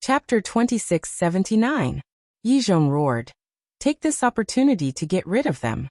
Chapter 2679. Yizhong roared. Take this opportunity to get rid of them.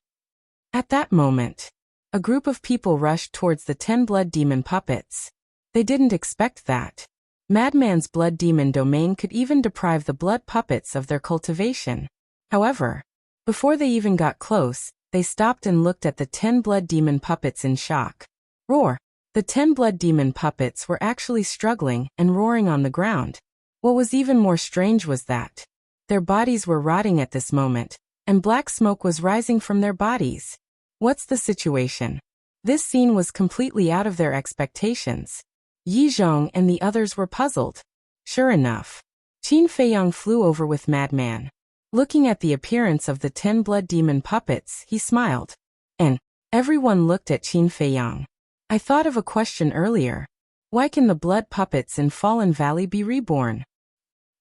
At that moment, a group of people rushed towards the 10 blood demon puppets. They didn't expect that. Madman's blood demon domain could even deprive the blood puppets of their cultivation. However, before they even got close, they stopped and looked at the 10 blood demon puppets in shock. Roar! The 10 blood demon puppets were actually struggling and roaring on the ground. What was even more strange was that their bodies were rotting at this moment, and black smoke was rising from their bodies. What's the situation? This scene was completely out of their expectations. Yizhong and the others were puzzled. Sure enough, Qin Feiyang flew over with Madman. Looking at the appearance of the 10 blood demon puppets, he smiled. And everyone looked at Qin Feiyang. I thought of a question earlier. Why can the blood puppets in Fallen Valley be reborn?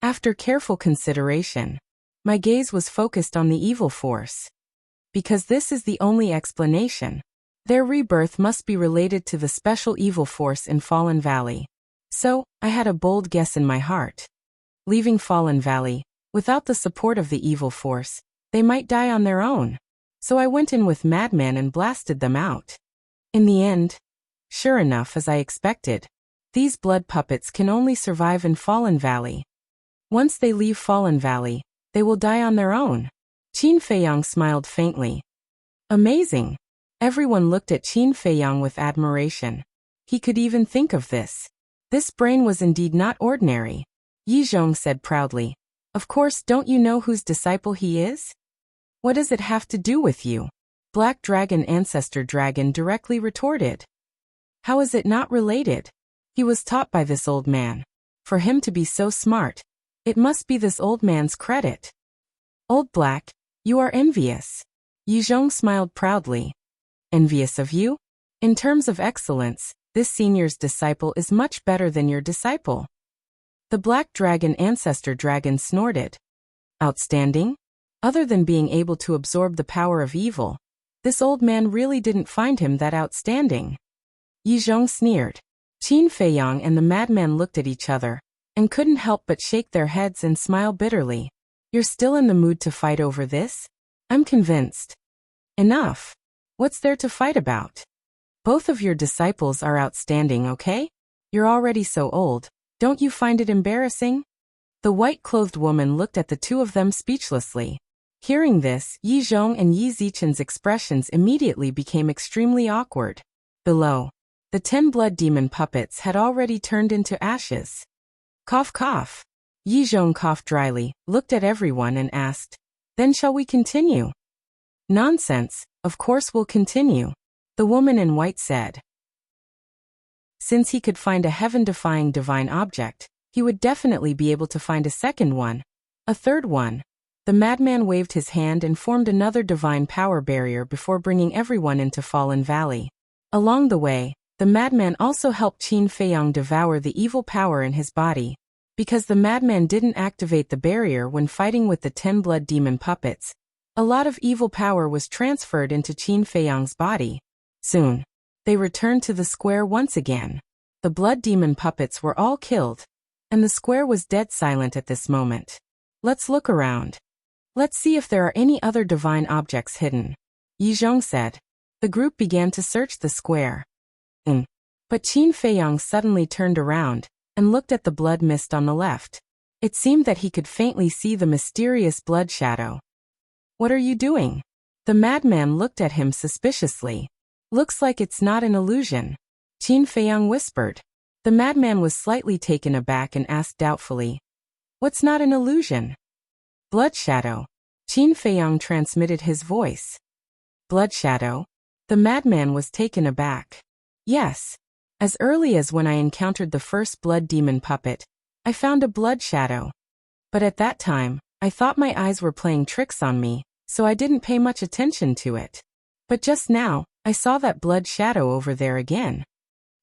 After careful consideration, my gaze was focused on the evil force. Because this is the only explanation. Their rebirth must be related to the special evil force in Fallen Valley. So, I had a bold guess in my heart. Leaving Fallen Valley, without the support of the evil force, they might die on their own. So I went in with Madman and blasted them out. In the end, sure enough, as I expected, these blood puppets can only survive in Fallen Valley. Once they leave Fallen Valley, they will die on their own. Qin Feiyang smiled faintly. Amazing! Everyone looked at Qin Feiyang with admiration. He could even think of this. This brain was indeed not ordinary. Yizhong said proudly. Of course, don't you know whose disciple he is? What does it have to do with you? Black Dragon Ancestor Dragon directly retorted. How is it not related? He was taught by this old man. For him to be so smart, it must be this old man's credit. Old Black, you are envious. Yizhong smiled proudly. Envious of you? In terms of excellence, this senior's disciple is much better than your disciple. The Black Dragon Ancestor Dragon snorted. Outstanding? Other than being able to absorb the power of evil, this old man really didn't find him that outstanding. Yizhong sneered. Qin Feiyang and the madman looked at each other, and couldn't help but shake their heads and smile bitterly. You're still in the mood to fight over this? I'm convinced. Enough. What's there to fight about? Both of your disciples are outstanding, okay? You're already so old. Don't you find it embarrassing? The white-clothed woman looked at the two of them speechlessly. Hearing this, Yizhong and Yi Zichen's expressions immediately became extremely awkward. Below, the 10 blood demon puppets had already turned into ashes. Cough cough. Yizhong coughed dryly, looked at everyone and asked, Then shall we continue? Nonsense, of course we'll continue. The woman in white said. Since he could find a heaven-defying divine object, he would definitely be able to find a second one, a third one. The madman waved his hand and formed another divine power barrier before bringing everyone into Fallen Valley. Along the way, the madman also helped Qin Feiyang devour the evil power in his body. Because the madman didn't activate the barrier when fighting with the 10 blood demon puppets, a lot of evil power was transferred into Qin Feiyang's body. Soon, they returned to the square once again. The blood demon puppets were all killed, and the square was dead silent at this moment. Let's look around. Let's see if there are any other divine objects hidden, Yizhong said. The group began to search the square. But Qin Feiyang suddenly turned around and looked at the blood mist on the left. It seemed that he could faintly see the mysterious blood shadow. What are you doing? The madman looked at him suspiciously. Looks like it's not an illusion, Qin Feiyang whispered. The madman was slightly taken aback and asked doubtfully. What's not an illusion? Blood shadow. Qin Feiyang transmitted his voice. Blood shadow? The madman was taken aback. Yes. As early as when I encountered the first blood demon puppet, I found a blood shadow. But at that time, I thought my eyes were playing tricks on me, so I didn't pay much attention to it. But just now, I saw that blood shadow over there again.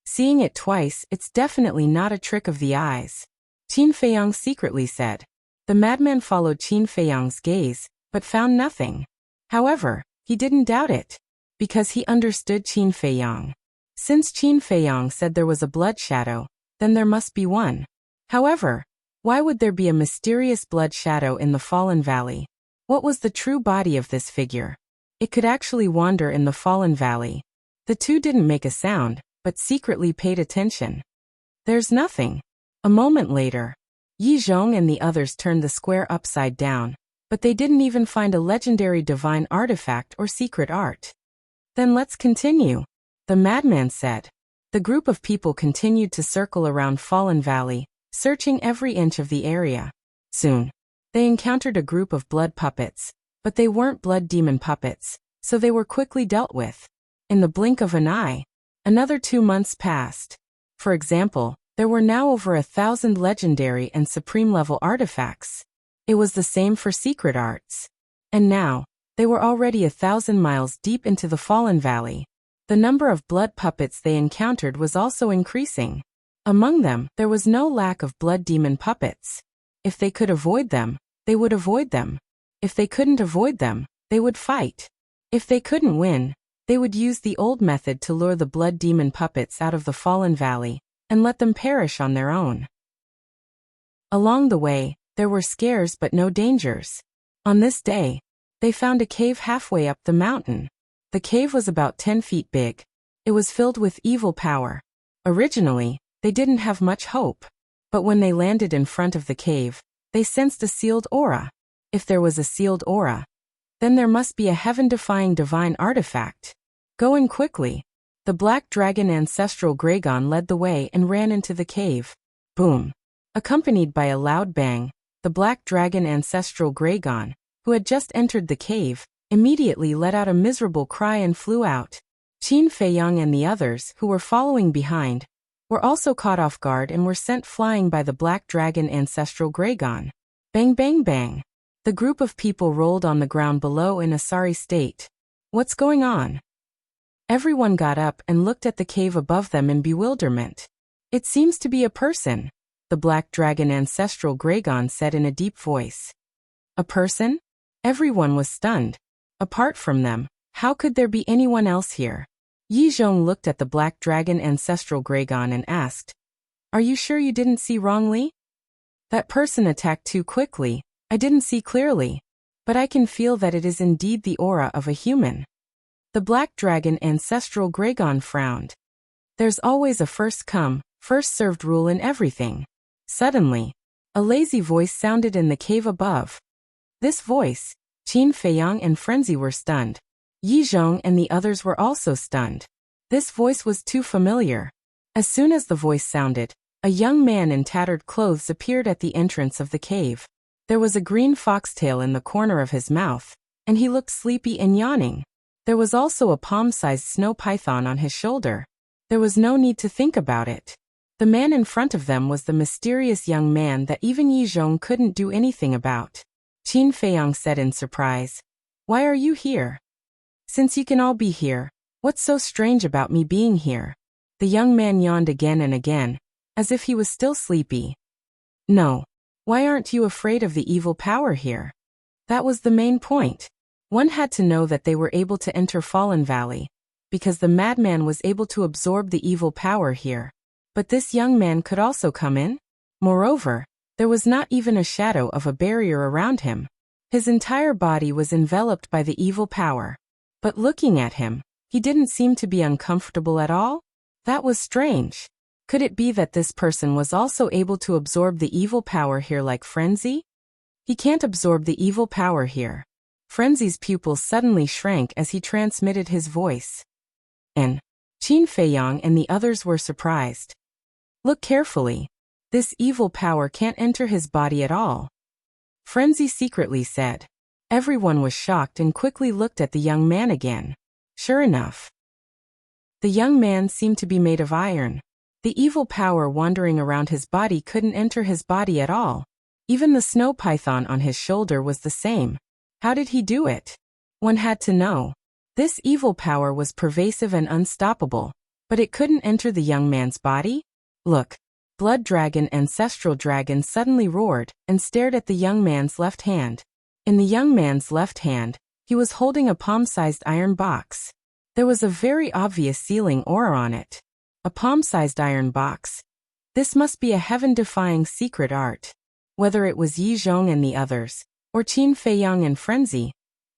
Seeing it twice, it's definitely not a trick of the eyes, Qin Feiyang secretly said. The madman followed Qin Feiyang's gaze, but found nothing. However, he didn't doubt it, because he understood Qin Feiyang. Since Qin Feiyang said there was a blood shadow, then there must be one. However, Why would there be a mysterious blood shadow in the fallen valley? What was the true body of this figure? It could actually wander in the fallen valley. The two didn't make a sound, but secretly paid attention. There's nothing. A moment later, Yi Zhong and the others turned the square upside down, but they didn't even find a legendary divine artifact or secret art. Then let's continue, the madman said. The group of people continued to circle around Fallen Valley, searching every inch of the area. Soon, they encountered a group of blood puppets, but they weren't blood demon puppets, so they were quickly dealt with. In the blink of an eye, another 2 months passed. For example, there were now over 1,000 legendary and supreme-level artifacts. It was the same for secret arts. And now, they were already 1,000 miles deep into the Fallen Valley. The number of blood puppets they encountered was also increasing. Among them, there was no lack of blood demon puppets. If they could avoid them, they would avoid them. If they couldn't avoid them, they would fight. If they couldn't win, they would use the old method to lure the blood demon puppets out of the Fallen Valley and let them perish on their own. Along the way, there were scares but no dangers. On this day, they found a cave halfway up the mountain. The cave was about 10 feet big. It was filled with evil power. Originally, they didn't have much hope. But when they landed in front of the cave, they sensed a sealed aura. If there was a sealed aura, then there must be a heaven-defying divine artifact. Going quickly, the black dragon ancestral Gragon led the way and ran into the cave. Boom! Accompanied by a loud bang, the black dragon ancestral Gragon, who had just entered the cave, immediately let out a miserable cry and flew out. Qin Feiyang and the others, who were following behind, were also caught off guard and were sent flying by the black dragon ancestral Gragon. Bang bang bang! The group of people rolled on the ground below in a sorry state. What's going on? Everyone got up and looked at the cave above them in bewilderment. It seems to be a person, the black dragon ancestral Gragon said in a deep voice. A person? Everyone was stunned. Apart from them, how could there be anyone else here? Yi Zhong looked at the black dragon ancestral Gragon and asked, "Are you sure you didn't see wrongly? That person attacked too quickly. I didn't see clearly, but I can feel that it is indeed the aura of a human." The black dragon ancestral Gragon frowned. There's always a first come, first served rule in everything. Suddenly, a lazy voice sounded in the cave above. This voice, Qin Feiyang and Frenzy were stunned. Yi Zhong and the others were also stunned. This voice was too familiar. As soon as the voice sounded, a young man in tattered clothes appeared at the entrance of the cave. There was a green foxtail in the corner of his mouth, and he looked sleepy and yawning. There was also a palm-sized snow python on his shoulder. There was no need to think about it. The man in front of them was the mysterious young man that even Yi Zhong couldn't do anything about. Qin Feiyang said in surprise, "Why are you here? Since you can all be here, what's so strange about me being here?" The young man yawned again and again, as if he was still sleepy. "No. Why aren't you afraid of the evil power here?" That was the main point. One had to know that they were able to enter Fallen Valley, because the madman was able to absorb the evil power here. But this young man could also come in. Moreover, there was not even a shadow of a barrier around him. His entire body was enveloped by the evil power. But looking at him, he didn't seem to be uncomfortable at all. That was strange. Could it be that this person was also able to absorb the evil power here like Frenzy? He can't absorb the evil power here. Frenzy's pupils suddenly shrank as he transmitted his voice. And Qin Feiyang and the others were surprised. Look carefully. This evil power can't enter his body at all. Frenzy secretly said. Everyone was shocked and quickly looked at the young man again. Sure enough, the young man seemed to be made of iron. The evil power wandering around his body couldn't enter his body at all. Even the snow python on his shoulder was the same. How did he do it? One had to know. This evil power was pervasive and unstoppable, but it couldn't enter the young man's body? Look! Blood Dragon Ancestral Dragon suddenly roared and stared at the young man's left hand. In the young man's left hand, he was holding a palm-sized iron box. There was a very obvious sealing aura on it. A palm-sized iron box. This must be a heaven-defying secret art. Whether it was Yi Zhong and the others, or Qin Feiyang in frenzy,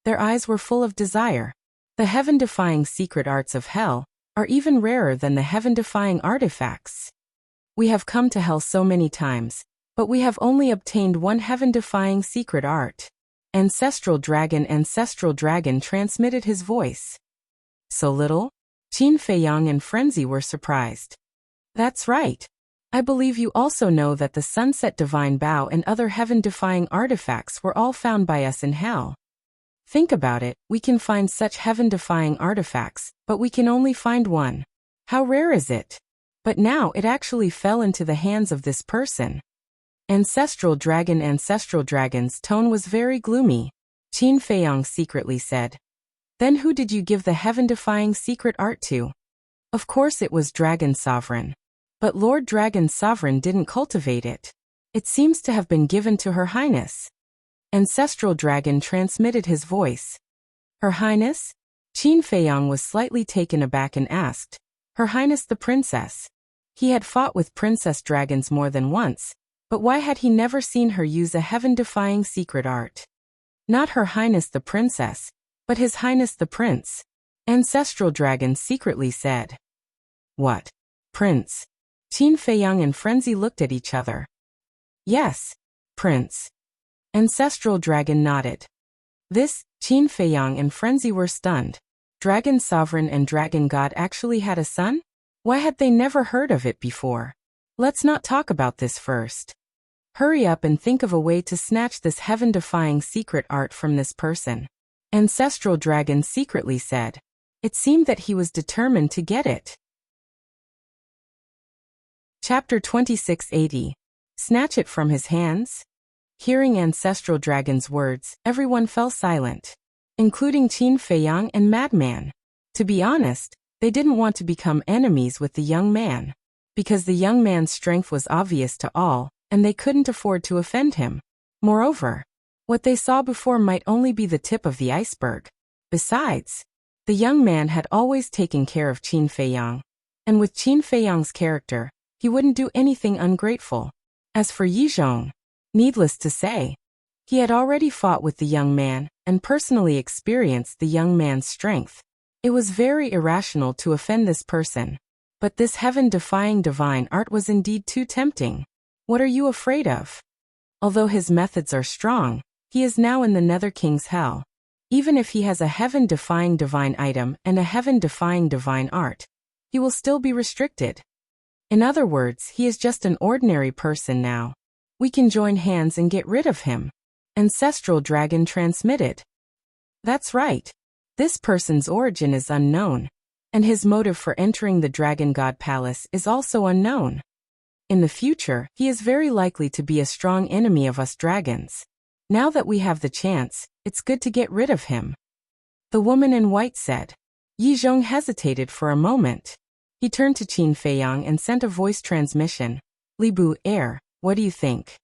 their eyes were full of desire. The heaven-defying secret arts of hell are even rarer than the heaven-defying artifacts. We have come to hell so many times, but we have only obtained one heaven-defying secret art. Ancestral Dragon transmitted his voice. So little? Qin Feiyang and Frenzy were surprised. That's right. I believe you also know that the Sunset Divine Bow and other heaven-defying artifacts were all found by us in hell. Think about it, we can find such heaven-defying artifacts, but we can only find one. How rare is it? But now it actually fell into the hands of this person. Ancestral Dragon's tone was very gloomy. Qin Feiyang secretly said. Then who did you give the heaven-defying secret art to? Of course it was Dragon Sovereign. But Lord Dragon Sovereign didn't cultivate it. It seems to have been given to Her Highness. Ancestral Dragon transmitted his voice. Her Highness? Qin Feiyang was slightly taken aback and asked, Her Highness the Princess. He had fought with Princess Dragons more than once, but why had he never seen her use a heaven-defying secret art? Not Her Highness the Princess, but His Highness the Prince. Ancestral Dragon secretly said. What? Prince? Qin Feiyang and Frenzy looked at each other. Yes, Prince. Ancestral Dragon nodded. This, Qin Feiyang and Frenzy were stunned. Dragon Sovereign and Dragon God actually had a son? Why had they never heard of it before? Let's not talk about this first. Hurry up and think of a way to snatch this heaven-defying secret art from this person. Ancestral Dragon secretly said. It seemed that he was determined to get it. Chapter 2680. Snatch it from his hands? Hearing Ancestral Dragon's words, everyone fell silent, including Qin Feiyang and Madman. To be honest, they didn't want to become enemies with the young man, because the young man's strength was obvious to all, and they couldn't afford to offend him. Moreover, what they saw before might only be the tip of the iceberg. Besides, the young man had always taken care of Qin Feiyang, and with Qin Feiyang's character, he wouldn't do anything ungrateful. As for Yi Zhong, needless to say, he had already fought with the young man and personally experienced the young man's strength. It was very irrational to offend this person, but this heaven-defying divine art was indeed too tempting. What are you afraid of? Although his methods are strong, he is now in the Nether King's hell. Even if he has a heaven-defying divine item and a heaven-defying divine art, he will still be restricted. In other words, he is just an ordinary person now. We can join hands and get rid of him. Ancestral Dragon transmitted. That's right. This person's origin is unknown, and his motive for entering the Dragon God Palace is also unknown. In the future, he is very likely to be a strong enemy of us dragons. Now that we have the chance, it's good to get rid of him. The woman in white said. Yi Zhong hesitated for a moment. He turned to Qin Feiyang and sent a voice transmission. Li Bu Air, what do you think?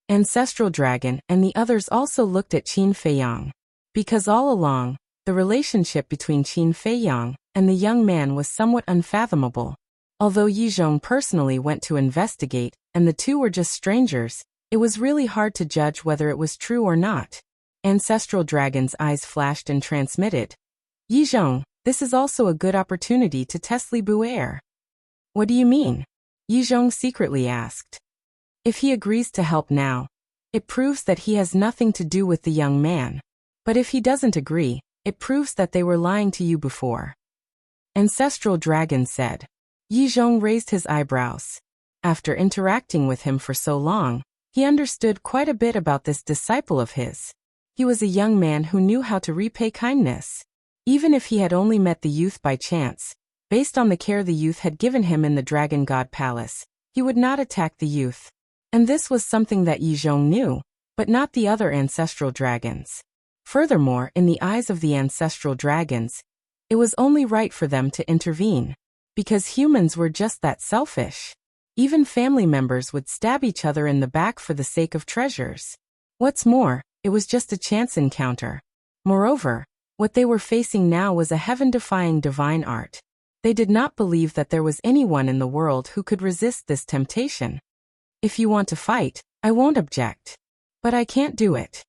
Ancestral Dragon and the others also looked at Qin Feiyang. Because all along, the relationship between Qin Feiyang and the young man was somewhat unfathomable. Although Yi Zhong personally went to investigate, and the two were just strangers, it was really hard to judge whether it was true or not. Ancestral Dragon's eyes flashed and transmitted. Yi Zhong, this is also a good opportunity to test Li Bu Air. What do you mean? Yi Zhong secretly asked. If he agrees to help now, it proves that he has nothing to do with the young man. But if he doesn't agree, it proves that they were lying to you before. Ancestral Dragon said. Yi Zhong raised his eyebrows. After interacting with him for so long, he understood quite a bit about this disciple of his. He was a young man who knew how to repay kindness. Even if he had only met the youth by chance, based on the care the youth had given him in the Dragon God Palace, he would not attack the youth. And this was something that Yi Zhong knew, but not the other ancestral dragons. Furthermore, in the eyes of the ancestral dragons, it was only right for them to intervene. Because humans were just that selfish. Even family members would stab each other in the back for the sake of treasures. What's more, it was just a chance encounter. Moreover, what they were facing now was a heaven-defying divine art. They did not believe that there was anyone in the world who could resist this temptation. If you want to fight, I won't object. But I can't do it.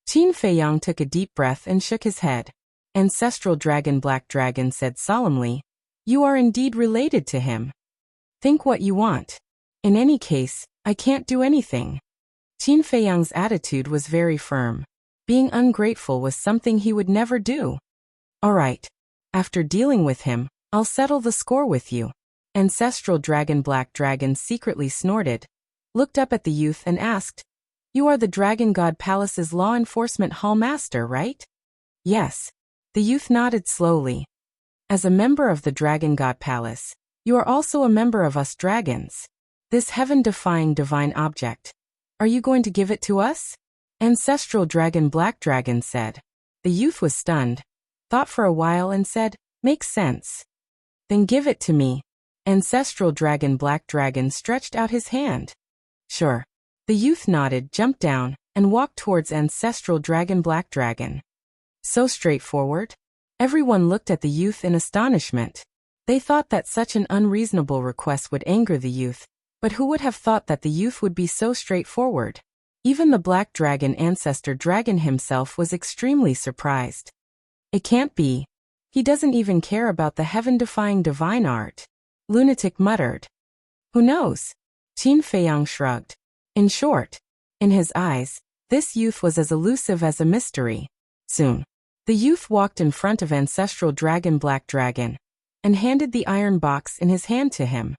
Qin Feiyang took a deep breath and shook his head. Ancestral Dragon Black Dragon said solemnly, "You are indeed related to him. Think what you want. In any case, I can't do anything." Qin Feiyang's attitude was very firm. Being ungrateful was something he would never do. "All right. After dealing with him, I'll settle the score with you." Ancestral Dragon Black Dragon secretly snorted, looked up at the youth and asked, "You are the Dragon God Palace's law enforcement hall master, right?" "Yes." The youth nodded slowly. "As a member of the Dragon God Palace, you are also a member of us dragons. This heaven-defying divine object. Are you going to give it to us?" Ancestral Dragon Black Dragon said. The youth was stunned, thought for a while and said, "Makes sense." "Then give it to me." Ancestral Dragon Black Dragon stretched out his hand. "Sure." The youth nodded, jumped down, and walked towards Ancestral Dragon Black Dragon. So straightforward. Everyone looked at the youth in astonishment. They thought that such an unreasonable request would anger the youth, but who would have thought that the youth would be so straightforward? Even the Black Dragon Ancestor Dragon himself was extremely surprised. "It can't be. He doesn't even care about the heaven-defying divine art," Lunatic muttered. "Who knows?" Qin Feiyang shrugged. In short, in his eyes, this youth was as elusive as a mystery. Soon, the youth walked in front of Ancestral Dragon Black Dragon and handed the iron box in his hand to him.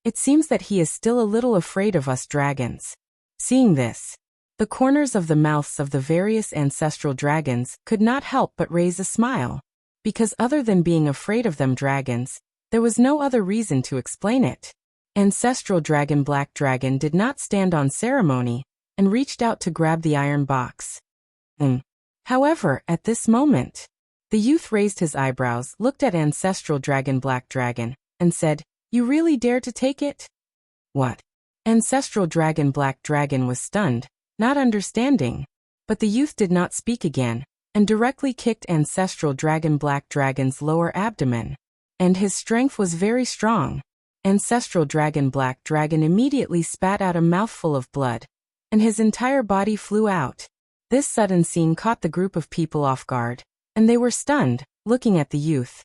"It seems that he is still a little afraid of us dragons." Seeing this, the corners of the mouths of the various ancestral dragons could not help but raise a smile. Because other than being afraid of them dragons, there was no other reason to explain it. Ancestral Dragon Black Dragon did not stand on ceremony and reached out to grab the iron box. However, at this moment, the youth raised his eyebrows, looked at Ancestral Dragon Black Dragon, and said, "You really dare to take it?" "What?" Ancestral Dragon Black Dragon was stunned, not understanding. But the youth did not speak again, and directly kicked Ancestral Dragon Black Dragon's lower abdomen. And his strength was very strong. Ancestral Dragon Black Dragon immediately spat out a mouthful of blood, and his entire body flew out. This sudden scene caught the group of people off guard, and they were stunned, looking at the youth.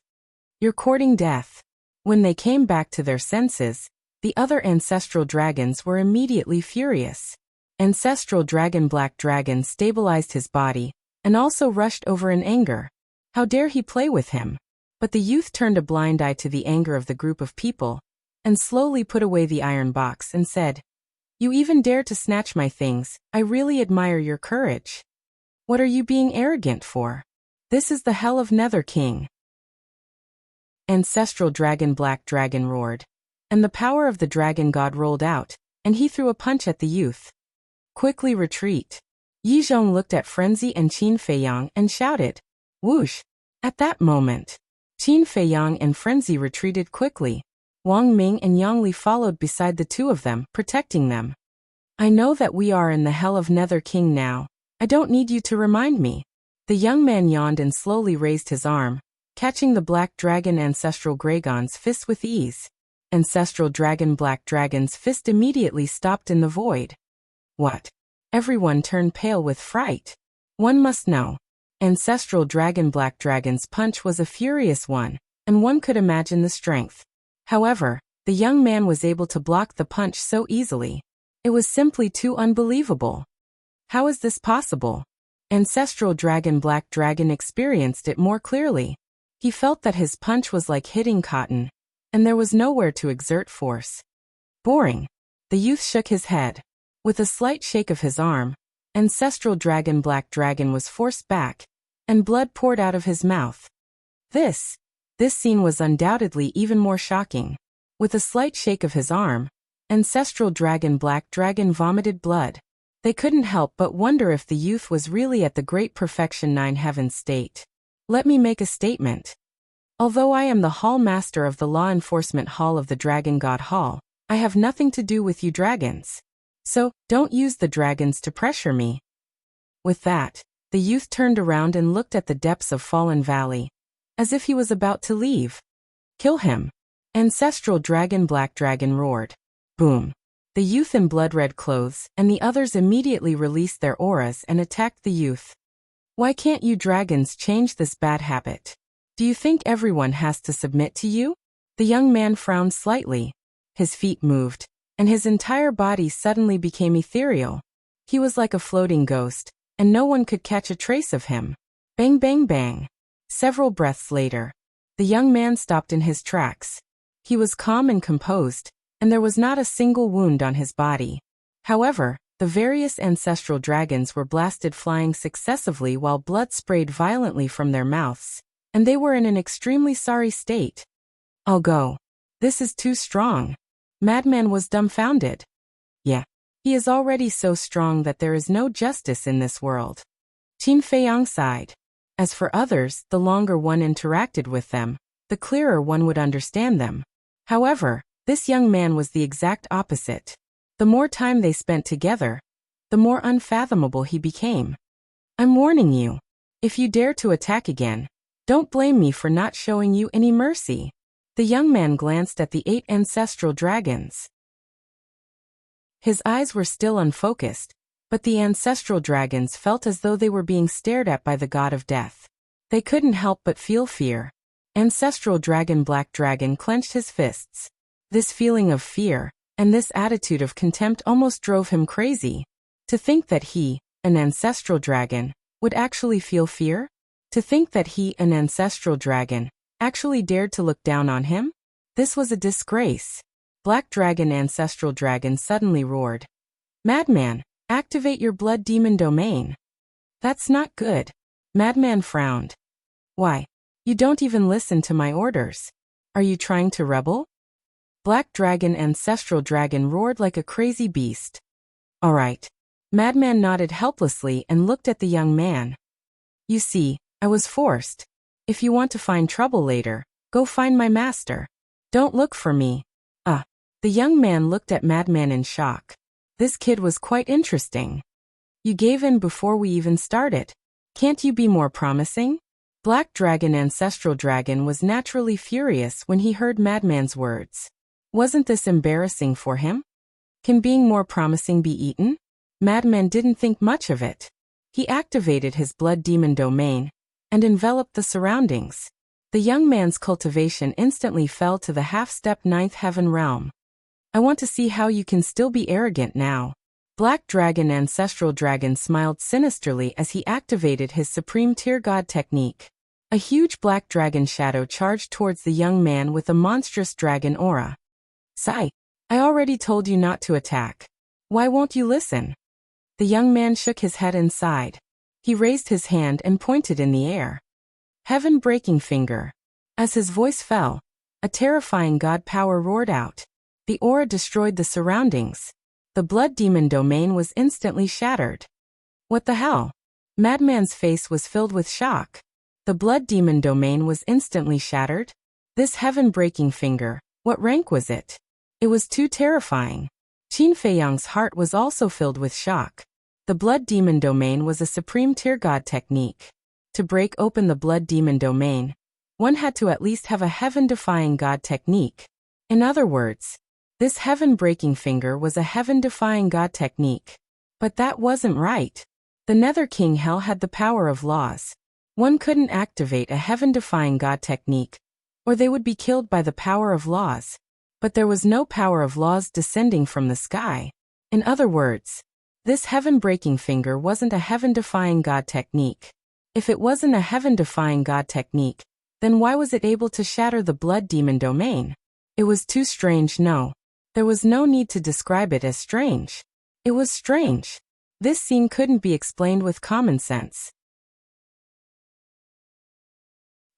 "You're courting death." When they came back to their senses, the other ancestral dragons were immediately furious. Ancestral Dragon Black Dragon stabilized his body, and also rushed over in anger. How dare he play with him? But the youth turned a blind eye to the anger of the group of people, and slowly put away the iron box and said, "You even dare to snatch my things. I really admire your courage. What are you being arrogant for? This is the hell of Nether King." Ancestral Dragon Black Dragon roared, and the power of the dragon god rolled out, and he threw a punch at the youth. "Quickly retreat." Yizhong looked at Frenzy and Qin Feiyang and shouted, "Whoosh!" At that moment, Qin Feiyang and Frenzy retreated quickly. Wang Ming and Yangli followed beside the two of them, protecting them. "I know that we are in the hell of Nether King now. I don't need you to remind me." The young man yawned and slowly raised his arm, catching the Black Dragon Ancestral Dragon's fist with ease. Ancestral Dragon Black Dragon's fist immediately stopped in the void. "What?" Everyone turned pale with fright. One must know. Ancestral Dragon Black Dragon's punch was a furious one, and one could imagine the strength. However, the young man was able to block the punch so easily. It was simply too unbelievable. How is this possible? Ancestral Dragon Black Dragon experienced it more clearly. He felt that his punch was like hitting cotton, and there was nowhere to exert force. Boring. The youth shook his head. With a slight shake of his arm, Ancestral Dragon Black Dragon was forced back, and blood poured out of his mouth. This scene was undoubtedly even more shocking. With a slight shake of his arm, Ancestral Dragon Black Dragon vomited blood. They couldn't help but wonder if the youth was really at the Great Perfection 9 Heaven state. Let me make a statement. Although I am the Hall Master of the Law Enforcement Hall of the Dragon God Hall, I have nothing to do with you dragons. So, don't use the dragons to pressure me. With that, the youth turned around and looked at the depths of Fallen Valley, as if he was about to leave. "Kill him!" Ancestral Dragon Black Dragon roared. Boom. The youth in blood-red clothes and the others immediately released their auras and attacked the youth. Why can't you dragons change this bad habit? Do you think everyone has to submit to you? The young man frowned slightly. His feet moved, and his entire body suddenly became ethereal. He was like a floating ghost, and no one could catch a trace of him. Bang bang bang. Several breaths later, the young man stopped in his tracks. He was calm and composed, and there was not a single wound on his body. However, the various ancestral dragons were blasted flying successively while blood sprayed violently from their mouths, and they were in an extremely sorry state. I'll go. This is too strong. Madman was dumbfounded. Yeah. He is already so strong that there is no justice in this world. Qin Feiyang sighed. As for others, the longer one interacted with them, the clearer one would understand them. However, this young man was the exact opposite. The more time they spent together, the more unfathomable he became. I'm warning you. If you dare to attack again, don't blame me for not showing you any mercy. The young man glanced at the 8 ancestral dragons. His eyes were still unfocused, but the ancestral dragons felt as though they were being stared at by the god of death. They couldn't help but feel fear. Ancestral dragon Black Dragon clenched his fists. This feeling of fear, and this attitude of contempt almost drove him crazy. To think that he, an ancestral dragon, would actually feel fear? To think that he, an ancestral dragon, actually dared to look down on him? This was a disgrace. Black Dragon Ancestral Dragon suddenly roared. Madman, activate your blood demon domain. That's not good. Madman frowned. Why? You don't even listen to my orders. Are you trying to rebel? Black Dragon Ancestral Dragon roared like a crazy beast. All right. Madman nodded helplessly and looked at the young man. You see, I was forced. If you want to find trouble later, go find my master. Don't look for me. The young man looked at Madman in shock. This kid was quite interesting. You gave in before we even started. Can't you be more promising? Black Dragon Ancestral Dragon was naturally furious when he heard Madman's words. Wasn't this embarrassing for him? Can being more promising be eaten? Madman didn't think much of it. He activated his blood demon domain and enveloped the surroundings. The young man's cultivation instantly fell to the half-step 9th heaven realm. I want to see how you can still be arrogant now. Black Dragon Ancestral Dragon smiled sinisterly as he activated his Supreme Tier God technique. A huge black dragon shadow charged towards the young man with a monstrous dragon aura. Sigh. I already told you not to attack. Why won't you listen? The young man shook his head and sighed. He raised his hand and pointed in the air. Heaven-breaking finger. As his voice fell, a terrifying god power roared out. The aura destroyed the surroundings. The blood demon domain was instantly shattered. What the hell? Madman's face was filled with shock. The blood demon domain was instantly shattered? This heaven-breaking finger, what rank was it? It was too terrifying. Qin Feiyang's heart was also filled with shock. The blood demon domain was a supreme tier god technique. To break open the blood demon domain, one had to at least have a heaven-defying god technique. In other words, this heaven-breaking finger was a heaven-defying god technique. But that wasn't right. The Nether King Hell had the power of laws. One couldn't activate a heaven-defying god technique, or they would be killed by the power of laws. But there was no power of laws descending from the sky. In other words, this heaven-breaking finger wasn't a heaven-defying god technique. If it wasn't a heaven-defying god technique, then why was it able to shatter the blood demon domain? It was too strange. No. There was no need to describe it as strange. It was strange. This scene couldn't be explained with common sense.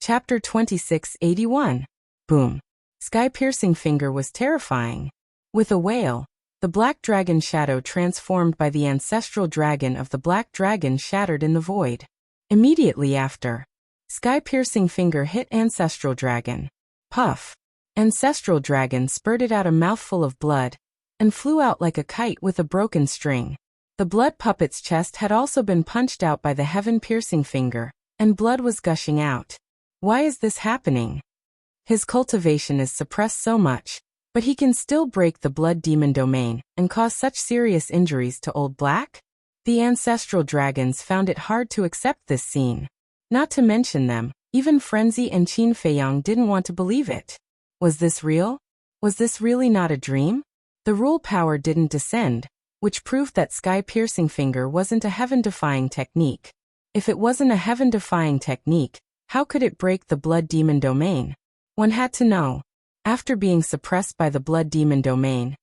Chapter 2681. Boom. Sky-piercing finger was terrifying. With a wail, the black dragon shadow transformed by the ancestral dragon of the black dragon shattered in the void. Immediately after, sky-piercing finger hit ancestral dragon. Puff. Ancestral dragon spurted out a mouthful of blood and flew out like a kite with a broken string. The blood puppet's chest had also been punched out by the heaven-piercing finger, and blood was gushing out. Why is this happening? His cultivation is suppressed so much But he can still break the blood demon domain and cause such serious injuries to Old Black? The ancestral dragons found it hard to accept this scene. Not to mention them, even Frenzy and Qin Feiyang didn't want to believe it. Was this real? Was this really not a dream? The rule power didn't descend, which proved that sky-piercing finger wasn't a heaven-defying technique. If it wasn't a heaven-defying technique, how could it break the blood demon domain? One had to know. After being suppressed by the blood demon domain,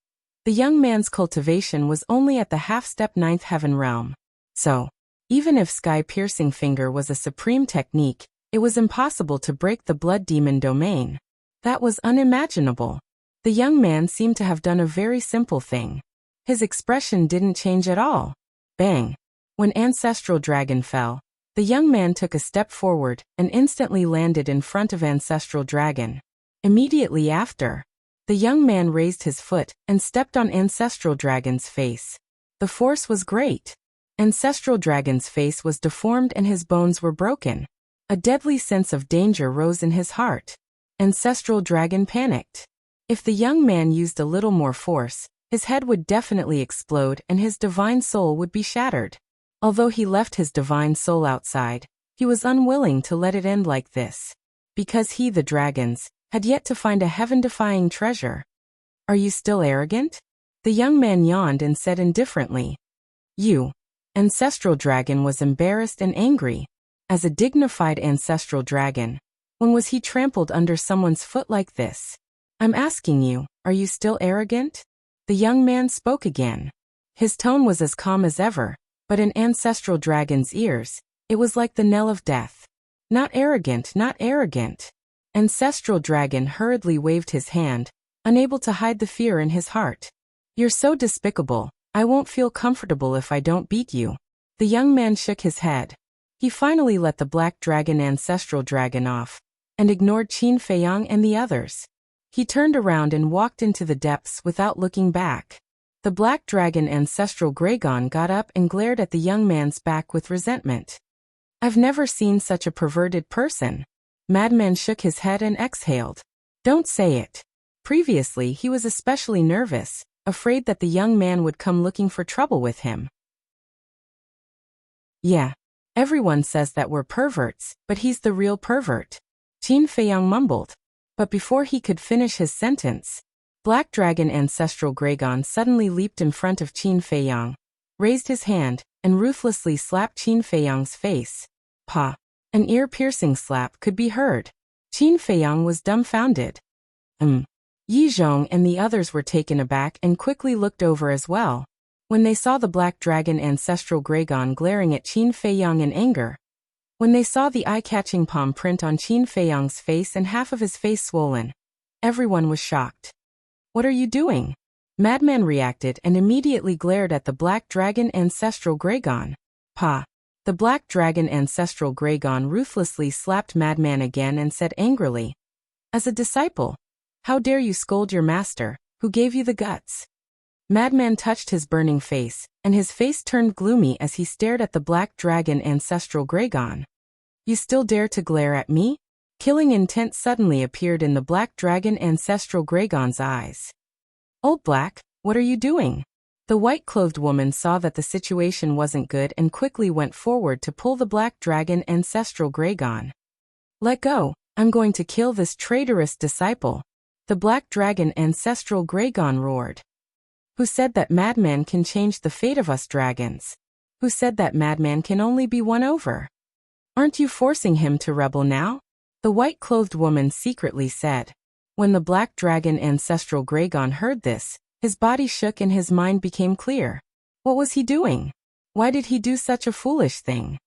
the young man's cultivation was only at the half-step 9th heaven realm. So, even if sky-piercing finger was a supreme technique, it was impossible to break the blood demon domain. That was unimaginable. The young man seemed to have done a very simple thing. His expression didn't change at all. Bang! When Ancestral Dragon fell, the young man took a step forward and instantly landed in front of Ancestral Dragon. Immediately after, the young man raised his foot and stepped on Ancestral Dragon's face. The force was great. Ancestral Dragon's face was deformed and his bones were broken. A deadly sense of danger rose in his heart. Ancestral Dragon panicked. If the young man used a little more force, his head would definitely explode and his divine soul would be shattered. Although he left his divine soul outside, he was unwilling to let it end like this. Because he, the dragons, had yet to find a heaven-defying treasure. Are you still arrogant? The young man yawned and said indifferently. You. Ancestral Dragon was embarrassed and angry. As a dignified ancestral dragon, when was he trampled under someone's foot like this? I'm asking you, are you still arrogant? The young man spoke again. His tone was as calm as ever, but in Ancestral Dragon's ears, it was like the knell of death. Not arrogant, not arrogant. Ancestral Dragon hurriedly waved his hand, unable to hide the fear in his heart. You're so despicable, I won't feel comfortable if I don't beat you. The young man shook his head. He finally let the Black Dragon Ancestral Dragon off, and ignored Qin Feiyang and the others. He turned around and walked into the depths without looking back. The Black Dragon Ancestral Gregon got up and glared at the young man's back with resentment. I've never seen such a perverted person. Madman shook his head and exhaled. Don't say it. Previously he was especially nervous, afraid that the young man would come looking for trouble with him. Yeah. Everyone says that we're perverts, but he's the real pervert. Qin Feiyang mumbled. But before he could finish his sentence, Black Dragon Ancestral Gregon suddenly leaped in front of Qin Feiyang, raised his hand, and ruthlessly slapped Qin Feiyang's face. Pa! An ear-piercing slap could be heard. Qin Feiyang was dumbfounded. Yi Zhong and the others were taken aback and quickly looked over as well. When they saw the Black Dragon Ancestral Gregon glaring at Qin Feiyang in anger. When they saw the eye-catching palm print on Qin Feiyang's face and half of his face swollen. Everyone was shocked. What are you doing? Madman reacted and immediately glared at the Black Dragon Ancestral Gregon. Pa! The Black Dragon Ancestral Gregon ruthlessly slapped Madman again and said angrily. As a disciple, how dare you scold your master, who gave you the guts? Madman touched his burning face, and his face turned gloomy as he stared at the Black Dragon Ancestral Gregon. You still dare to glare at me? Killing intent suddenly appeared in the Black Dragon Ancestral Gregon's eyes. Old Black, what are you doing? The white-clothed woman saw that the situation wasn't good and quickly went forward to pull the Black Dragon Ancestral Gregon. Let go, I'm going to kill this traitorous disciple. The Black Dragon Ancestral Gregon roared. Who said that Madman can change the fate of us dragons? Who said that Madman can only be won over? Aren't you forcing him to rebel now? The white-clothed woman secretly said. When the Black Dragon Ancestral Gregon heard this, his body shook and his mind became clear. What was he doing? Why did he do such a foolish thing?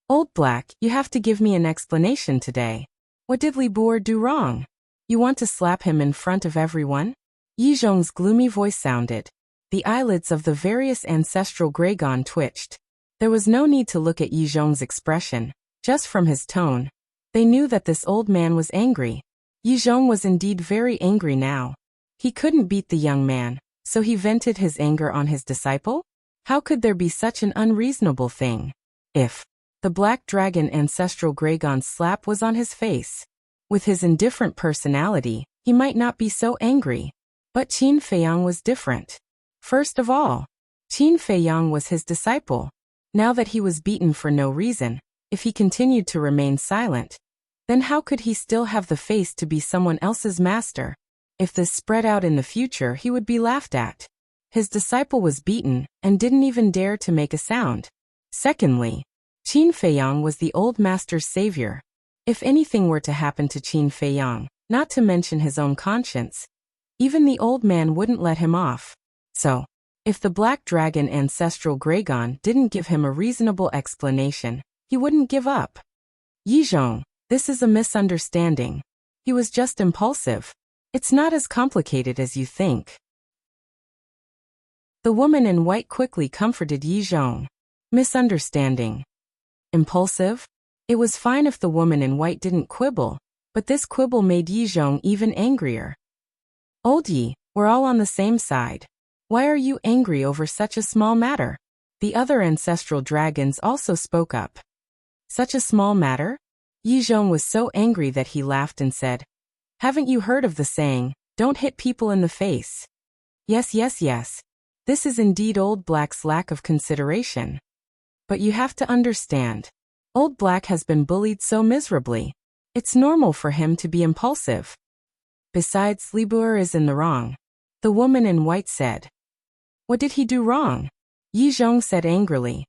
Old Black, you have to give me an explanation today. What did Li Boer do wrong? You want to slap him in front of everyone? Yi Zhong's gloomy voice sounded. The eyelids of the various Ancestral Gregon twitched. There was no need to look at Yi Zhong's expression, just from his tone. They knew that this old man was angry. Yi Zhong was indeed very angry now. He couldn't beat the young man, so he vented his anger on his disciple? How could there be such an unreasonable thing? If the Black Dragon Ancestral Gregon's slap was on his face. With his indifferent personality, he might not be so angry. But Qin Feiyang was different. First of all, Qin Feiyang was his disciple. Now that he was beaten for no reason, if he continued to remain silent, then how could he still have the face to be someone else's master? If this spread out in the future, he would be laughed at. His disciple was beaten and didn't even dare to make a sound. Secondly, Qin Feiyang was the old master's savior. If anything were to happen to Qin Feiyang, not to mention his own conscience, even the old man wouldn't let him off. So, if the Black Dragon ancestral Dragon didn't give him a reasonable explanation, he wouldn't give up. Yizhong, this is a misunderstanding. He was just impulsive. It's not as complicated as you think. The woman in white quickly comforted Yizhong. Misunderstanding. Impulsive? It was fine if the woman in white didn't quibble, but this quibble made Yizhong even angrier. Old Yi, we're all on the same side. Why are you angry over such a small matter? The other ancestral dragons also spoke up. Such a small matter? Yizhong was so angry that he laughed and said, "Haven't you heard of the saying, don't hit people in the face?" Yes. This is indeed Old Black's lack of consideration. But you have to understand, Old Black has been bullied so miserably. It's normal for him to be impulsive. Besides, Libuer is in the wrong. The woman in white said. What did he do wrong? Yizhong said angrily.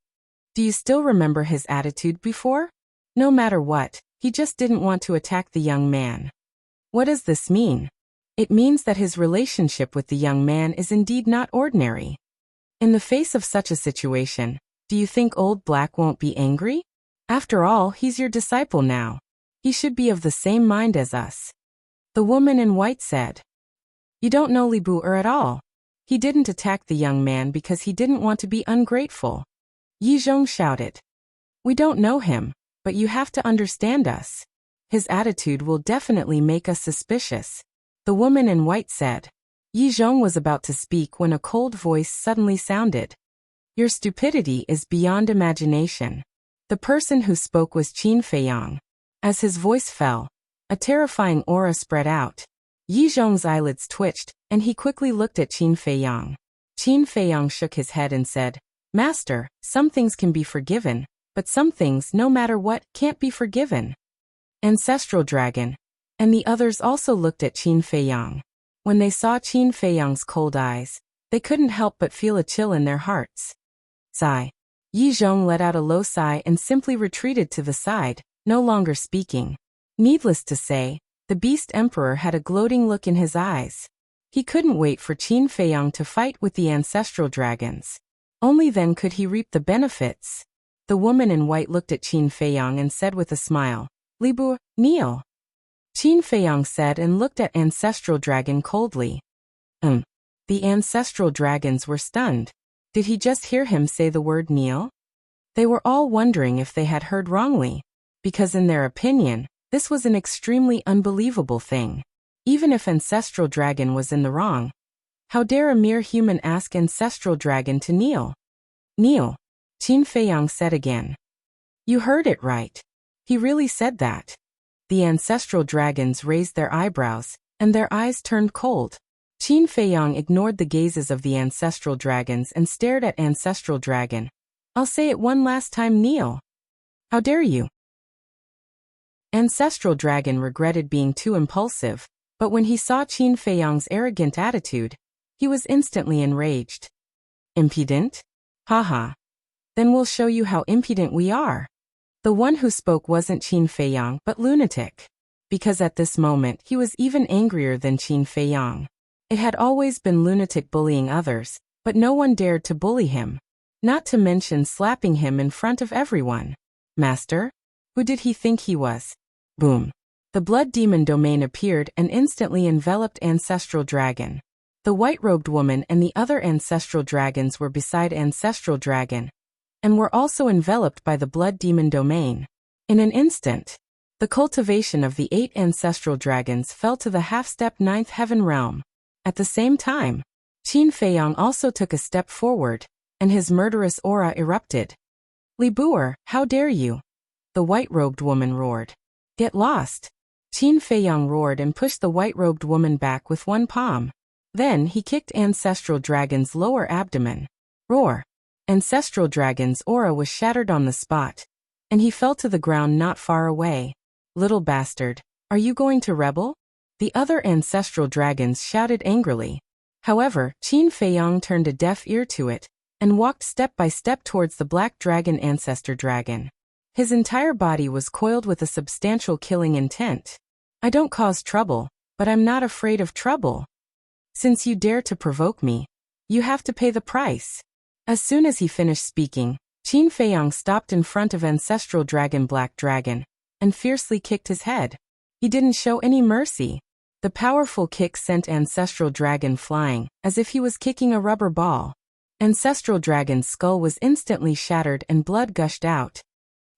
Do you still remember his attitude before? No matter what, he just didn't want to attack the young man. What does this mean? It means that his relationship with the young man is indeed not ordinary. In the face of such a situation, do you think Old Black won't be angry? After all, he's your disciple now. He should be of the same mind as us. The woman in white said. You don't know Li Bu'er at all. He didn't attack the young man because he didn't want to be ungrateful. Yizhong shouted. We don't know him, but you have to understand us. His attitude will definitely make us suspicious. The woman in white said. Yizhong was about to speak when a cold voice suddenly sounded. Your stupidity is beyond imagination. The person who spoke was Qin Feiyang. As his voice fell, a terrifying aura spread out. Yizhong's eyelids twitched, and he quickly looked at Qin Feiyang. Qin Feiyang shook his head and said, Master, some things can be forgiven, but some things, no matter what, can't be forgiven. Ancestral Dragon. And the others also looked at Qin Feiyang. When they saw Qin Feiyang's cold eyes, they couldn't help but feel a chill in their hearts. Sigh. Yizhong let out a low sigh and simply retreated to the side, no longer speaking. Needless to say, the Beast Emperor had a gloating look in his eyes. He couldn't wait for Qin Feiyang to fight with the ancestral dragons. Only then could he reap the benefits. The woman in white looked at Qin Feiyang and said with a smile, Libu, kneel. Qin Feiyang said and looked at Ancestral Dragon coldly. The ancestral dragons were stunned. Did he just hear him say the word kneel? They were all wondering if they had heard wrongly, because in their opinion, this was an extremely unbelievable thing. Even if Ancestral Dragon was in the wrong, how dare a mere human ask Ancestral Dragon to kneel? Kneel, Qin Feiyang said again. You heard it right. He really said that. The ancestral dragons raised their eyebrows, and their eyes turned cold. Qin Feiyang ignored the gazes of the ancestral dragons and stared at Ancestral Dragon. I'll say it one last time, kneel. How dare you? Ancestral Dragon regretted being too impulsive, but when he saw Qin Feiyang's arrogant attitude, he was instantly enraged. Impudent? Haha. Then we'll show you how impudent we are. The one who spoke wasn't Qin Feiyang but Lunatic. Because at this moment he was even angrier than Qin Feiyang. It had always been Lunatic bullying others, but no one dared to bully him. Not to mention slapping him in front of everyone. Master? Who did he think he was? Boom. The blood demon domain appeared and instantly enveloped Ancestral Dragon. The white-robed woman and the other ancestral dragons were beside Ancestral Dragon, and were also enveloped by the blood demon domain. In an instant, the cultivation of the 8 ancestral dragons fell to the half-step 9th heaven realm. At the same time, Qin Feiyang also took a step forward, and his murderous aura erupted. Li Bu'er, how dare you? The white-robed woman roared. Get lost. Qin Feiyang roared and pushed the white-robed woman back with one palm. Then he kicked Ancestral Dragon's lower abdomen. Roar! Ancestral Dragon's aura was shattered on the spot, and he fell to the ground not far away. Little bastard, are you going to rebel? The other Ancestral Dragons shouted angrily. However, Qin Feiyang turned a deaf ear to it, and walked step by step towards the Black Dragon Ancestor Dragon. His entire body was coiled with a substantial killing intent. I don't cause trouble, but I'm not afraid of trouble. Since you dare to provoke me, you have to pay the price. As soon as he finished speaking, Qin Feiyang stopped in front of Ancestral Dragon Black Dragon, and fiercely kicked his head. He didn't show any mercy. The powerful kick sent Ancestral Dragon flying, as if he was kicking a rubber ball. Ancestral Dragon's skull was instantly shattered and blood gushed out.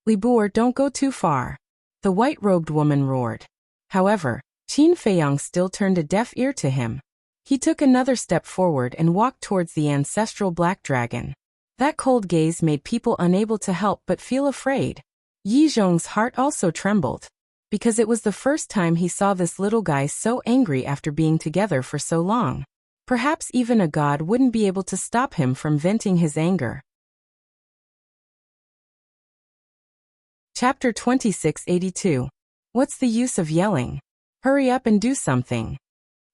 Libur, don't go too far. The white-robed woman roared. However, Qin Feiyang still turned a deaf ear to him. He took another step forward and walked towards the Ancestral Black Dragon. That cold gaze made people unable to help but feel afraid. Yi Zhong's heart also trembled, because it was the first time he saw this little guy so angry after being together for so long. Perhaps even a god wouldn't be able to stop him from venting his anger. Chapter 2682. What's the use of yelling? Hurry up and do something.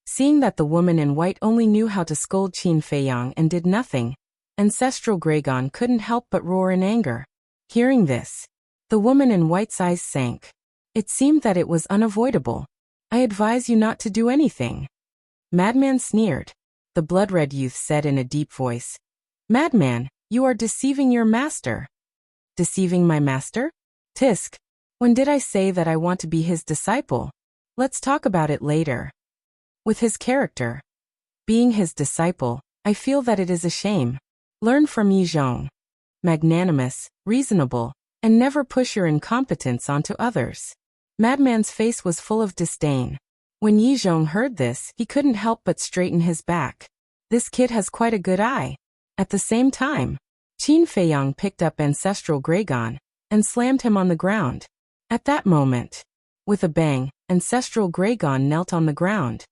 Seeing that the woman in white only knew how to scold Qin Feiyang and did nothing, Ancestral Dragon couldn't help but roar in anger. Hearing this, the woman in white's eyes sank. It seemed that it was unavoidable. I advise you not to do anything. Madman sneered. The blood-red youth said in a deep voice. Madman, you are deceiving your master. Deceiving my master? Tisk. When did I say that I want to be his disciple? Let's talk about it later. With his character, being his disciple, I feel that it is a shame. Learn from Yi Zhong. Magnanimous, reasonable, and never push your incompetence onto others. Madman's face was full of disdain. When Yi Zhong heard this, he couldn't help but straighten his back. This kid has quite a good eye. At the same time, Qin Feiyang picked up Ancestral Dragon and slammed him on the ground. At that moment, with a bang, Ancestral Dragon knelt on the ground.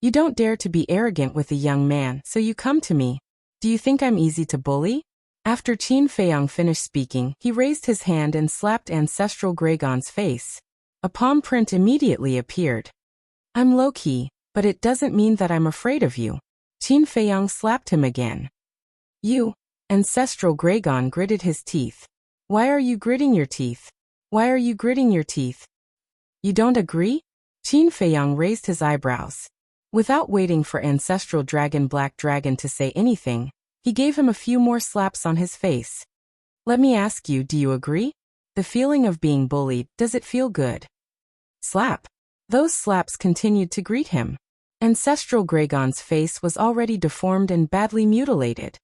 You don't dare to be arrogant with a young man, so you come to me. Do you think I'm easy to bully? After Qin Feiyang finished speaking, he raised his hand and slapped Ancestral Dragon's face. A palm print immediately appeared. I'm low-key, but it doesn't mean that I'm afraid of you. Qin Feiyang slapped him again. You, Ancestral Dragon gritted his teeth. Why are you gritting your teeth? Why are you gritting your teeth? You don't agree? Qin Feiyang raised his eyebrows. Without waiting for Ancestral Dragon Black Dragon to say anything, he gave him a few more slaps on his face. Let me ask you, do you agree? The feeling of being bullied, does it feel good? Slap. Those slaps continued to greet him. Ancestral Dragon's face was already deformed and badly mutilated.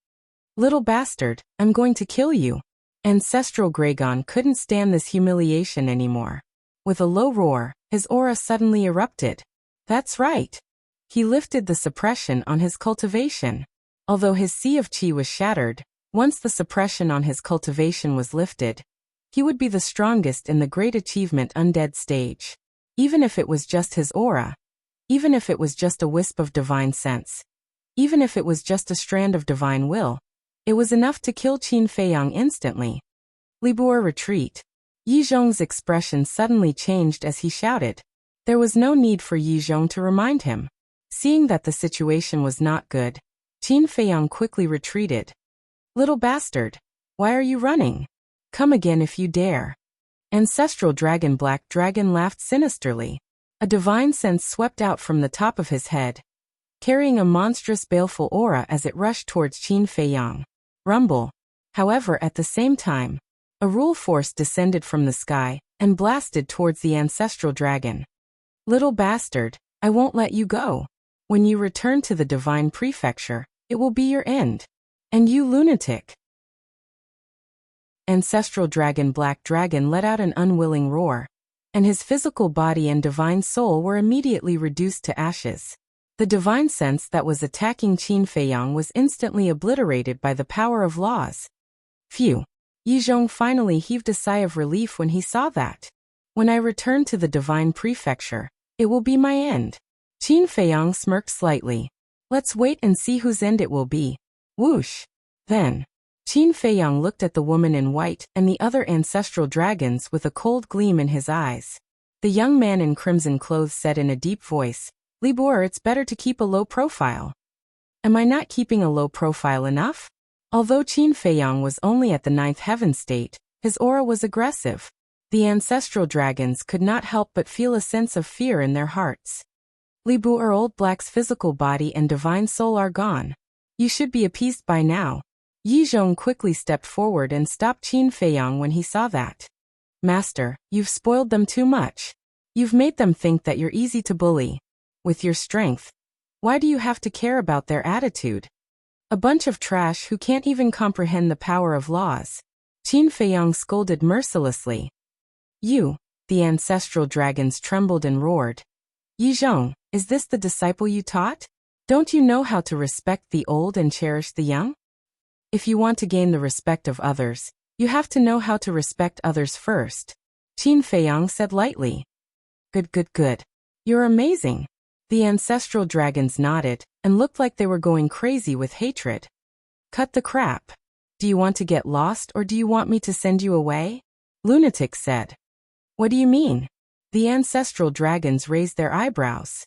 Little bastard, I'm going to kill you. Ancestral Dragon couldn't stand this humiliation anymore. With a low roar, his aura suddenly erupted. That's right. He lifted the suppression on his cultivation. Although his sea of qi was shattered, once the suppression on his cultivation was lifted, he would be the strongest in the Great Achievement Undead stage. Even if it was just his aura, even if it was just a wisp of divine sense, even if it was just a strand of divine will, it was enough to kill Qin Feiyang instantly. Libur retreat. Yi Zhong's expression suddenly changed as he shouted. There was no need for Yi Zhong to remind him. Seeing that the situation was not good, Qin Feiyang quickly retreated. Little bastard, why are you running? Come again if you dare. Ancestral Dragon Black Dragon laughed sinisterly. A divine sense swept out from the top of his head, carrying a monstrous baleful aura as it rushed towards Qin Feiyang. Rumble. However, at the same time, a rule force descended from the sky and blasted towards the Ancestral Dragon. Little bastard, I won't let you go. When you return to the Divine Prefecture, it will be your end. And you lunatic. Ancestral Dragon Black Dragon let out an unwilling roar, and his physical body and divine soul were immediately reduced to ashes. The divine sense that was attacking Qin Feiyang was instantly obliterated by the power of laws. Phew. Yi Zhong finally heaved a sigh of relief when he saw that. When I return to the Divine Prefecture, it will be my end. Qin Feiyang smirked slightly. Let's wait and see whose end it will be. Whoosh! Then, Qin Feiyang looked at the woman in white and the other ancestral dragons with a cold gleam in his eyes. The young man in crimson clothes said in a deep voice, Li Boer, it's better to keep a low profile. Am I not keeping a low profile enough? Although Qin Feiyang was only at the 9th heaven state, his aura was aggressive. The ancestral dragons could not help but feel a sense of fear in their hearts. Li Boer, Old Black's physical body and divine soul are gone. You should be appeased by now. Yi Zhong quickly stepped forward and stopped Qin Feiyang when he saw that. Master, you've spoiled them too much. You've made them think that you're easy to bully. With your strength, why do you have to care about their attitude? A bunch of trash who can't even comprehend the power of laws. Qin Feiyang scolded mercilessly. You, the ancestral dragons trembled and roared. Yi Zhong, is this the disciple you taught? Don't you know how to respect the old and cherish the young? If you want to gain the respect of others, you have to know how to respect others first. Qin Feiyang said lightly. Good. You're amazing. The ancestral dragons nodded and looked like they were going crazy with hatred. Cut the crap. Do you want to get lost or do you want me to send you away? Lunatic said. What do you mean? The ancestral dragons raised their eyebrows.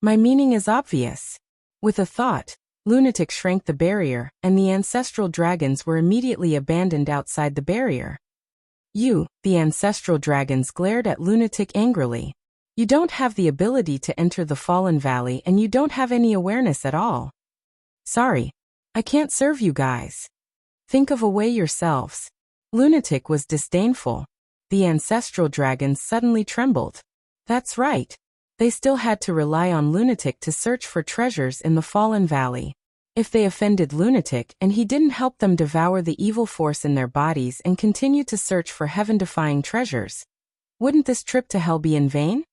My meaning is obvious. With a thought, Lunatic shrank the barrier, and the ancestral dragons were immediately abandoned outside the barrier. You, the ancestral dragons glared at Lunatic angrily. You don't have the ability to enter the Fallen Valley and you don't have any awareness at all. Sorry, I can't serve you guys. Think of a way yourselves. Lunatic was disdainful. The ancestral dragons suddenly trembled. That's right. They still had to rely on Lunatic to search for treasures in the Fallen Valley. If they offended Lunatic and he didn't help them devour the evil force in their bodies and continue to search for heaven-defying treasures, wouldn't this trip to hell be in vain?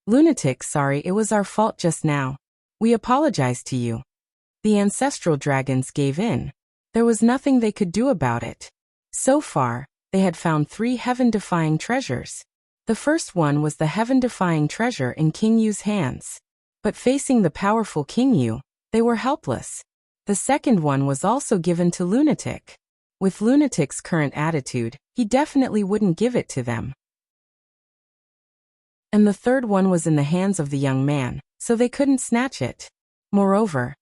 Lunatic, sorry, it was our fault just now. We apologize to you. The ancestral dragons gave in. There was nothing they could do about it. So far, they had found 3 heaven-defying treasures. The first one was the heaven-defying treasure in King Yu's hands. But facing the powerful King Yu, they were helpless. The second one was also given to Lunatic. With Lunatic's current attitude, he definitely wouldn't give it to them. And the third one was in the hands of the young man, so they couldn't snatch it. Moreover,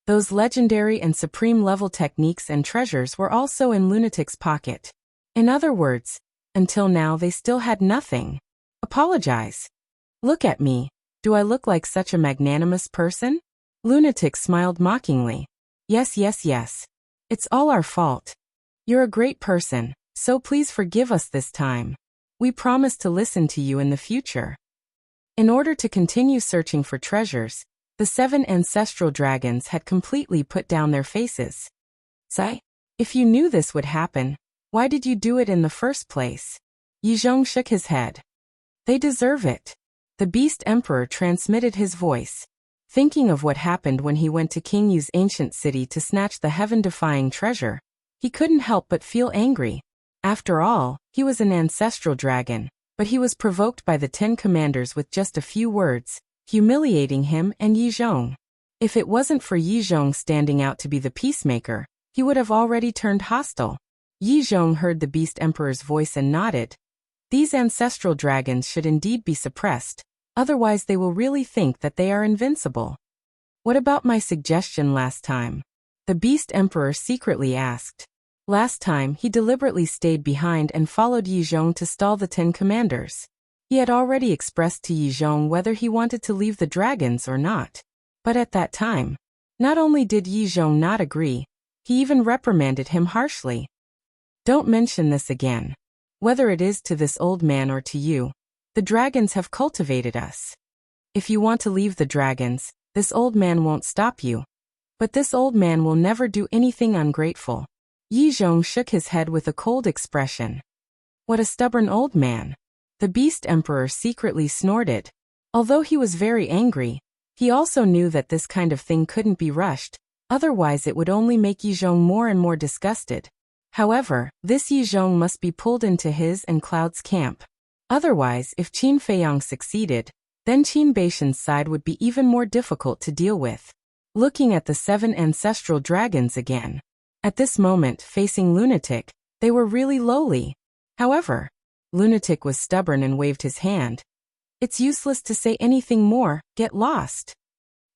those legendary and supreme level techniques and treasures were also in Lunatic's pocket. In other words, until now they still had nothing. Apologize. Look at me. Do I look like such a magnanimous person? Lunatic smiled mockingly. Yes. It's all our fault. You're a great person, so please forgive us this time. We promise to listen to you in the future. In order to continue searching for treasures, the 7 ancestral dragons had completely put down their faces. Sai, if you knew this would happen, why did you do it in the first place? Yi Zhong shook his head. They deserve it. The Beast Emperor transmitted his voice. Thinking of what happened when he went to King Yu's ancient city to snatch the heaven-defying treasure, he couldn't help but feel angry. After all, he was an ancestral dragon, but he was provoked by the 10 commanders with just a few words, humiliating him and Yi Zhong. If it wasn't for Yi Zhong standing out to be the peacemaker, he would have already turned hostile. Yi Zhong heard the Beast Emperor's voice and nodded. These ancestral dragons should indeed be suppressed, otherwise they will really think that they are invincible. What about my suggestion last time? The Beast Emperor secretly asked. Last time, he deliberately stayed behind and followed Yi Zhong to stall the 10 commanders. He had already expressed to Yi Zhong whether he wanted to leave the dragons or not. But at that time, not only did Yi Zhong not agree, he even reprimanded him harshly. Don't mention this again. Whether it is to this old man or to you, the dragons have cultivated us. If you want to leave the dragons, this old man won't stop you. But this old man will never do anything ungrateful. Yi Zhong shook his head with a cold expression. What a stubborn old man. The Beast Emperor secretly snorted. Although he was very angry, he also knew that this kind of thing couldn't be rushed, otherwise it would only make Yi Zhong more and more disgusted. However, this Yi Zhong must be pulled into his and Cloud's camp. Otherwise, if Qin Feiyang succeeded, then Qin Baishan's side would be even more difficult to deal with. looking at the 7 ancestral dragons again. At this moment, facing Lunatic, they were really lowly. However, Lunatic was stubborn and waved his hand. It's useless to say anything more, get lost.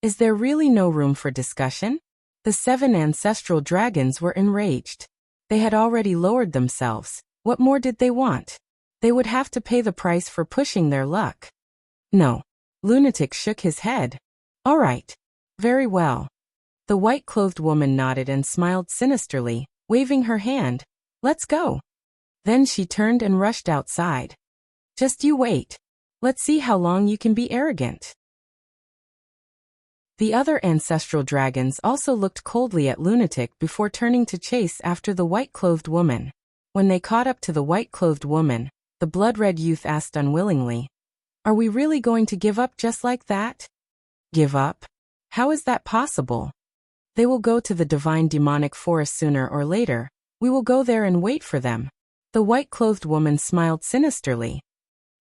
Is there really no room for discussion? The 7 ancestral dragons were enraged. They had already lowered themselves. What more did they want? They would have to pay the price for pushing their luck. No. Lunatic shook his head. All right. Very well. The white-clothed woman nodded and smiled sinisterly, waving her hand. Let's go. Then she turned and rushed outside. Just you wait. Let's see how long you can be arrogant. The other ancestral dragons also looked coldly at Lunatic before turning to chase after the white-clothed woman. When they caught up to the white-clothed woman, the blood-red youth asked unwillingly, "Are we really going to give up just like that?" Give up? How is that possible? They will go to the divine demonic forest sooner or later. We will go there and wait for them. The white-clothed woman smiled sinisterly.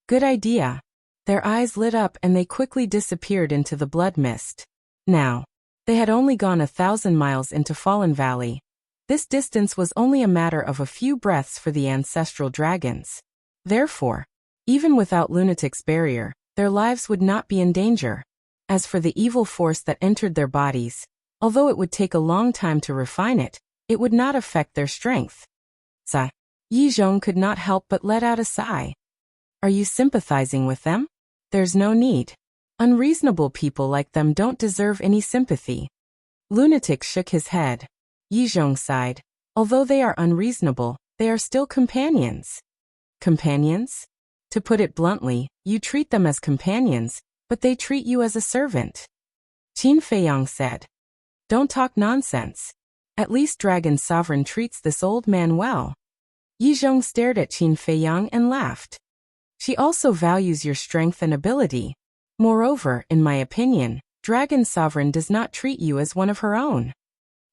Good idea. Their eyes lit up and they quickly disappeared into the blood mist. Now, they had only gone 1,000 miles into Fallen Valley. This distance was only a matter of a few breaths for the ancestral dragons. Therefore, even without Lunatic's barrier, their lives would not be in danger. As for the evil force that entered their bodies, although it would take a long time to refine it, it would not affect their strength. Yi Zhong could not help but let out a sigh. Are you sympathizing with them? There's no need. Unreasonable people like them don't deserve any sympathy. Lunatic shook his head. Yi Zhong sighed. Although they are unreasonable, they are still companions. Companions? To put it bluntly, you treat them as companions, but they treat you as a servant. Qin Feiyang said. Don't talk nonsense. At least Dragon Sovereign treats this old man well. Yi Zhong stared at Qin Feiyang and laughed. She also values your strength and ability. Moreover, in my opinion, Dragon Sovereign does not treat you as one of her own.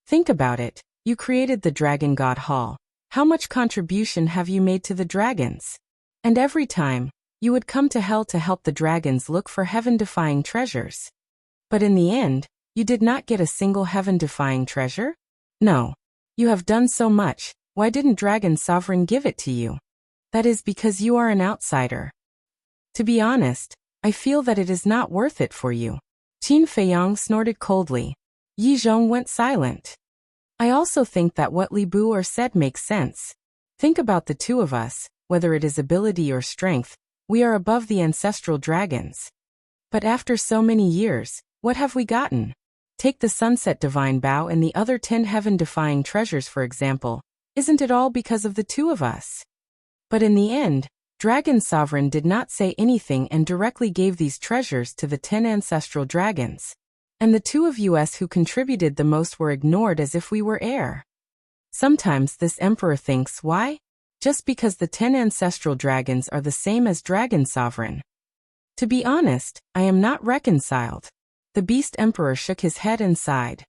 Think about it. You created the Dragon God Hall. How much contribution have you made to the dragons? And every time, you would come to hell to help the dragons look for heaven-defying treasures. But in the end, you did not get a single heaven-defying treasure? No. You have done so much, why didn't Dragon Sovereign give it to you? That is because you are an outsider. To be honest, I feel that it is not worth it for you. Qin Feiyang snorted coldly. Yi Zhong went silent. I also think that what Li Bu said makes sense. Think about the two of us, whether it is ability or strength, we are above the ancestral dragons. But after so many years, what have we gotten? Take the Sunset Divine Bow and the other 10 heaven-defying treasures for example. Isn't it all because of the two of us? But in the end, Dragon Sovereign did not say anything and directly gave these treasures to the 10 ancestral dragons. And the two of us who contributed the most were ignored as if we were air. Sometimes this emperor thinks, why? Just because the 10 ancestral dragons are the same as Dragon Sovereign. To be honest, I am not reconciled. The Beast Emperor shook his head and sighed.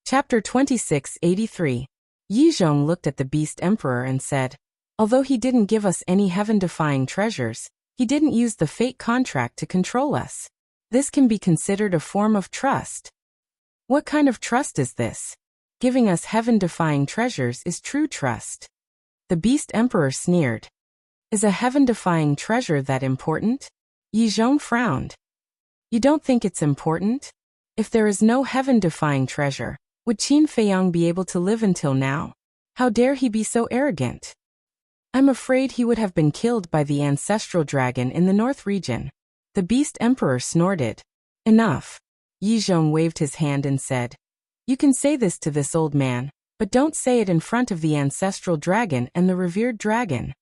Chapter 2683. Yi Zhong looked at the Beast Emperor and said, although he didn't give us any heaven-defying treasures, he didn't use the fate contract to control us. This can be considered a form of trust. What kind of trust is this? Giving us heaven-defying treasures is true trust. The Beast Emperor sneered. Is a heaven-defying treasure that important? Yi Zhong frowned. You don't think it's important? If there is no heaven-defying treasure, would Qin Feiyang be able to live until now? How dare he be so arrogant? I'm afraid he would have been killed by the ancestral dragon in the north region. The Beast Emperor snorted. Enough. Yi Zhong waved his hand and said, you can say this to this old man, but don't say it in front of the ancestral dragon and the revered dragon.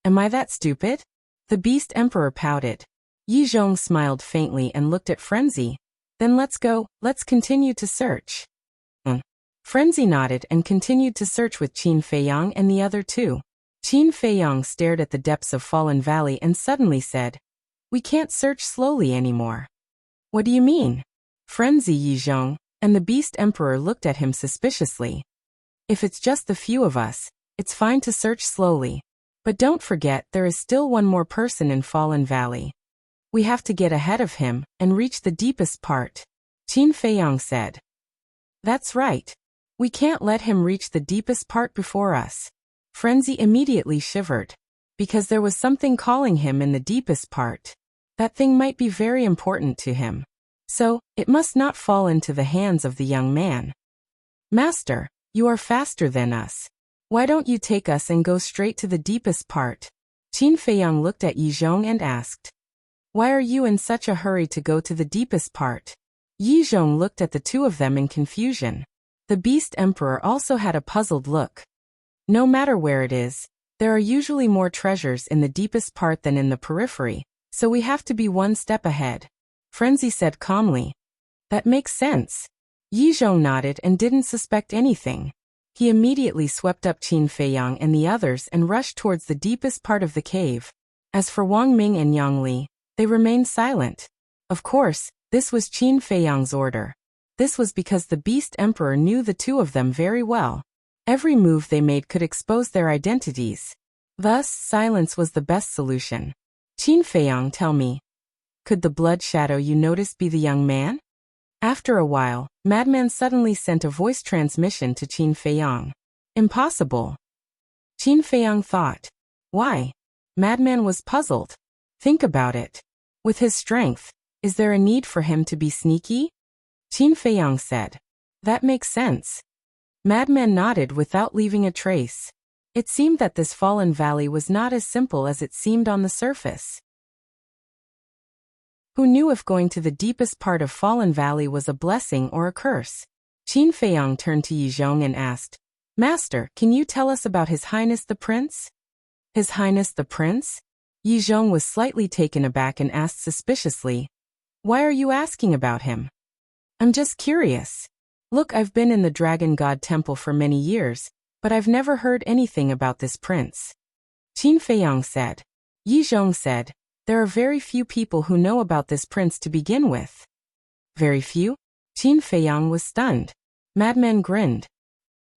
Am I that stupid? The Beast Emperor pouted. Yi Zhong smiled faintly and looked at Frenzy. Then let's go, let's continue to search. Frenzy nodded and continued to search with Qin Feiyang and the other two. Qin Feiyang stared at the depths of Fallen Valley and suddenly said, we can't search slowly anymore. What do you mean? Frenzy Yi Zhong, and the Beast Emperor looked at him suspiciously. If it's just the few of us, it's fine to search slowly. But don't forget there is still one more person in Fallen Valley. We have to get ahead of him and reach the deepest part, Qin Feiyang said. That's right. We can't let him reach the deepest part before us. Frenzy immediately shivered. Because there was something calling him in the deepest part. That thing might be very important to him. So, it must not fall into the hands of the young man. Master, you are faster than us. Why don't you take us and go straight to the deepest part? Qin Feiyang looked at Yi Zhong and asked. Why are you in such a hurry to go to the deepest part? Yi Zhong looked at the two of them in confusion. The Beast Emperor also had a puzzled look. No matter where it is, there are usually more treasures in the deepest part than in the periphery, so we have to be one step ahead. Frenzy said calmly. That makes sense. Yi Zhong nodded and didn't suspect anything. He immediately swept up Qin Feiyang and the others and rushed towards the deepest part of the cave. As for Wang Ming and Yang Li, they remained silent. Of course, this was Qin Feiyang's order. This was because the Beast Emperor knew the two of them very well. Every move they made could expose their identities. Thus, silence was the best solution. Qin Feiyang, tell me. Could the blood shadow you noticed be the young man? After a while, Madman suddenly sent a voice transmission to Qin Feiyang. Impossible. Qin Feiyang thought. Why? Madman was puzzled. Think about it. With his strength, is there a need for him to be sneaky? Qin Feiyang said. That makes sense. Madman nodded without leaving a trace. It seemed that this fallen valley was not as simple as it seemed on the surface. Who knew if going to the deepest part of Fallen Valley was a blessing or a curse? Qin Feiyang turned to Yi Zhong and asked, Master, can you tell us about His Highness the Prince? His Highness the Prince? Yi Zhong was slightly taken aback and asked suspiciously, Why are you asking about him? I'm just curious. Look, I've been in the Dragon God Temple for many years, but I've never heard anything about this prince. Qin Feiyang said. Yi Zhong said, There are very few people who know about this prince to begin with. Very few? Qin Feiyang was stunned. Madman grinned.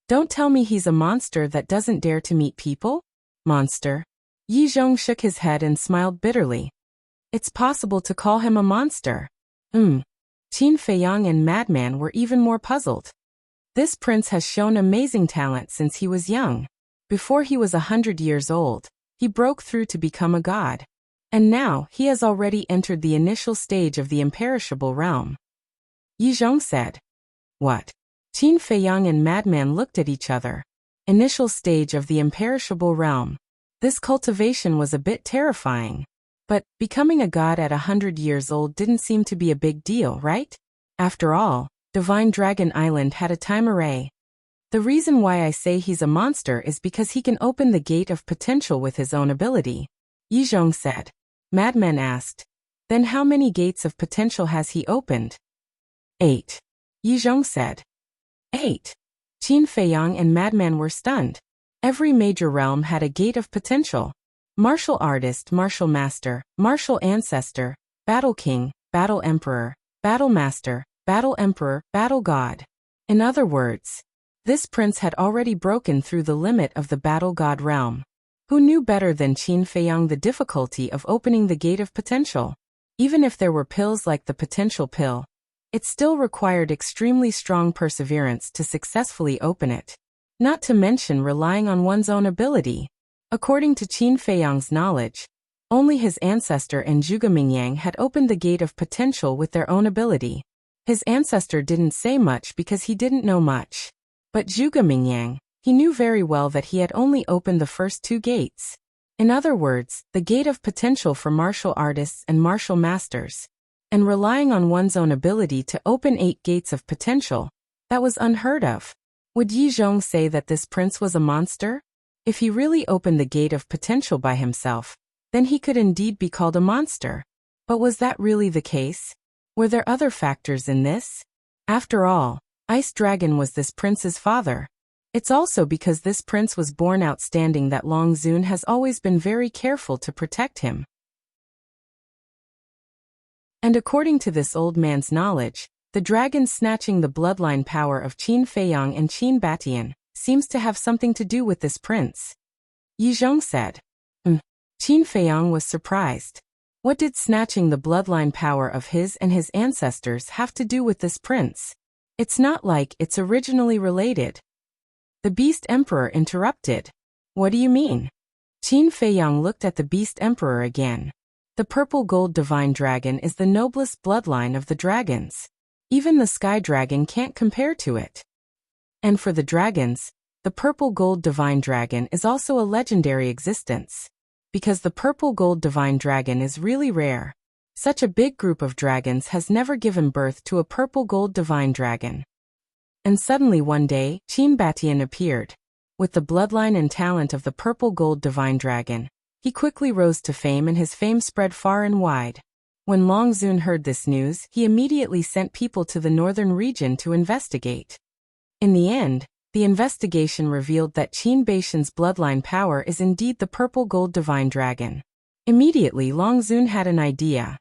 Don't tell me he's a monster that doesn't dare to meet people? Monster? Yi Zhong shook his head and smiled bitterly. It's possible to call him a monster. Qin Feiyang and Madman were even more puzzled. This prince has shown amazing talent since he was young. Before he was 100 years old, he broke through to become a god. And now, he has already entered the initial stage of the imperishable realm. Yi Zhong said. What? Qin Feiyang and Madman looked at each other. Initial stage of the imperishable realm. This cultivation was a bit terrifying. But, becoming a god at 100 years old didn't seem to be a big deal, right? After all, Divine Dragon Island had a time array. The reason why I say he's a monster is because he can open the gate of potential with his own ability. Yi Zhong said. Madman asked. Then how many gates of potential has he opened? 8. Yi Zhong said. 8. Qin Feiyang and Madman were stunned. Every major realm had a gate of potential. Martial Artist, Martial Master, Martial Ancestor, Battle King, Battle Emperor, Battle Master, Battle Emperor, Battle God. In other words, this prince had already broken through the limit of the Battle God realm. Who knew better than Qin Feiyang the difficulty of opening the gate of potential? Even if there were pills like the potential pill, it still required extremely strong perseverance to successfully open it. Not to mention relying on one's own ability. According to Qin Feiyang's knowledge, only his ancestor and Zhuge Mingyang had opened the gate of potential with their own ability. His ancestor didn't say much because he didn't know much. But Zhuge Mingyang, he knew very well that he had only opened the first 2 gates. In other words, the gate of potential for martial artists and martial masters. And relying on one's own ability to open 8 gates of potential, that was unheard of. Would Yi Zhong say that this prince was a monster? If he really opened the gate of potential by himself, then he could indeed be called a monster. But was that really the case? Were there other factors in this? After all, Ice Dragon was this prince's father. It's also because this prince was born outstanding that Long Zun has always been very careful to protect him. And according to this old man's knowledge, the dragon snatching the bloodline power of Qin Feiyang and Qin Batian seems to have something to do with this prince. Yi Zhong said. Qin Feiyang was surprised. What did snatching the bloodline power of his and his ancestors have to do with this prince? It's not like it's originally related. The Beast Emperor interrupted. What do you mean? Qin Feiyang looked at the Beast Emperor again. The purple gold divine dragon is the noblest bloodline of the dragons. Even the sky dragon can't compare to it. And for the dragons, the purple gold divine dragon is also a legendary existence. Because the purple gold divine dragon is really rare. Such a big group of dragons has never given birth to a purple gold divine dragon. And suddenly one day, Qin Batian appeared. With the bloodline and talent of the purple gold divine dragon, he quickly rose to fame and his fame spread far and wide. When Long Zun heard this news, he immediately sent people to the northern region to investigate. In the end, the investigation revealed that Qin Batian's bloodline power is indeed the purple gold divine dragon. Immediately Long Zun had an idea.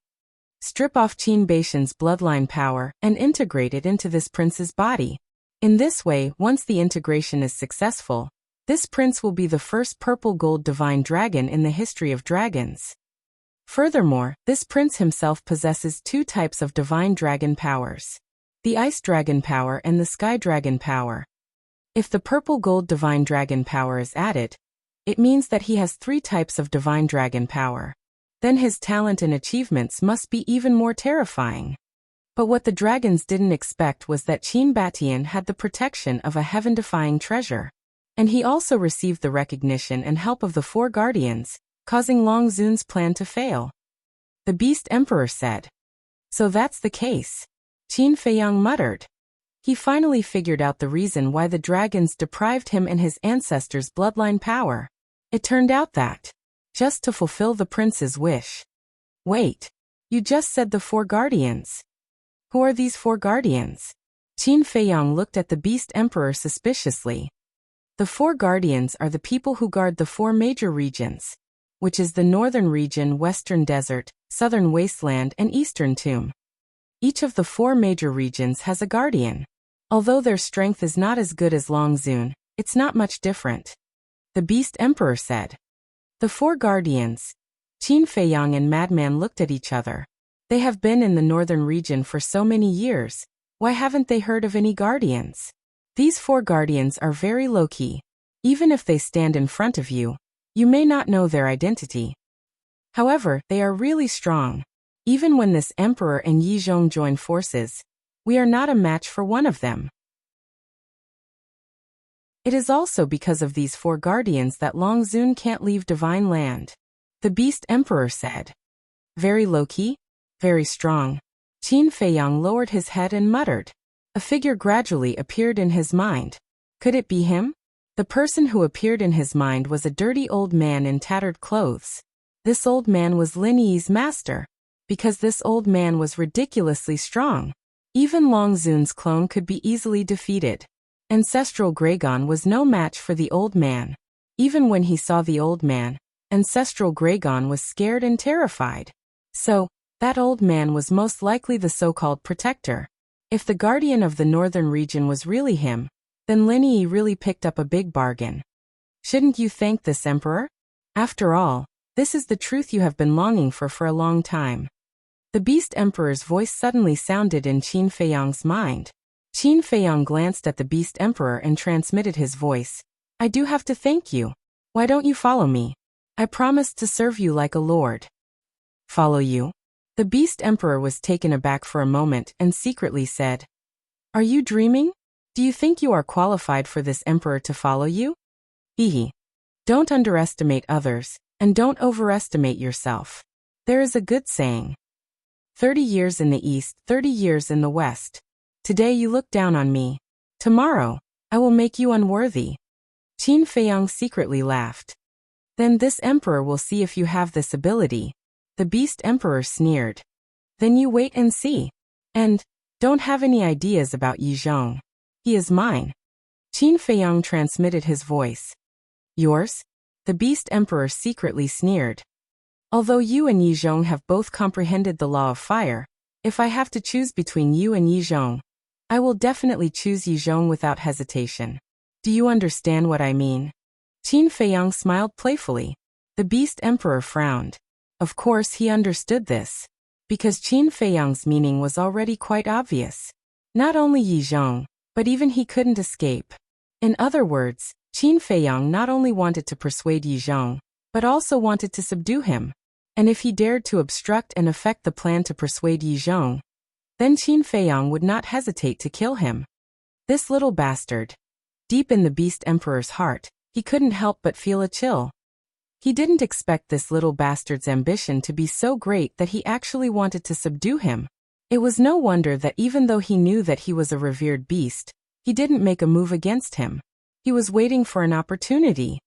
Strip off Qin Batian's bloodline power and integrate it into this prince's body. In this way, once the integration is successful, this prince will be the first purple gold divine dragon in the history of dragons. Furthermore, this prince himself possesses two types of divine dragon powers: the ice dragon power and the sky dragon power. If the purple gold divine dragon power is added, it means that he has three types of divine dragon power. Then his talent and achievements must be even more terrifying. But what the dragons didn't expect was that Qin Batian had the protection of a heaven-defying treasure. And he also received the recognition and help of the four guardians, causing Long Zun's plan to fail. The Beast Emperor said. So that's the case. Qin Feiyang muttered. He finally figured out the reason why the dragons deprived him and his ancestors' bloodline power. It turned out that, just to fulfill the prince's wish. Wait, you just said the four guardians. Who are these four guardians? Qin Feiyang looked at the Beast Emperor suspiciously. The four guardians are the people who guard the four major regions, which is the northern region, western desert, southern wasteland, and eastern tomb. Each of the four major regions has a guardian. Although their strength is not as good as Long Zun, it's not much different. The Beast Emperor said. The four guardians. Qin Feiyang and Madman looked at each other. They have been in the northern region for so many years. Why haven't they heard of any guardians? These four guardians are very low-key. Even if they stand in front of you, you may not know their identity. However, they are really strong. Even when this emperor and Yi Zhong join forces, we are not a match for one of them. It is also because of these four guardians that Long Zun can't leave Divine Land. The Beast Emperor said. Very low-key? Very strong. Qin Feiyang lowered his head and muttered. A figure gradually appeared in his mind. Could it be him? The person who appeared in his mind was a dirty old man in tattered clothes. This old man was Lin Yi's master. Because this old man was ridiculously strong, even Long Zun's clone could be easily defeated. Ancestral Graygon was no match for the old man. Even when he saw the old man, Ancestral Graygon was scared and terrified. So, that old man was most likely the so-called protector. If the guardian of the northern region was really him, then Lin Yi really picked up a big bargain. Shouldn't you thank this emperor? After all, this is the truth you have been longing for a long time. The Beast Emperor's voice suddenly sounded in Qin Feiyang's mind. Qin Feiyang glanced at the Beast Emperor and transmitted his voice. I do have to thank you. Why don't you follow me? I promised to serve you like a lord. Follow you? The Beast Emperor was taken aback for a moment and secretly said, Are you dreaming? Do you think you are qualified for this emperor to follow you? Hehe. Don't underestimate others, and don't overestimate yourself. There is a good saying. 30 years in the east, 30 years in the west. Today you look down on me. Tomorrow, I will make you unworthy. Qin Feiyang secretly laughed. Then this emperor will see if you have this ability. The Beast Emperor sneered. Then you wait and see. And, don't have any ideas about Yi Zhong. He is mine. Qin Feiyang transmitted his voice. Yours? The Beast Emperor secretly sneered. Although you and Yi Zhong have both comprehended the law of fire, if I have to choose between you and Yi Zhong, I will definitely choose Yi Zhong without hesitation. Do you understand what I mean? Qin Feiyang smiled playfully. The Beast Emperor frowned. Of course he understood this, because Qin Feiyang's meaning was already quite obvious. Not only Yi Zhong, but even he couldn't escape. In other words, Qin Feiyang not only wanted to persuade Yi Zhong, but also wanted to subdue him. And if he dared to obstruct and affect the plan to persuade Yi Zhong, then Qin Feiyang would not hesitate to kill him. This little bastard. Deep in the Beast Emperor's heart, he couldn't help but feel a chill. He didn't expect this little bastard's ambition to be so great that he actually wanted to subdue him. It was no wonder that even though he knew that he was a revered beast, he didn't make a move against him. He was waiting for an opportunity.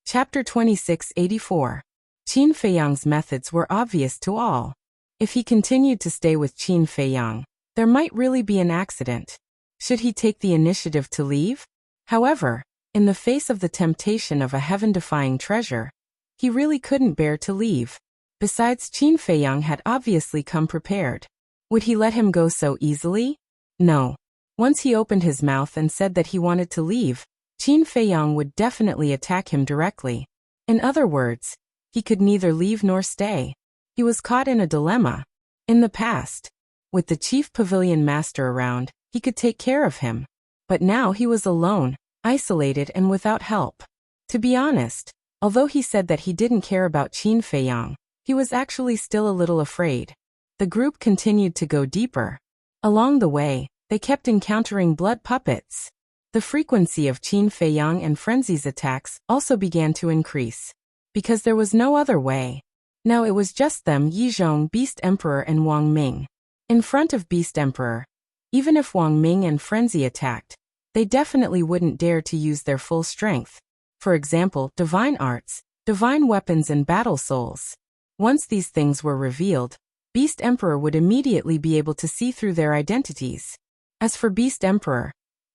Chapter 2684. Qin Feiyang's methods were obvious to all. If he continued to stay with Qin Feiyang, there might really be an accident. Should he take the initiative to leave? However, in the face of the temptation of a heaven-defying treasure, he really couldn't bear to leave. Besides, Qin Feiyang had obviously come prepared. Would he let him go so easily? No. Once he opened his mouth and said that he wanted to leave, Qin Feiyang would definitely attack him directly. In other words, he could neither leave nor stay. He was caught in a dilemma. In the past, with the chief pavilion master around, he could take care of him. But now he was alone, isolated and without help. To be honest, although he said that he didn't care about Qin Feiyang, he was actually still a little afraid. The group continued to go deeper. Along the way, they kept encountering blood puppets. The frequency of Qin Feiyang and Frenzy's attacks also began to increase. Because there was no other way. Now it was just them, Yi Zhong, Beast Emperor and Wang Ming. In front of Beast Emperor, even if Wang Ming and Frenzy attacked, they definitely wouldn't dare to use their full strength. For example, divine arts, divine weapons and battle souls. Once these things were revealed, Beast Emperor would immediately be able to see through their identities. As for Beast Emperor,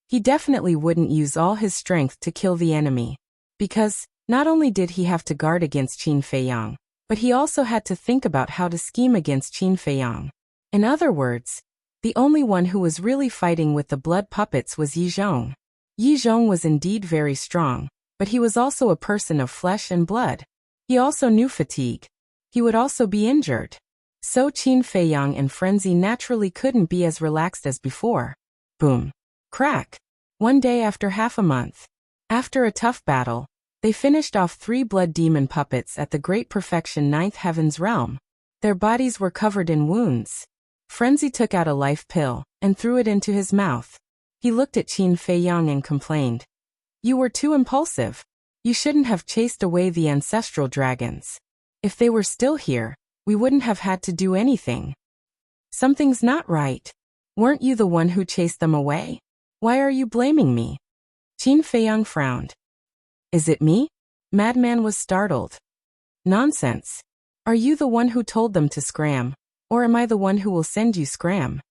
he definitely wouldn't use all his strength to kill the enemy. Because, not only did he have to guard against Qin Feiyang, but he also had to think about how to scheme against Qin Feiyang. In other words, the only one who was really fighting with the blood puppets was Yi Zhong. Yi Zhong was indeed very strong, but he was also a person of flesh and blood. He also knew fatigue. He would also be injured. So Qin Feiyang and Frenzy naturally couldn't be as relaxed as before. Boom. Crack. One day after half a month. After a tough battle, they finished off 3 blood demon puppets at the Great Perfection 9th Heaven's realm. Their bodies were covered in wounds. Frenzy took out a life pill and threw it into his mouth. He looked at Qin Feiyang and complained. You were too impulsive. You shouldn't have chased away the ancestral dragons. If they were still here, we wouldn't have had to do anything. Something's not right. Weren't you the one who chased them away? Why are you blaming me? Qin Feiyang frowned. Is it me? Madman was startled. Nonsense. Are you the one who told them to scram? Or am I the one who will send you scram?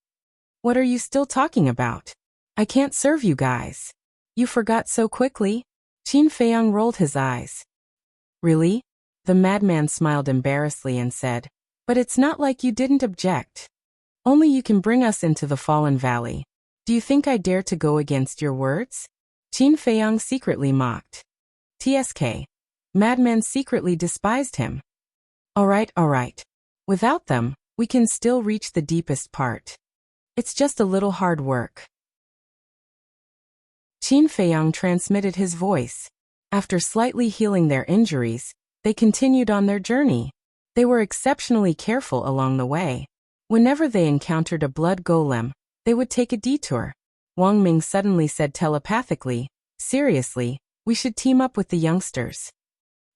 What are you still talking about? I can't serve you guys. You forgot so quickly? Qin Feiyang rolled his eyes. Really? The madman smiled embarrassedly and said, but it's not like you didn't object. Only you can bring us into the Fallen Valley. Do you think I dare to go against your words? Qin Feiyang secretly mocked. TSK. Madman secretly despised him. All right. Without them, we can still reach the deepest part. It's just a little hard work. Qin Feiyang transmitted his voice. After slightly healing their injuries, they continued on their journey. They were exceptionally careful along the way. Whenever they encountered a blood golem, they would take a detour. Wang Ming suddenly said telepathically, seriously, we should team up with the youngsters.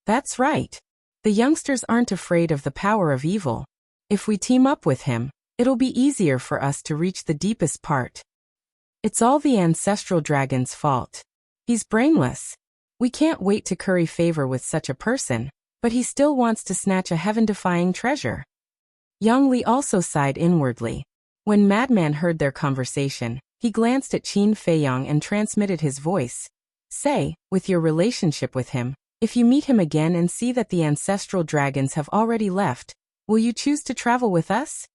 That's right. The youngsters aren't afraid of the power of evil. If we team up with him, it'll be easier for us to reach the deepest part. It's all the ancestral dragon's fault. He's brainless. We can't wait to curry favor with such a person, but he still wants to snatch a heaven-defying treasure. Yang Li also sighed inwardly. When Madman heard their conversation, he glanced at Qin Feiyang and transmitted his voice. Say, with your relationship with him, if you meet him again and see that the ancestral dragons have already left, will you choose to travel with us?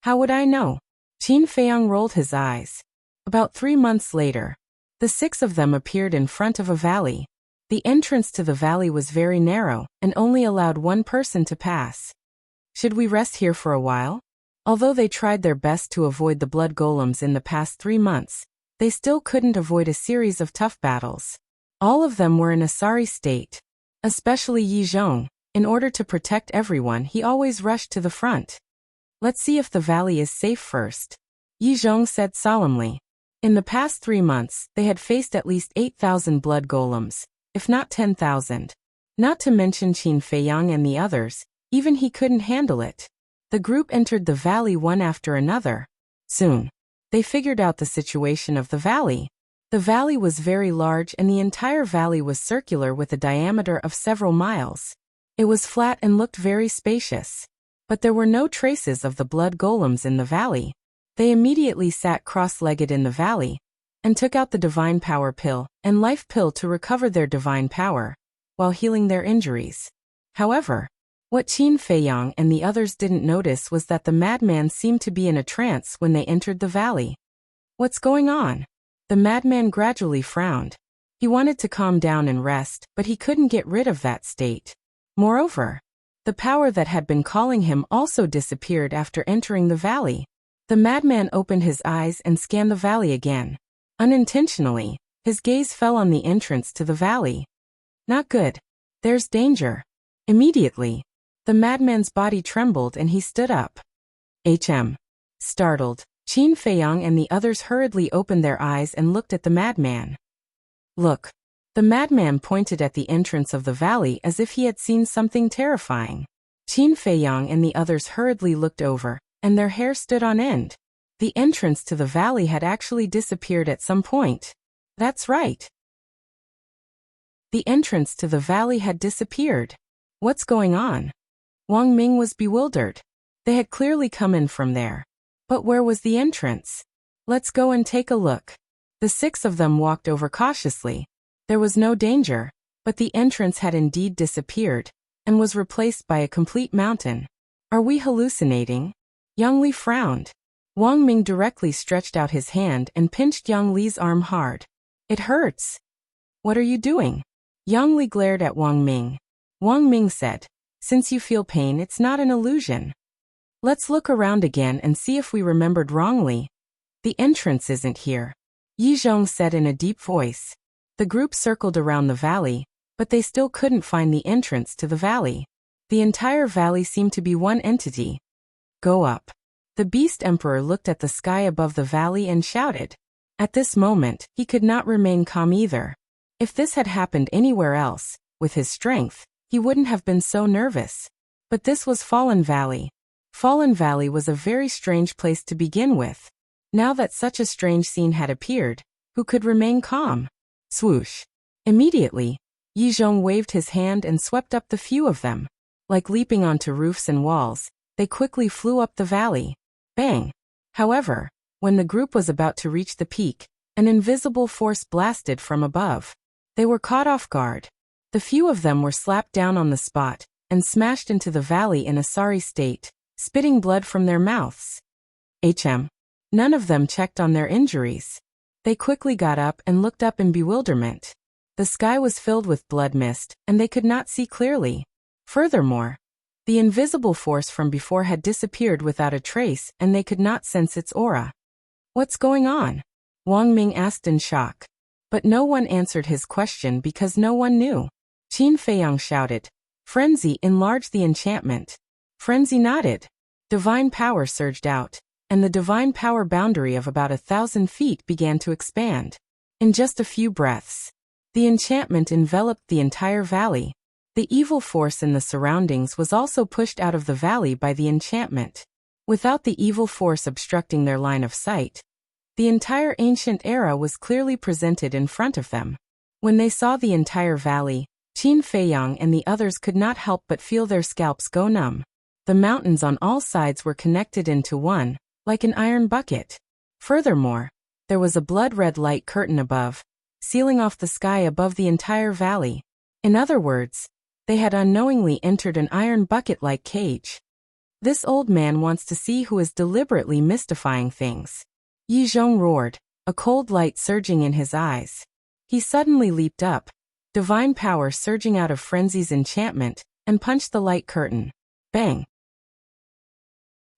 How would I know? Qin Feiyang rolled his eyes. About 3 months later, the 6 of them appeared in front of a valley. The entrance to the valley was very narrow and only allowed one person to pass. Should we rest here for a while? Although they tried their best to avoid the blood golems in the past 3 months, they still couldn't avoid a series of tough battles. All of them were in a sorry state. Especially Yi Zhong. In order to protect everyone, he always rushed to the front. Let's see if the valley is safe first, Yi Zhong said solemnly. In the past 3 months, they had faced at least 8,000 blood golems, if not 10,000. Not to mention Qin Feiyang and the others, even he couldn't handle it. The group entered the valley one after another. Soon, they figured out the situation of the valley. The valley was very large and the entire valley was circular with a diameter of several miles. It was flat and looked very spacious. But there were no traces of the blood golems in the valley. They immediately sat cross-legged in the valley and took out the divine power pill and life pill to recover their divine power while healing their injuries. However, what Qin Feiyang and the others didn't notice was that the madman seemed to be in a trance when they entered the valley. What's going on? The madman gradually frowned. He wanted to calm down and rest, but he couldn't get rid of that state. Moreover, the power that had been calling him also disappeared after entering the valley. The madman opened his eyes and scanned the valley again. Unintentionally, his gaze fell on the entrance to the valley. Not good. There's danger. Immediately, the madman's body trembled and he stood up. Startled, Qin Feiyang and the others hurriedly opened their eyes and looked at the madman. Look. The madman pointed at the entrance of the valley as if he had seen something terrifying. Qin Feiyang and the others hurriedly looked over, and their hair stood on end. The entrance to the valley had actually disappeared at some point. That's right. The entrance to the valley had disappeared. What's going on? Wang Ming was bewildered. They had clearly come in from there. But where was the entrance? Let's go and take a look. The 6 of them walked over cautiously. There was no danger, but the entrance had indeed disappeared and was replaced by a complete mountain. Are we hallucinating? Yang Li frowned. Wang Ming directly stretched out his hand and pinched Yang Li's arm hard. It hurts. What are you doing? Yang Li glared at Wang Ming. Wang Ming said, since you feel pain, it's not an illusion. Let's look around again and see if we remembered wrongly. The entrance isn't here, Yi Zhong said in a deep voice. The group circled around the valley, but they still couldn't find the entrance to the valley. The entire valley seemed to be one entity. Go up. The Beast Emperor looked at the sky above the valley and shouted. At this moment, he could not remain calm either. If this had happened anywhere else, with his strength, he wouldn't have been so nervous. But this was Fallen Valley. Fallen Valley was a very strange place to begin with. Now that such a strange scene had appeared, who could remain calm? Swoosh. Immediately, Yi Zhong waved his hand and swept up the few of them. Like leaping onto roofs and walls, they quickly flew up the valley. Bang! However, when the group was about to reach the peak, an invisible force blasted from above. They were caught off guard. The few of them were slapped down on the spot and smashed into the valley in a sorry state, spitting blood from their mouths. None of them checked on their injuries. They quickly got up and looked up in bewilderment. The sky was filled with blood mist, and they could not see clearly. Furthermore, the invisible force from before had disappeared without a trace, and they could not sense its aura. What's going on? Wang Ming asked in shock. But no one answered his question because no one knew. Qin Feiyang shouted, Frenzy, enlarge the enchantment. Frenzy nodded. Divine power surged out, and the divine power boundary of about 1,000 feet began to expand. In just a few breaths, the enchantment enveloped the entire valley. The evil force in the surroundings was also pushed out of the valley by the enchantment. Without the evil force obstructing their line of sight, the entire ancient era was clearly presented in front of them. When they saw the entire valley, Qin Feiyang and the others could not help but feel their scalps go numb. The mountains on all sides were connected into one, like an iron bucket. Furthermore, there was a blood-red light curtain above, sealing off the sky above the entire valley. In other words, they had unknowingly entered an iron bucket-like cage. This old man wants to see who is deliberately mystifying things. Yi Zhong roared, a cold light surging in his eyes. He suddenly leaped up, divine power surging out of Frenzy's enchantment, and punched the light curtain. Bang!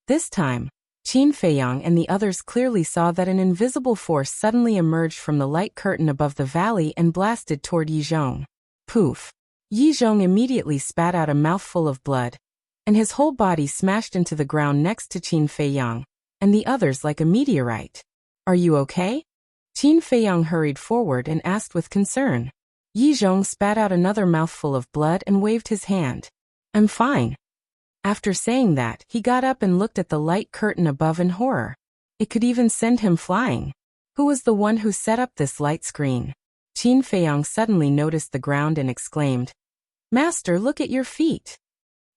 This time, Qin Feiyang and the others clearly saw that an invisible force suddenly emerged from the light curtain above the valley and blasted toward Yi Zhong. Poof! Yi Zhong immediately spat out a mouthful of blood, and his whole body smashed into the ground next to Qin Feiyang and the others like a meteorite. Are you okay? Qin Feiyang hurried forward and asked with concern. Yi Zhong spat out another mouthful of blood and waved his hand. I'm fine. After saying that, he got up and looked at the light curtain above in horror. It could even send him flying. Who was the one who set up this light screen? Qin Feiyang suddenly noticed the ground and exclaimed, Master, look at your feet.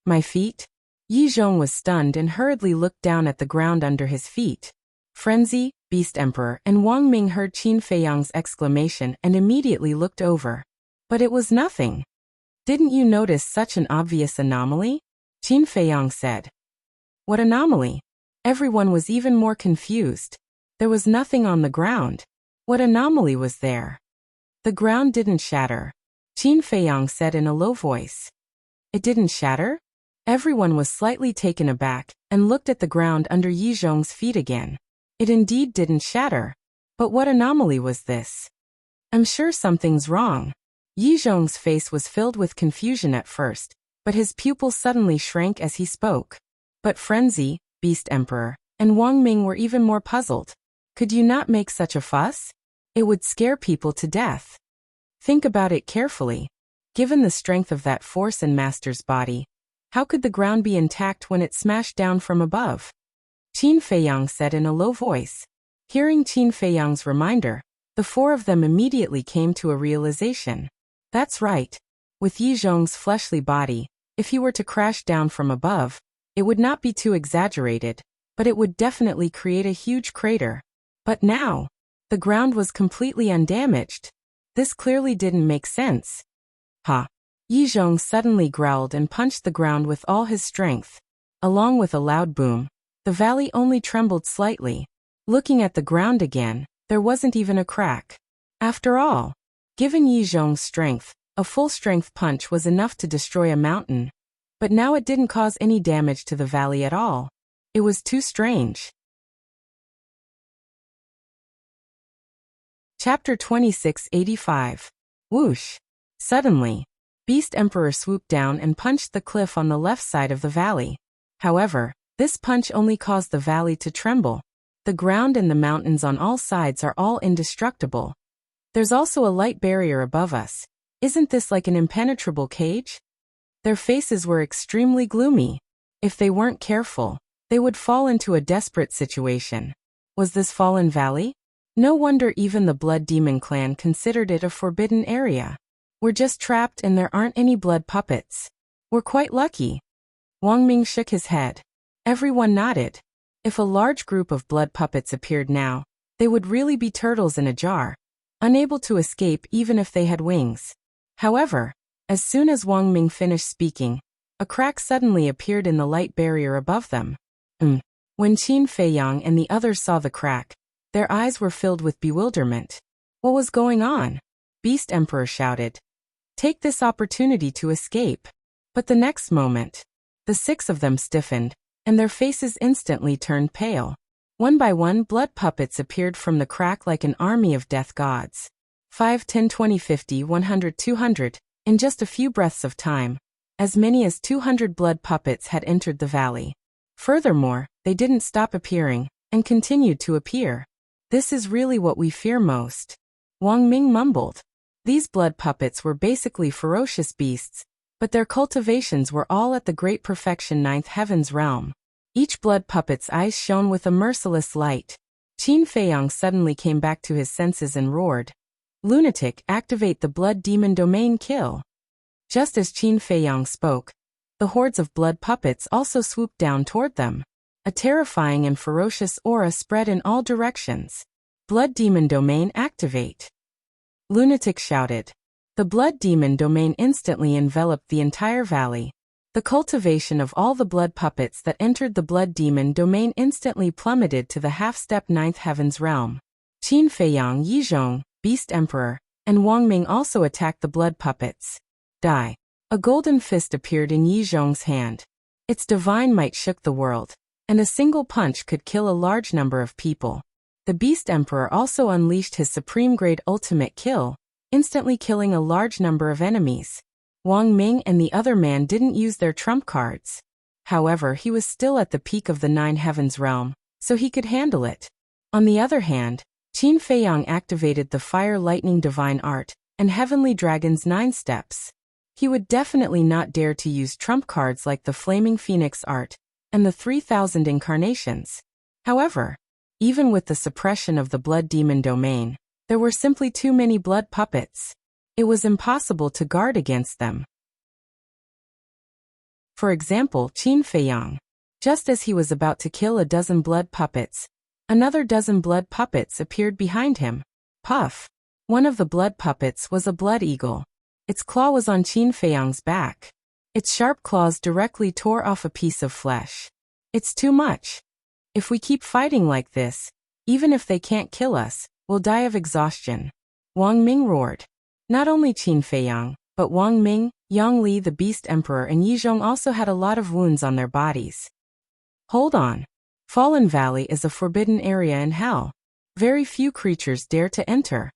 My feet? Yi Zhong was stunned and hurriedly looked down at the ground under his feet. Frenzy, Beast Emperor, and Wang Ming heard Qin Feiyang's exclamation and immediately looked over. But it was nothing. Didn't you notice such an obvious anomaly? Qin Feiyang said. What anomaly? Everyone was even more confused. There was nothing on the ground. What anomaly was there? The ground didn't shatter. Qin Feiyang said in a low voice. It didn't shatter? Everyone was slightly taken aback and looked at the ground under Yi Zhong's feet again. It indeed didn't shatter. But what anomaly was this? I'm sure something's wrong. Yi Zhong's face was filled with confusion at first, but his pupils suddenly shrank as he spoke. But Frenzy, Beast Emperor, and Wang Ming were even more puzzled. Could you not make such a fuss? It would scare people to death. Think about it carefully. Given the strength of that force in Master's body, how could the ground be intact when it smashed down from above? Qin Feiyang said in a low voice. Hearing Qin Feiyang's reminder, the four of them immediately came to a realization. That's right. With Yi Zhong's fleshly body, if he were to crash down from above, it would not be too exaggerated, but it would definitely create a huge crater. But now, the ground was completely undamaged. This clearly didn't make sense. Ha! Yi Zhong suddenly growled and punched the ground with all his strength. Along with a loud boom, the valley only trembled slightly. Looking at the ground again, there wasn't even a crack. After all, given Yi Zhong's strength, a full-strength punch was enough to destroy a mountain. But now it didn't cause any damage to the valley at all. It was too strange. Chapter 2685. Whoosh! Suddenly, Beast Emperor swooped down and punched the cliff on the left side of the valley. However, this punch only caused the valley to tremble. The ground and the mountains on all sides are all indestructible. There's also a light barrier above us. Isn't this like an impenetrable cage? Their faces were extremely gloomy. If they weren't careful, they would fall into a desperate situation. Was this Fallen Valley? No wonder even the Blood Demon clan considered it a forbidden area. We're just trapped and there aren't any blood puppets. We're quite lucky. Wang Ming shook his head. Everyone nodded. If a large group of blood puppets appeared now, they would really be turtles in a jar, unable to escape even if they had wings. However, as soon as Wang Ming finished speaking, a crack suddenly appeared in the light barrier above them. When Qin Feiyang and the others saw the crack, their eyes were filled with bewilderment. What was going on? Beast Emperor shouted. Take this opportunity to escape. But the next moment, the six of them stiffened, and their faces instantly turned pale. One by one, blood puppets appeared from the crack like an army of death gods. 5, 10, 20, 50, 100, 200. In just a few breaths of time, as many as 200 blood puppets had entered the valley. Furthermore, they didn't stop appearing, and continued to appear. This is really what we fear most. Wang Ming mumbled. These blood puppets were basically ferocious beasts, but their cultivations were all at the great perfection ninth heaven's realm. Each blood puppet's eyes shone with a merciless light. Qin Feiyang suddenly came back to his senses and roared. Lunatic, activate the blood demon domain kill. Just as Qin Feiyang spoke, the hordes of blood puppets also swooped down toward them. A terrifying and ferocious aura spread in all directions. Blood demon domain activate. Lunatic shouted. The blood demon domain instantly enveloped the entire valley. The cultivation of all the blood puppets that entered the blood demon domain instantly plummeted to the half-step ninth heaven's realm. Qin Feiyang, Yi Zhong, Beast Emperor, and Wang Ming also attacked the blood puppets. Die. A golden fist appeared in Yi Zhong's hand. Its divine might shook the world, and a single punch could kill a large number of people. The Beast Emperor also unleashed his supreme-grade ultimate kill, instantly killing a large number of enemies. Wang Ming and the other man didn't use their trump cards. However, he was still at the peak of the Nine Heavens realm, so he could handle it. On the other hand, Qin Feiyang activated the Fire Lightning Divine Art and Heavenly Dragon's 9 steps. He would definitely not dare to use trump cards like the Flaming Phoenix Art and the 3000 Incarnations. However, even with the suppression of the Blood Demon domain, there were simply too many blood puppets. It was impossible to guard against them. For example, Qin Feiyang. Just as he was about to kill a dozen blood puppets, another dozen blood puppets appeared behind him. Puff! One of the blood puppets was a blood eagle. Its claw was on Qin Feiyang's back. Its sharp claws directly tore off a piece of flesh. It's too much. If we keep fighting like this, even if they can't kill us, we'll die of exhaustion. Wang Ming roared. Not only Qin Feiyang, but Wang Ming, Yang Li the Beast Emperor and Yi Zhong also had a lot of wounds on their bodies. Hold on. Fallen Valley is a forbidden area in hell. Very few creatures dare to enter.